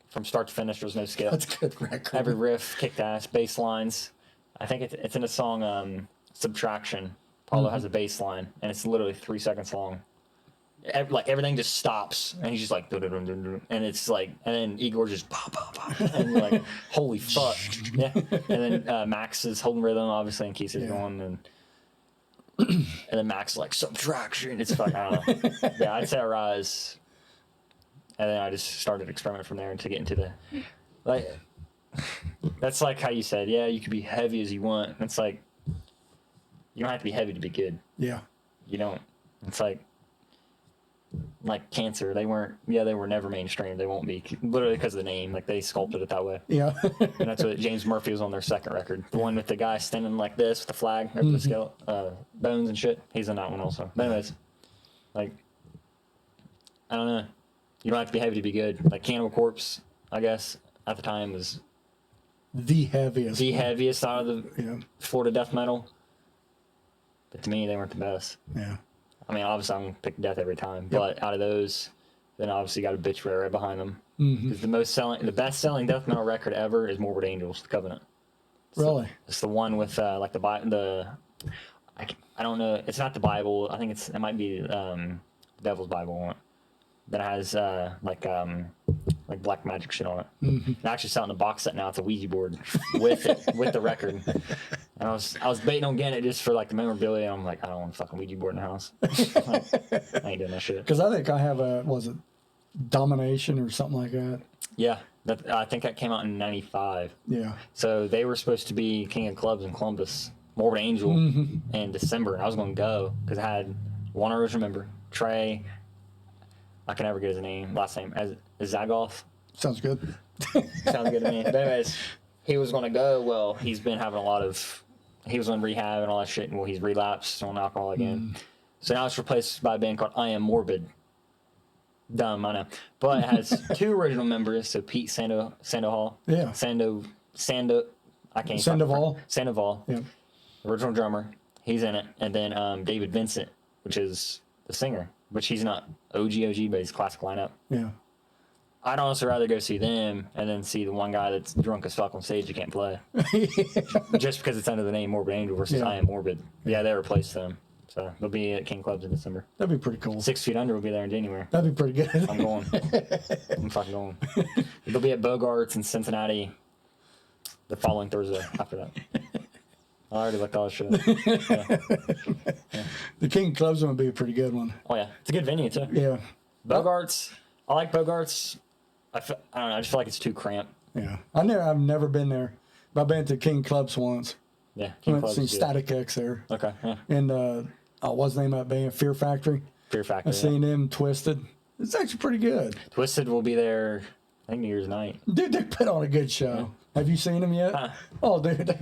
from start to finish, there was no skip. That's a good record. Every riff kicked ass, bass lines. I think it's in a song, Subtraction. Paulo has a bass line, and it's literally 3 seconds long. Like, everything just stops, and he's just like, dun, dun, dun, dun, dun, and it's like, and then Igor just, bah, bah, bah, and you're like, holy fuck. Yeah. And then Max is holding rhythm, obviously, and Keith is going, and then Max is like, Subtraction. It's fucking, I don't know. Yeah, I'd say a Rise. And then I just started experimenting from there to get into the, like, that's like how you said, yeah, you could be heavy as you want. It's like, you don't have to be heavy to be good. Yeah. You don't. It's like Cancer. They were never mainstream. They won't be, literally because of the name. Like, they sculpted it that way. Yeah. And that's what James Murphy was on their second record. The one with the guy standing like this with the flag over the skeleton, bones and shit. He's in that one also. But anyways, like, I don't know. You don't have to be heavy to be good. Like, Cannibal Corpse, I guess, at the time was the heaviest out of the Florida death metal. But to me, they weren't the best. Yeah. I mean, obviously, I'm going to pick death every time. But out of those, then obviously you got Obituary right behind them. Because the best-selling death metal record ever is Morbid Angels, The Covenant. It's the one with, like, I don't know. It's not the Bible. I think it might be Devil's Bible on it. That has like black magic shit on it. It actually selling a box set now. It's a Ouija board with the record. And I was baiting on getting it just for like the memorabilia. And I'm like, I don't want a fucking Ouija board in the house. Like, I ain't doing that shit. Because I think I have was it Domination or something like that? Yeah, I think that came out in '95. Yeah. So they were supposed to be King of Clubs in Columbus, Morbid Angel, in December. I was going to go because I had one original member, Trey. I can never get his last name, as Zagoff. Sounds good. Sounds good to me. But anyways, he was going to go. Well, he's been having he was on rehab and all that shit, and he's relapsed on alcohol again. So now it's replaced by a band called I Am Morbid. Dumb, I know. But it has two original members, so Pete Sandoval. Yeah. Sandoval. Yeah. Original drummer. He's in it. And then David Vincent, which is the singer. Which he's not OG, but he's classic lineup. Yeah. I'd honestly rather go see them and then see the one guy that's drunk as fuck on stage who can't play. Just because it's under the name Morbid Angel versus I Am Morbid. Yeah, they replaced them. So they'll be at King Clubs in December. That'd be pretty cool. 6 Feet Under will be there in January. That'd be pretty good. I'm going. I'm fucking going. They'll be at Bogart's in Cincinnati the following Thursday after that. I already looked all this shit up. Yeah. The King Club's gonna be a pretty good one. Oh yeah, it's a good venue too. Yeah. Bogarts, I like Bogarts. I don't know. I just feel like it's too cramped. Yeah. I've never been there. But I've been to King Clubs once. Yeah, I King went to Club's see good. Static X there. Okay. Yeah. And what's the name of that band? Fear Factory. Fear Factory. I seen them Twisted. It's actually pretty good. Twisted will be there. I think New Year's night. Dude, they put on a good show. Have you seen them yet? Huh. Oh, dude,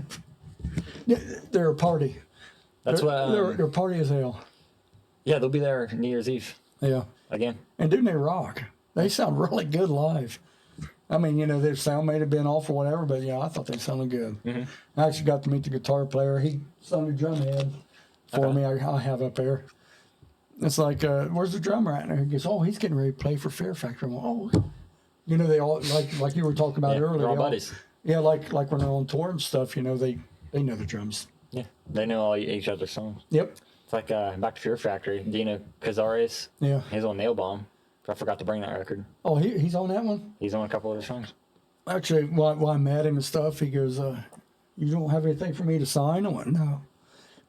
they're a party. That's what. They're party as hell. Yeah, they'll be there New Year's Eve Yeah, again. and dude, they rock. They sound really good live. I mean, their sound may have been off or whatever, but yeah, I thought they sounded good. Mm-hmm. I actually got to meet the guitar player. He sung the drum head for me. I have up there. It's like, where's the drummer at? And he goes, oh, he's getting ready to play for Fear Factory. I'm like, oh, they all like you were talking about earlier. They're all they buddies. Yeah, like when they're on tour and stuff, they know the drums. Yeah, they know all each other's songs. Yep. It's like back to Fear Factory. Do you know Cazares? Yeah. He's on Nail Bomb. I forgot to bring that record. Oh, he's on that one? He's on a couple other songs. Actually, while I met him and stuff, he goes, you don't have anything for me to sign? I went, no.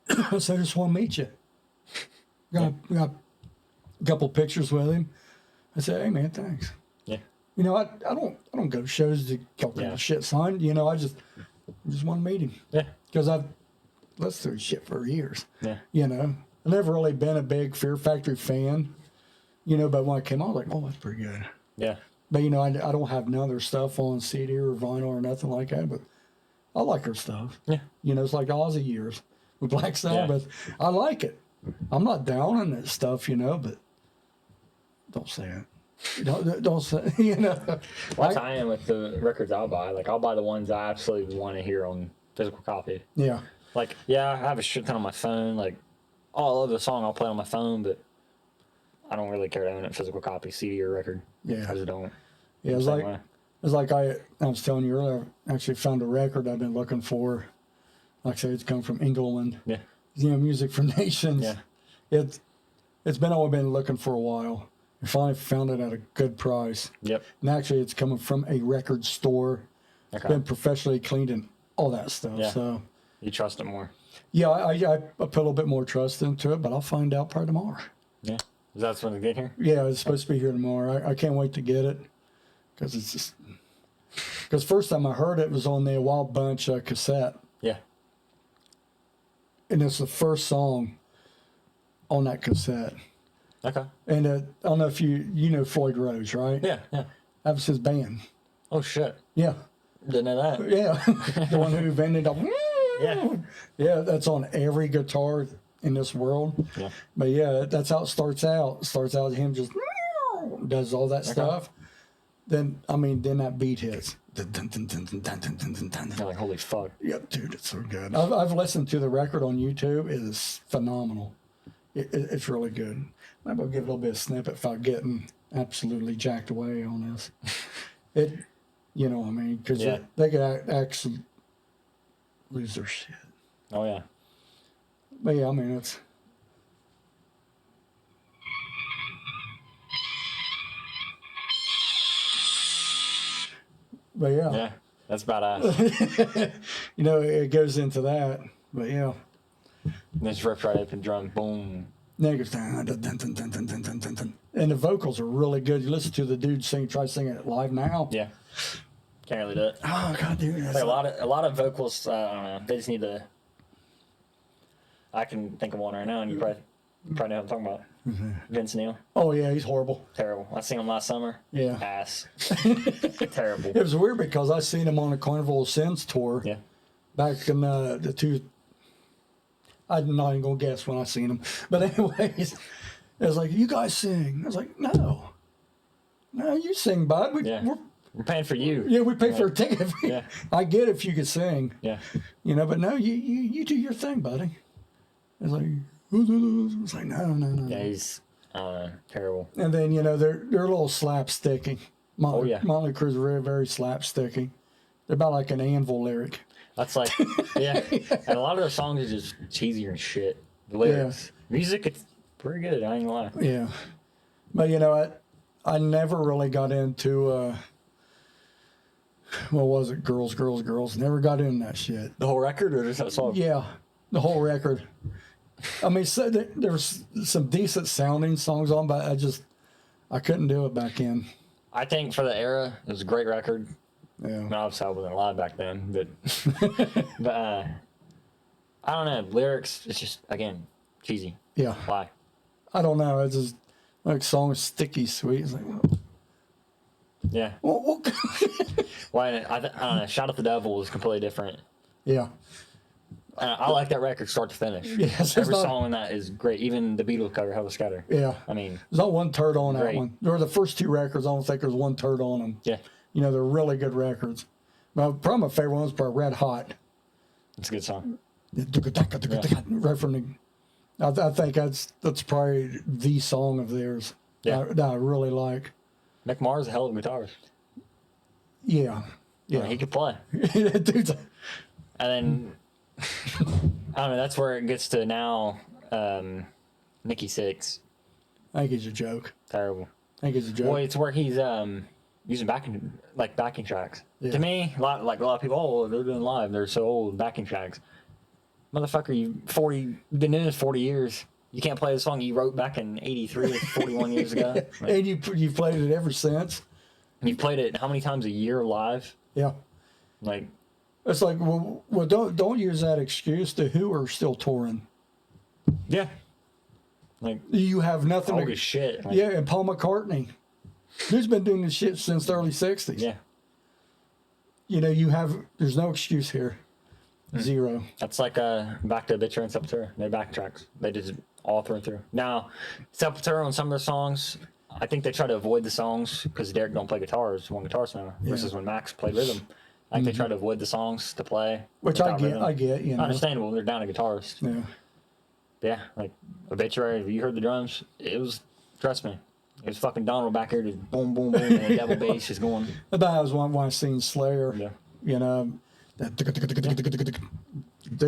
I said, I just want to meet you. Got a couple pictures with him. I said, hey, man, thanks. Yeah. I don't go to shows to get Yeah. shit signed. I just want to meet him. Yeah. Because I've listened to his shit for years. Yeah. I've never really been a big Fear Factory fan. But when I came on, I was like, oh, that's pretty good. Yeah. But, I don't have none of their stuff on CD or vinyl or nothing like that. But I like her stuff. Yeah. It's like Aussie years with Black Sabbath. I like it. I'm not down on that stuff, but don't say it. Don't say, Well, I am with the records I'll buy. Like, I'll buy the ones I absolutely want to hear on physical copy. Yeah. Like, yeah, I have a shit ton on my phone. Like, I love the song, I'll play on my phone, but I don't really care to own a physical copy, CD or record. Yeah. I just don't. Yeah, it's Same like way. I was telling you earlier, I actually found a record I've been looking for. Like I said, it's come from England. Yeah. Music for Nations. Yeah. It's been all I've been looking for a while. I finally found it at a good price. Yep. And actually, it's coming from a record store. It's Okay. been professionally cleaned and all that stuff. Yeah. So, You trust it more. yeah, I put a little bit more trust into it, but I'll find out probably tomorrow. Yeah. Is that when to get here? Yeah, it's supposed to be here tomorrow. I can't wait to get it because it's just because first time I heard it was on the Wild Bunch cassette, Yeah. and it's the first song on that cassette. Okay. And I don't know if you know Floyd Rose, right? Yeah. Yeah. That was his band. Oh, shit. Yeah, Didn't know that. yeah, the one who ended up. Yeah. Yeah, that's on every guitar in this world. Yeah. But yeah, that's how it starts out. It starts out him just does all that stuff. Then that beat hits. You're like, holy fuck. Yep, dude, it's so good. I've listened to the record on YouTube. It is phenomenal. It's really good. Maybe I'll give it a little bit of snippet without getting absolutely jacked away on this. Because Yeah. they could actually lose their shit. Oh, yeah. But yeah, it's. But yeah, Yeah. That's badass. it goes into that. But yeah, And just ripped right open drum. Boom. then it goes dun, dun, dun, dun, dun, dun, dun, dun, dun, dun. And the vocals are really good. You listen to the dude try singing it live now. Yeah. Can't really do it. Oh god, dude, that's Like a lot of vocals, I don't know. They just need to. I can think of one right now, and you probably know what I'm talking about. Vince Neil, oh yeah, he's horrible. terrible. I seen him last summer. Yeah. Ass. Terrible. It was weird because I seen him on the Carnival of Sins tour Yeah. back in the two. I'm not even gonna guess when I seen him, but anyways, it was like, you guys sing. I was like, no, you sing, bud. Yeah. We're paying for you. We pay for a ticket. Yeah. I get if you could sing, Yeah. but no, you do your thing, buddy. It's like, it's like no. Yeah, he's terrible. And then they're a little slapsticky. Oh, yeah. Motley Crue's very very slapsticky. They're about like an Anvil lyric. That's like, yeah. And a lot of their songs are just cheesier and shit. The lyrics. Music, it's pretty good. I ain't gonna lie. Yeah, but I never really got into what was it? Girls, girls, girls. Never got in that shit. The whole record or just that song? Yeah, the whole record. I mean, so there's some decent sounding songs on, but I couldn't do it back in. I think for the era, it was a great record. Yeah. I mean, obviously I wasn't alive back then, but I don't know. Lyrics, it's just, again, cheesy. Yeah. Why? I don't know. It's just like song is sticky sweet. It's like, Yeah. well, Why? I don't know. Shout at the Devil was completely different. yeah. I like that record start to finish. Yes, Every song in that is great. Even the Beatles cover, Hella Scatter. Yeah. I mean, there's not one turd on that great. one. There were the first 2 records. I don't think there's one turd on them. yeah, You know, they're really good records. Probably my favorite one was probably Red Hot. it's a good song. Right from the, I think that's probably the song of theirs that I really like. Mick Mars is a hell of a guitarist. Yeah. I mean, he could play. Dude's And then, I don't know, that's where it gets to now. Nikki Sixx. I think he's a joke. Terrible. I think he's a joke. Boy, it's where he's using backing tracks. Yeah. To me, a lot of people, oh, they're doing live. They're so old, backing tracks. Motherfucker, you've been in this 40 years. You can't play the song you wrote back in 83, 41 years ago. Like, And you've played it ever since. you've played it how many times a year live? Yeah. Like, It's like, well, don't use that excuse. The Who are still touring. yeah. Like, You have nothing old to. as shit. Like, Yeah, and Paul McCartney, who's been doing this shit since the early '60s. yeah. You know, there's no excuse here. Zero. That's like back to Obituary and Sepultura. They're back tracks. They just all through and through. Now, Sepultura on some of their songs, I think they try to avoid the songs because Derek don't play guitars, one guitar now, versus when Max played rhythm. I think they try to avoid the songs to play. Which I without get. rhythm. I get. You know. Understandable. They're down a guitarist. Yeah. Yeah, like Obituary. If you heard the drums, it was, trust me, it was fucking Donald back here, just boom, boom, boom, and the double bass just going. That was when I seen Slayer. Yeah. You know, that dude,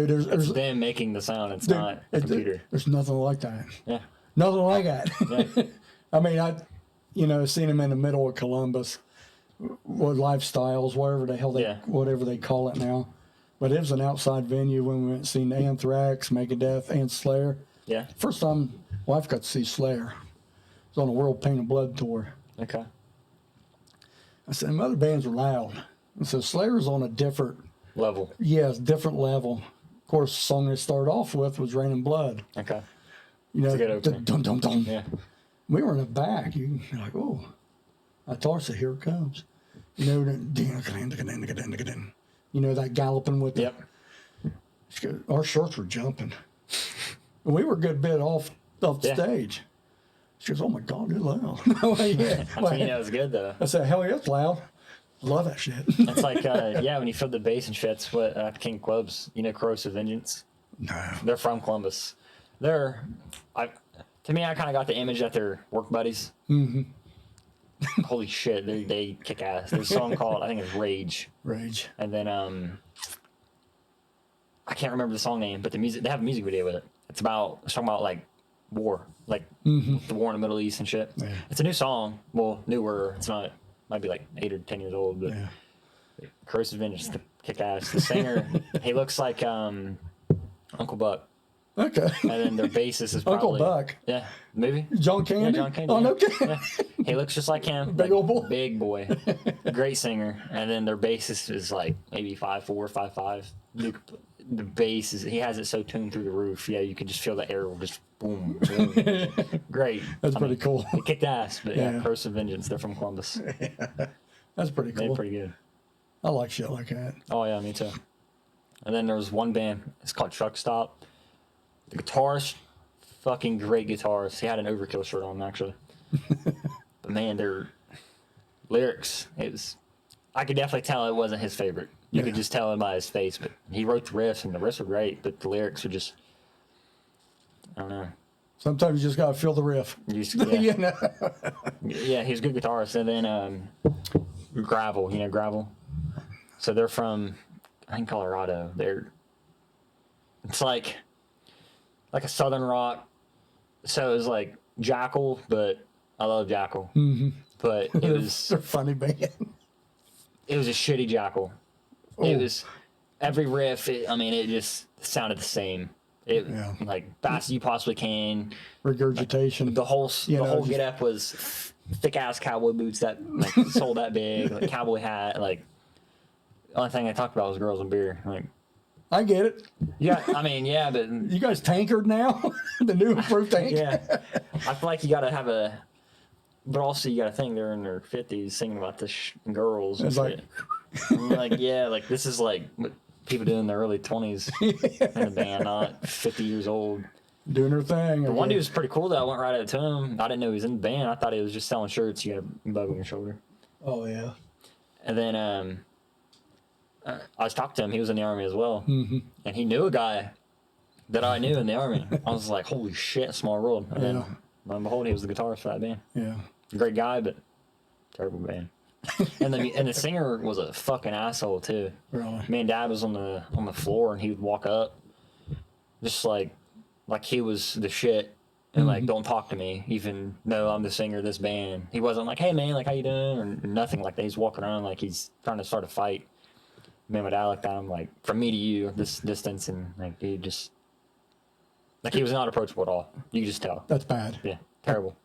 there's Them making the sound. It's not a computer. There's nothing like that. Yeah. Nothing like that. Yeah. I mean, seen him in the middle of Columbus, what Lifestyles, whatever the hell whatever they call it now. But it was an outside venue when we went and seen Anthrax, Megadeth, and Slayer. Yeah. First time wife got to see Slayer. It was on a World Pain and Blood tour. Okay. I said, them other bands are loud. And so Slayer's on a different level. Of course, the song they started off with was Rain and Blood. Okay. You know, It's a good opening. dum dum dum. Yeah. We were in the back. You're like, oh, I thought, so here it comes. You know, that galloping with the, Yep. our shorts were jumping. And we were a good bit off the stage. She goes, oh my God, you're loud. Yeah. That's when you know it's good though. I said, hell yeah, it's loud. Love that shit. It's like, when you feel the bass and shit, it's what King Clubs, Corrosive Vengeance. No. They're from Columbus. To me, I kind of got the image that they're work buddies. Mm-hmm. Holy shit, they kick ass. There's a song called, I think it's Rage. Rage. And then, I can't remember the song name, but they have a music video with it. It's talking about like war, like the war in the Middle East and shit. Yeah. It's a new song. Well, newer. It's not, might be like 8 or 10 years old, but Corrosive Vengeance, the kick ass. The singer, he looks like Uncle Buck. Okay. And then their bassist is probably Uncle Buck. Yeah, maybe. John Candy? Yeah, John Candy. Oh, yeah. no kidding. Yeah. He looks just like him. Big old boy. Big boy. Great singer. And then their bassist is like maybe 5'4", 5'5". The bass he has it so tuned through the roof. Yeah, you can just feel the air will just boom, boom. Great. That's pretty cool. They kicked ass, but Yeah. Corrosive Vengeance, they're from Columbus. That's pretty They're cool. pretty good. I like shit like that. Oh yeah, me too. And then there was one band. It's called Truck Stop. The guitarist, fucking great guitarist. He had an Overkill shirt on actually. But man, their lyrics, I could definitely tell it wasn't his favorite. You could just tell him by his face. But he wrote the riffs, and the riffs were great. But the lyrics were just, I don't know. Sometimes you just gotta feel the riff. You know? Yeah, he's a good guitarist. And then Gravel, Gravel. So they're from, I think, Colorado. It's like a southern rock. So it was like Jackal, but I love Jackal. Mm-hmm. But it was they're funny band. it was a shitty Jackal. Oh. It was every riff. It just sounded the same. It like fast as you possibly can. Regurgitation. Like, the whole get up was thick ass cowboy boots that like sold that big, like cowboy hat. Like the only thing I talked about was girls and beer. Like I get it. yeah, I mean yeah, but you guys tankered now, the new improved tank. Yeah, I feel like you gotta have a. But also, you got to think they're in their 50s singing about the girls. And it's like, like, yeah, like this is like what people do in their early 20s in a band, not 50 years old. Doing their thing. The one dude was pretty cool though. I went right up to him. I didn't know he was in the band. I thought he was just selling shirts. You got a bug on your shoulder. Oh, yeah. And then I was talking to him. He was in the Army as well. Mm-hmm. And he knew a guy that I knew in the Army. I was like, holy shit, small world. And then, lo and behold, he was the guitarist for that band. Yeah. Great guy, but terrible band. And the singer was a fucking asshole too. Really? Me and Dad was on the floor, and he would walk up, just like he was the shit, and like don't talk to me, even though I'm the singer of this band. He wasn't like, hey man, like how you doing, or nothing like that. He's walking around like he's trying to start a fight. Me and my dad looked at him like, from me to you, this distance, and like dude, just like he was not approachable at all. You could just tell. That's bad. Yeah, terrible.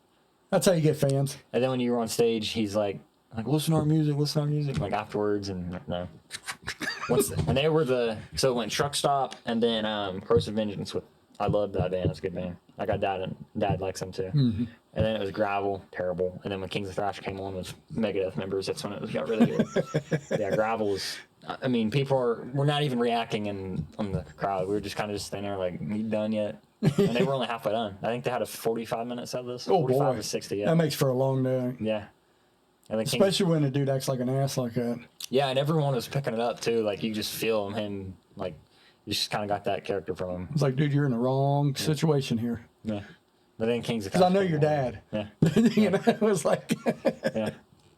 That's how you get fans. And then when you were on stage, he's like listen to our music, like afterwards, and like, no. And they were so it went Truck Stop, and then Corrosive Vengeance. I love that band. It's a good band. I got Dad likes them too. Mm-hmm. And then it was Gravel, terrible. And then when Kings of Thrash came on with Megadeth members, that's when it got really good. Yeah, Gravel was. I mean, we're not even reacting on the crowd. We were just kind of standing there like, you done yet? And they were only halfway done. I think they had a 45-minute set list. Oh, 45 boy. to 60, yeah. That makes for a long day. Yeah. And especially when a dude acts like an ass like that. Yeah, and everyone was picking it up, too. Like, you just feel him, like, you just kind of got that character from him. It's like, dude, you're in the wrong situation here. Yeah. But then Kings of Because I know your dad. Yeah. You know, it was like... Yeah.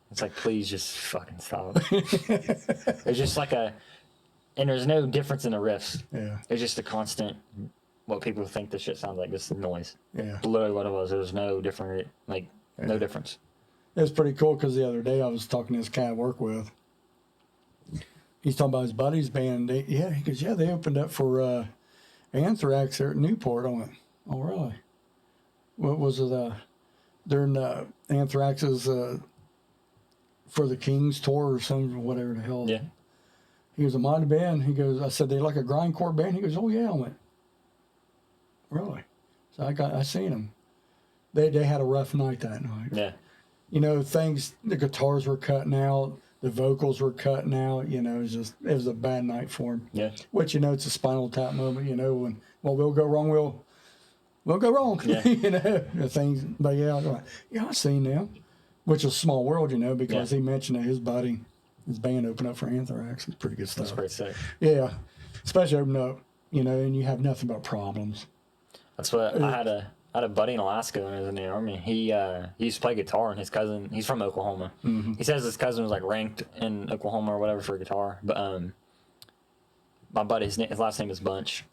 It's like, please just fucking stop. It's just like and there's no difference in the riffs. Yeah. It's just a constant, what people think this shit sounds like, just noise. Yeah. Literally what it was. There was no different, no difference. It was pretty cool because the other day I was talking to this guy I work with. He's talking about his buddy's band. He goes, yeah, they opened up for Anthrax there at Newport. I went, oh, really? What was it? During Anthrax's For the Kings tour or something, whatever the hell. Yeah. He goes, am I the band? He goes, I said, they like a grindcore band? He goes, oh, yeah. I went, really? So I seen them. They had a rough night that night. Yeah. You know, the guitars were cutting out, the vocals were cutting out, you know, it was a bad night for him. Yeah. Which, you know, it's a Spinal Tap moment, you know, when, we'll go wrong, we'll go wrong. Yeah. You know, the things, but yeah, I was like, yeah, I seen them. Which is a small world, you know, because he mentioned that his band opened up for Anthrax. It's pretty good stuff. That's pretty sick. Yeah. Especially open up, you know, and you have nothing but problems. That's what I had a buddy in Alaska when I was in the Army. He used to play guitar, and his cousin, he's from Oklahoma. Mm-hmm. He says his cousin was like ranked in Oklahoma or whatever for guitar. But my buddy, his last name is Bunch.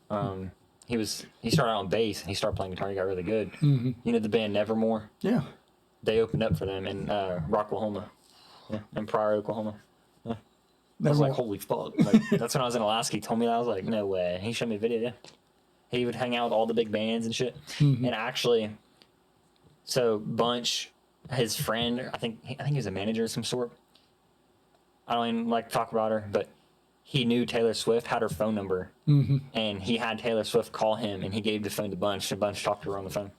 He started out on bass, and he started playing guitar. He got really good. Mm-hmm. You know the band Nevermore? Yeah. They opened up for them in Rocklahoma, in Pryor, Oklahoma. Yeah. I was like, holy fuck. Like, that's when I was in Alaska. He told me that. I was like, no way. He showed me a video, yeah. He would hang out with all the big bands and shit. Mm-hmm. And actually, so Bunch, his friend, I think he was a manager of some sort. I don't even like to talk about her, but he knew Taylor Swift, had her phone number. Mm-hmm. And he had Taylor Swift call him, and he gave the phone to Bunch, and Bunch talked to her on the phone.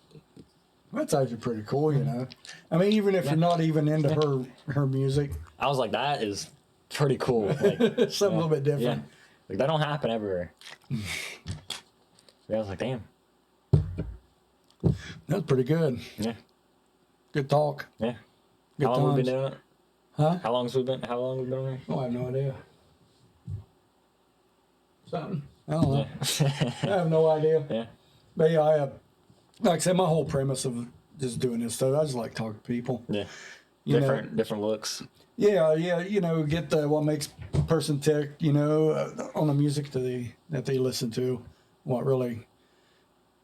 That's actually pretty cool, you know. I mean, even if you're not even into her music. I was like, that is pretty cool. Like, something a little bit different. Yeah. Like, that don't happen everywhere. Yeah, I was like, damn. That's pretty good. Yeah. Good talk. Yeah. Good How long times. have we been doing it? Huh? How long have we been on here? Oh, I have no idea. Something. I don't know. Yeah. I have no idea. Yeah. But yeah, I have, like I said, my whole premise of just doing this stuff, I just like talking to people. Yeah. Different looks. Yeah, you know, get what makes a person tick, you know, on the music that they listen to, what really,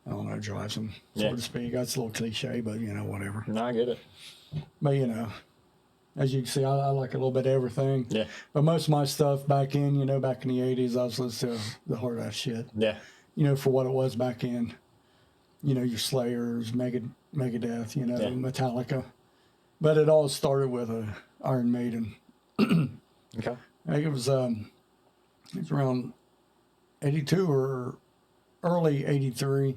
I don't know, drives them, so to speak. That's a little cliche, but, you know, whatever. No, I get it. But, you know, As you can see, I like a little bit of everything. Yeah. But most of my stuff back in the 80s, I was listening to the hard ass shit. Yeah. For what it was back in. Your Slayers, Megadeth, Metallica. But it all started with Iron Maiden. Okay. I think it was around 82 or early 83.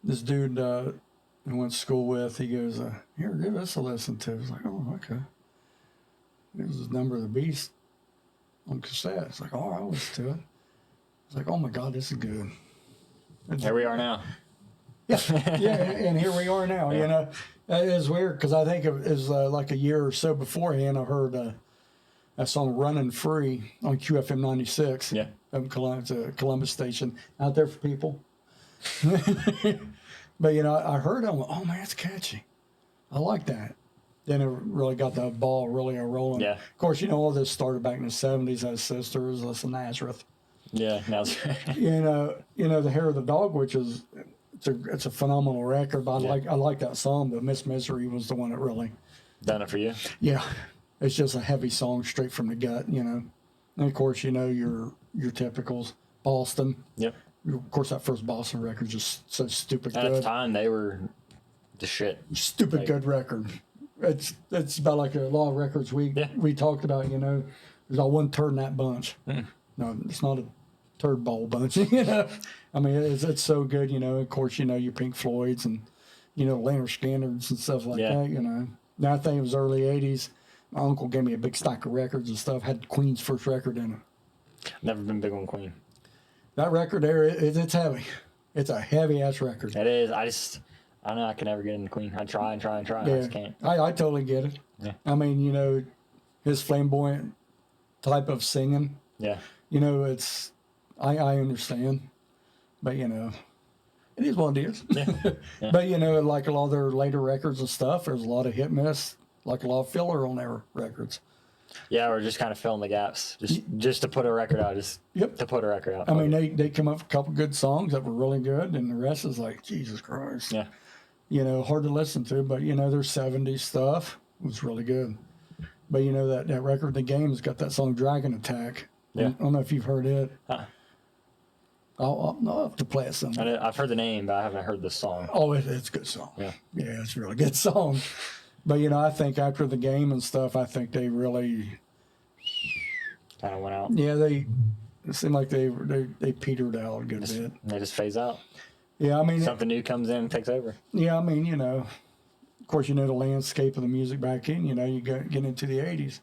This dude I went to school with, he goes, here, give this a listen to. I was like, oh, okay. It was Number of the Beast on cassette. It's like, oh, I'll listen to it. It's like, oh my God, this is good. Here we are now. Yeah, and here we are now. Yeah. It's weird because I think it was like a year or so beforehand. I heard that song "Running Free" on QFM 96. Yeah, Columbus station out there for people. But I heard it. I went, oh man, it's catchy. I like that. Then it really got the ball really rolling. Yeah. Of course, all this started back in the 70s. As Sisters, listen Nazareth. Yeah, Nazareth. The Hair of the Dog, which is it's a phenomenal record. But I like that song. But Miss Misery was the one that really done it for you. Yeah, it's just a heavy song straight from the gut. And of course, your typicals, Boston. Yep. Of course, that first Boston record just so stupid good. At the time, they were the shit. Stupid good record. It's about like a lot of records we talked about. There's not one turd in that bunch. Mm. No, it's not a turd ball bunch. I mean, it's so good. Of course, your Pink Floyds and Leonard Skinner's and stuff like that. Now I think it was early '80s. My uncle gave me a big stack of records and stuff. Had Queen's first record in it. Never been big on Queen. That record there, it's heavy. It's a heavy ass record. It is. I don't know. I can never get into Queen. I try and try and try. Yeah. I just can't. I totally get it. Yeah. I mean, his flamboyant type of singing. Yeah. It's I understand, but it is what it is. Yeah. Yeah. But like a lot of their later records and stuff, there's a lot of hit miss, like a lot of filler on their records. Yeah, we're just kind of filling the gaps, just to put a record out, to put a record out. I mean, they come up with a couple good songs that were really good, and the rest is like Jesus Christ. Yeah. Hard to listen to, but their '70s stuff was really good. But that record, The Game's got that song "Dragon Attack." Yeah. I don't know if you've heard it. Huh. I'll have to play it sometime. I've heard the name, but I haven't heard the song. Oh, it's a good song. Yeah. Yeah, it's a really good song. But I think after The Game and stuff, I think they really Kind of went out. Yeah, it seemed like they petered out a good bit. They just phase out. Yeah, I mean Something new comes in and takes over. Yeah, I mean of course the landscape of the music back in. You get into the '80s.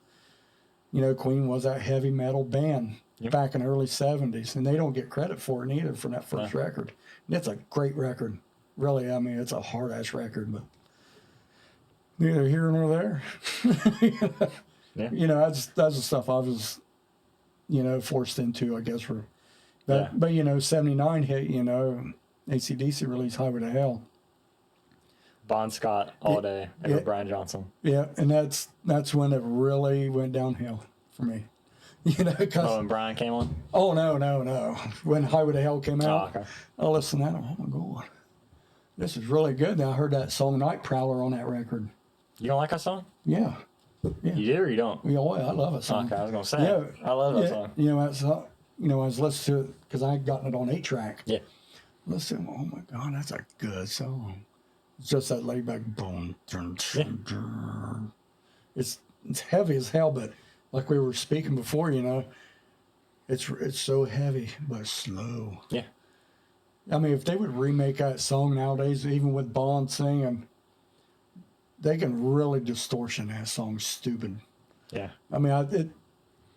Queen was that heavy metal band back in the early '70s, and they don't get credit for it either for that first record. And it's a great record, really. I mean, it's a hard ass record, but neither here nor there. Yeah. That's the stuff I was, forced into, I guess, for that. Yeah. But, 79 hit, AC/DC released Highway to Hell. Bon Scott all day over Brian Johnson. Yeah, and that's when it really went downhill for me. And Brian came on? Oh, no. When Highway to Hell came out, okay. I listened to that. Oh, my God. This is really good. Now I heard that song Night Prowler on that record. You don't like that song? Yeah. You do or you don't? Yeah, I love it song. Okay, I was going to say. I love that song. I was listening to it because I had gotten it on 8-track. Yeah. Listen, oh my God, that's a good song. It's just that laid back boom. It's heavy as hell, but like we were speaking before, it's so heavy but slow. Yeah. I mean, if they would remake that song nowadays, even with Bond singing, they can really distortion that song stupid. Yeah. I mean,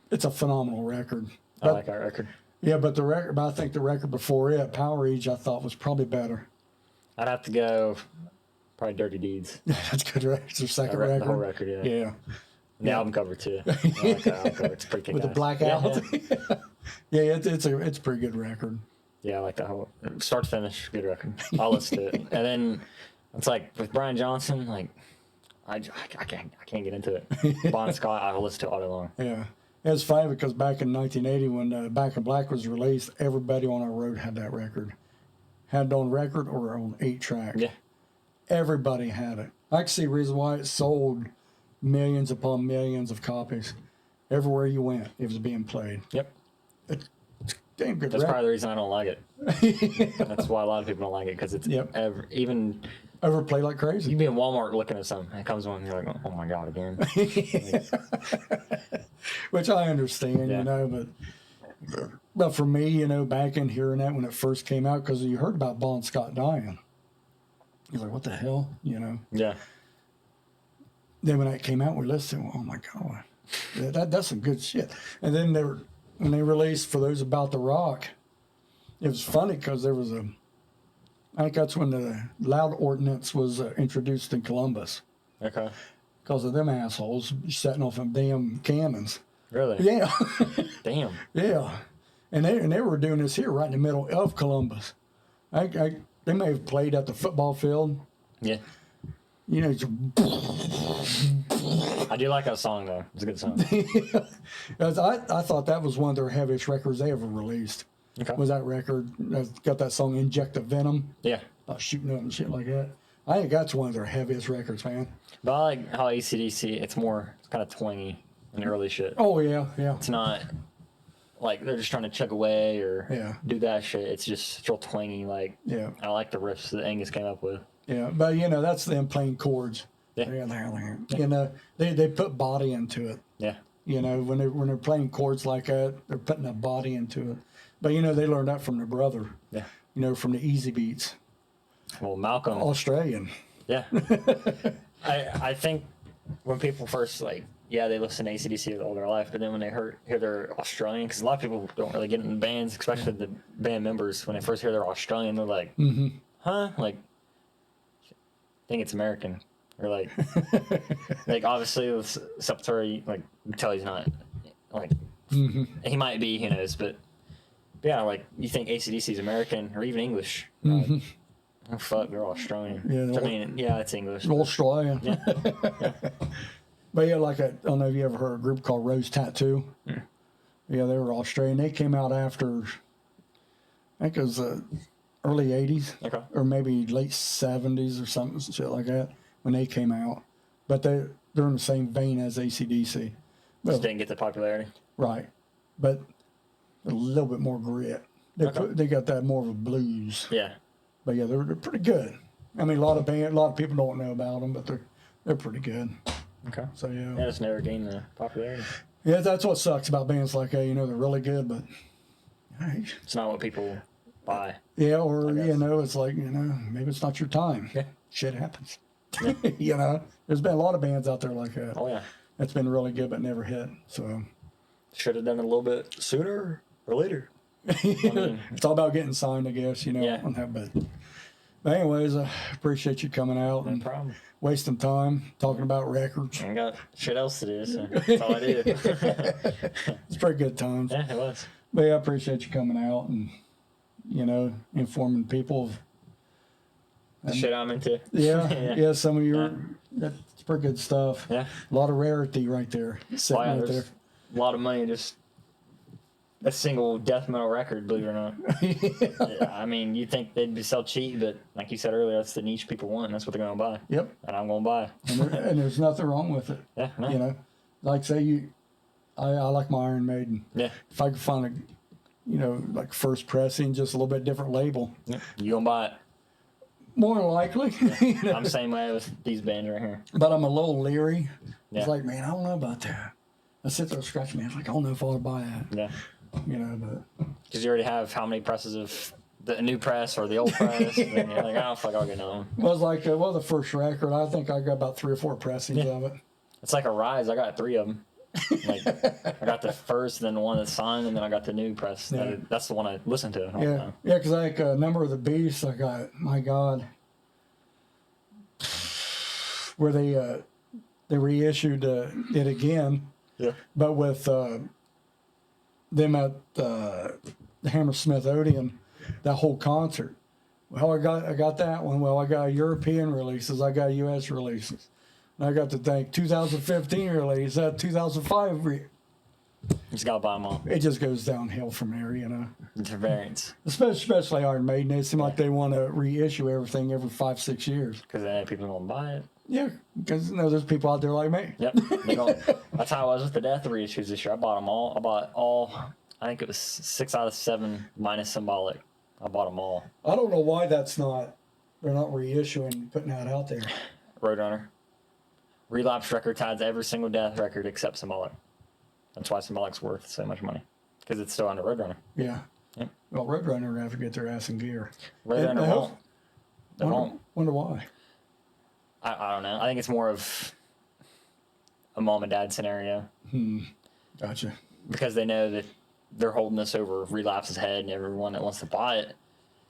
it's a phenomenal record. I like our record. Yeah, but I think the record before it, Power Age, I thought was probably better. I'd have to go probably Dirty Deeds. That's good. It's their second record. The whole record, yeah. Yeah. And the album cover too. I like that album cover. It's pretty kick-ass. With the blackout. Yeah. Yeah, it's a pretty good record. Yeah, I like that whole start to finish, good record. I'll listen to it. And then it's like with Brian Johnson, like I can't get into it. Bon Scott, I'll listen to it all day long. Yeah. It was funny because back in 1980 when Back in Black was released, everybody on our road had that record. Had it on record or on 8-track. Yeah. Everybody had it. I can see a reason why it sold millions upon millions of copies. Everywhere you went, it was being played. Yep. It's damn good. That's probably the reason I don't like it. That's why a lot of people don't like it, because it's even overplayed like crazy. You be in Walmart looking at something, and it comes on, and you're like, oh my god, again. Which I understand, you know, but for me, you know, back in hearing that when it first came out, because you heard about Bon Scott dying, you're like, what the hell, you know? Yeah. Then when that came out, we listened. Oh my god, that's some good shit. And then when they released For Those About to Rock, it was funny because there was I think that's when the loud ordinance was introduced in Columbus. Okay. Because of them assholes setting off them damn cannons. Really? Yeah. Damn. Yeah. And they were doing this here right in the middle of Columbus. They may have played at the football field. Yeah. You know, I do like that song though. It's a good song. I thought that was one of their heaviest records they ever released. Okay. Was that record that's got that song Inject the Venom? Yeah. About shooting up and shit like that. I think that's one of their heaviest records, man. But I like how AC/DC, it's kind of twangy in the early shit. Oh yeah, yeah. It's not like they're just trying to chug away or do that shit. It's just real twangy. Like, I like the riffs that Angus came up with. Yeah, but you know, that's them playing chords. Yeah. You know, they put body into it. Yeah. You know, when they're playing chords like that, they're putting a body into it. But you know, they learned that from their brother. Yeah. You know, from the Easy Beats. Well, Malcolm. Australian. Yeah. I think when people first they listen to AC/DC all their life, but then when they hear they're Australian, because a lot of people don't really get into bands, especially the band members, when they first hear they're Australian, they're like, huh? Like, I think it's American. Or like obviously with Sepultura, like, you can tell he's not, like, he might be, who knows, but yeah, like, you think AC/DC is American or even English. Like, oh, fuck, they're Australian. Yeah, I mean, yeah, it's English. Australian. Yeah. But yeah, like, I don't know if you ever heard of a group called Rose Tattoo. Yeah, they were Australian. They came out after, I think it was early 80s. Okay. Or maybe late 70s or something, shit like that, when they came out. But they're in the same vein as AC/DC. Just didn't get the popularity. Right. But a little bit more grit. They got that more of a blues. Yeah. But yeah, they're pretty good. I mean, a lot of people don't know about them, but they're pretty good. Okay. So yeah. Yeah, just never gained the popularity. Yeah, that's what sucks about bands like that. You know, they're really good, but it's not what people buy. Yeah, or you know, it's like, you know, maybe it's not your time. Yeah. Shit happens. Yeah. You know, there's been a lot of bands out there like that. Oh yeah. That's been really good, but never hit. So should have done it a little bit sooner or later. I mean, it's all about getting signed, I guess. You know. Yeah. On that, but anyways, I appreciate you coming out and wasting time talking about records. I got shit else to do, so that's all I do. It's pretty good times. Yeah, it was. But yeah, I appreciate you coming out and, you know, informing people of the shit I'm into. Yeah, some of your that's pretty good stuff. Yeah. A lot of rarity right there. Sitting right there. A lot of money just a single death metal record, believe it or not. Yeah, I mean, you'd think they'd sell cheap, but like you said earlier, that's the niche people want, and that's what they're going to buy. Yep. And I'm going to buy. And there's nothing wrong with it. Yeah, no. You know, like say I like my Iron Maiden. Yeah. If I could find a, you know, like first pressing, just a little bit different label. Yeah. You going to buy it? More than likely. Yeah. You know? I'm the same way with these bands right here. But I'm a little leery. Yeah. It's like, man, I don't know about that. I sit there scratching my head, like, I don't know if I ought to buy that. Yeah. You know, but because you already have how many presses of the new press or the old press, and then you're like, oh fuck, I'll get another one. Well, it was like the first record. I think I got about 3 or 4 pressings of it. It's like a Rise. I got 3 of them. Like I got the first, then the one that's signed, and then I got the new press. Yeah. That's the one I listened to. Yeah, yeah, because like Number of the Beast, I got, my God, where they reissued it again. Yeah. But with them at the Hammersmith Odeon, that whole concert. Well, I got that one. Well, I got European releases. I got U.S. releases. And I got to think 2015 release, that 2005. You just gotta buy them all. It just goes downhill from there, you know. It's a variance. Especially Iron Maiden. It seems like they want to reissue everything every 5-6 years. Because then people won't buy it. Yeah, because there's people out there like me. Yep. They don't. That's how I was with the Death reissues this year. I bought them all. I bought all. I think it was 6 out of 7 minus symbolic. I bought them all. I don't know why they're not reissuing, putting that out there. Roadrunner. Relapse records has every single Death record except symbolic. That's why symbolic's worth so much money, because it's still under Roadrunner. Yeah. Yep. Well, Roadrunner will have to get their ass in gear. Roadrunner won't. They won't. Wonder why. I don't know. I think it's more of a mom and dad scenario. Gotcha. Because they know that they're holding this over Relapse's head, and everyone that wants to buy it.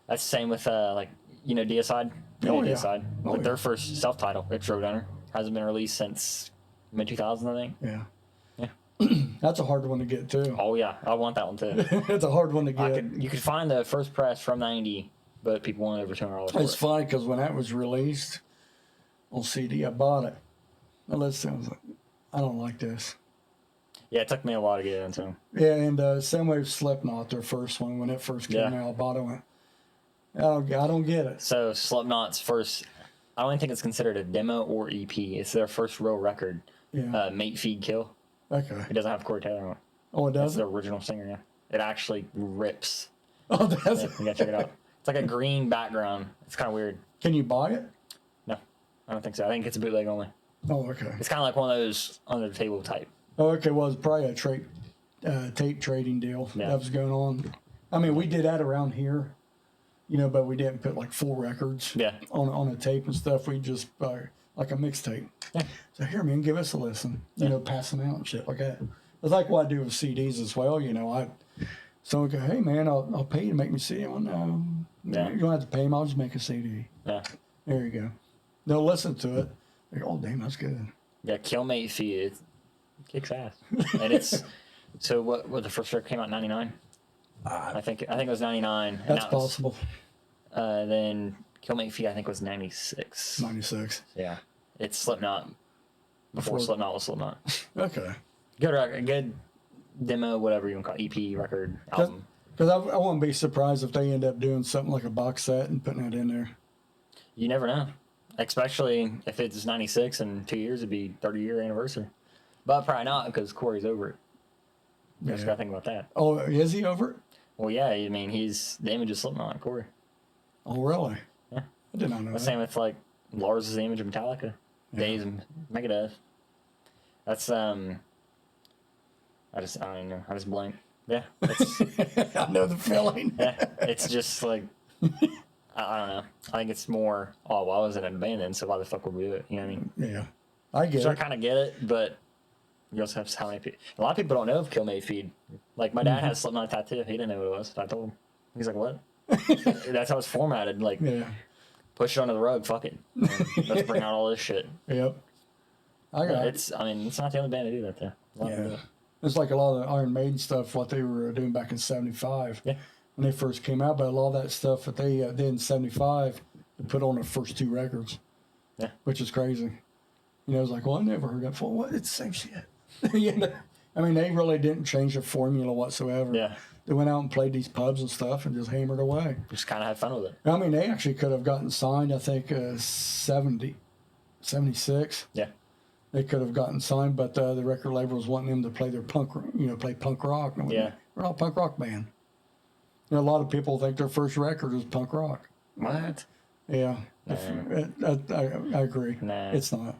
That's the same with Deicide. Deicide. With their first self-title, it's Roadrunner. Hasn't been released since mid 2000s, I think. Yeah. Yeah. That's a hard one to get too. Oh yeah, I want that one too. It's a hard one to get. You could find the first press from '90, but people want over $200. It's funny because when that was released on CD, I bought it. I listened. I was like, I don't like this. Yeah, it took me a while to get into them. Yeah, and same way with Slipknot, their first one, when it first came out, I bought it. Went, I don't get it. So Slipknot's first, I don't even think it's considered a demo or EP. It's their first real record. Yeah. Mate, Feed, Kill. Okay. It doesn't have Corey Taylor on it. Oh, it That's doesn't? the original singer, yeah. It actually rips. Oh, does it? You gotta check it out. It's like a green background. It's kind of weird. Can you buy it? No, I don't think so. I think it's a bootleg only. Oh, okay. It's kind of like one of those under the table type. Oh, okay. Well, it's probably a tape trading deal that was going on. I mean, we did that around here, but we didn't put like full records on a tape and stuff. We just like a mixtape. Yeah. So here, man, give us a listen. Pass them out and shit like that. It's like what I do with CDs as well. Someone go, hey man, I'll pay you to make me a CD. Well, no, you don't have to pay them. I'll just make a CD. Yeah. There you go. They'll listen to it. They go, oh damn, that's good. Yeah, Kill Mate Feed. It kicks ass. And it's so what the first record came out in '99. I think it was '99. That's possible. Then Kill Mate Feed I think was '96. 96. Yeah, it's Slipknot. Before Slipknot was Slipknot. Okay. Good record, good demo, whatever you want to call it, EP, record, album. Because I wouldn't be surprised if they end up doing something like a box set and putting it in there. You never know. Especially if it's 96 and 2 years, it'd be 30-year anniversary. But probably not because Corey's over it. You just gotta think about that. Oh, is he over it? Well, yeah, I mean, he's the image of Slipknot, Corey. Oh, really? Yeah. I did not know The that. same with, like, Lars is the image of Metallica. Dave's Megadeth. That's, I don't even know. I just blank. Yeah. I know the feeling. Yeah. It's just like, I don't know. I think it's more, oh, well, I was in a band then, so why the fuck would we do it? You know what I mean? Yeah. I get So I it. kind of get it, but you also have how many people. A lot of people don't know of Kill Mate Feed. Like, my dad had a Slipknot tattoo. He didn't know what it was. I told him. He's like, what? That's how it's formatted. Like, push it under the rug. Fuck it. Let's bring out all this shit. Yep. I got it. It's not the only band to do that, though. A lot of them do it. It's like a lot of the Iron Maiden stuff, what they were doing back in 75 Yeah. when they first came out. But a lot of that stuff that they did in 75, they put on the first 2 records. Yeah. Which is crazy. It was like, well, I never heard that before. What? It's the same shit. I mean, they really didn't change the formula whatsoever. Yeah. They went out and played these pubs and stuff and just hammered away. Just kind of had fun with it. I mean, they actually could have gotten signed, I think, 76. Yeah. They could have gotten signed, but the record label was wanting them to play their play punk rock. And Yeah. We're not a punk rock band. A lot of people think their first record is punk rock. What? Yeah. Nah. I agree. Nah. It's not.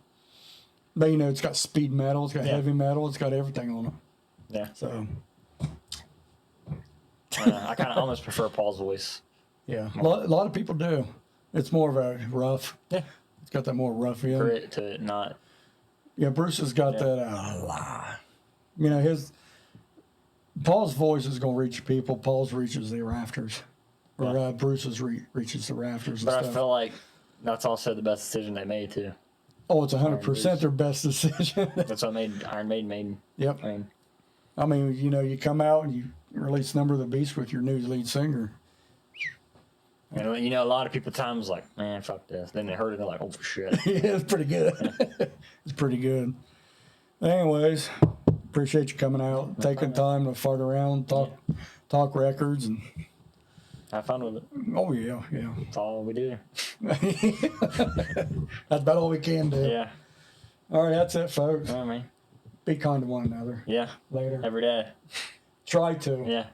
But, it's got speed metal, it's got heavy metal, it's got everything on it. Yeah. So, I kind of almost prefer Paul's voice. yeah. A lot of people do. It's more of a rough. Yeah. It's got that more ruffian. Grit to it, not. Yeah, Bruce has got that. Paul's voice is going to reach people. Paul's reaches the rafters, or Bruce's reaches the rafters. And But stuff. I feel like that's also the best decision they made too. Oh, it's 100% their best decision. That's what made Iron Maiden made. Yep. I mean, You come out and you release Number of the Beast with your new lead singer. and a lot of people at times like, man, fuck this. Then they heard it, they're like, oh shit. Yeah, it's pretty good. It's pretty good. Anyways, appreciate you coming out, taking time to fart around, talk records, and Have fun with it. Oh yeah, yeah. That's all we do. That's about all we can do. Yeah. All right, that's it, folks. All right, man. Be kind to one another. Yeah. Later. Every day. Try to. Yeah.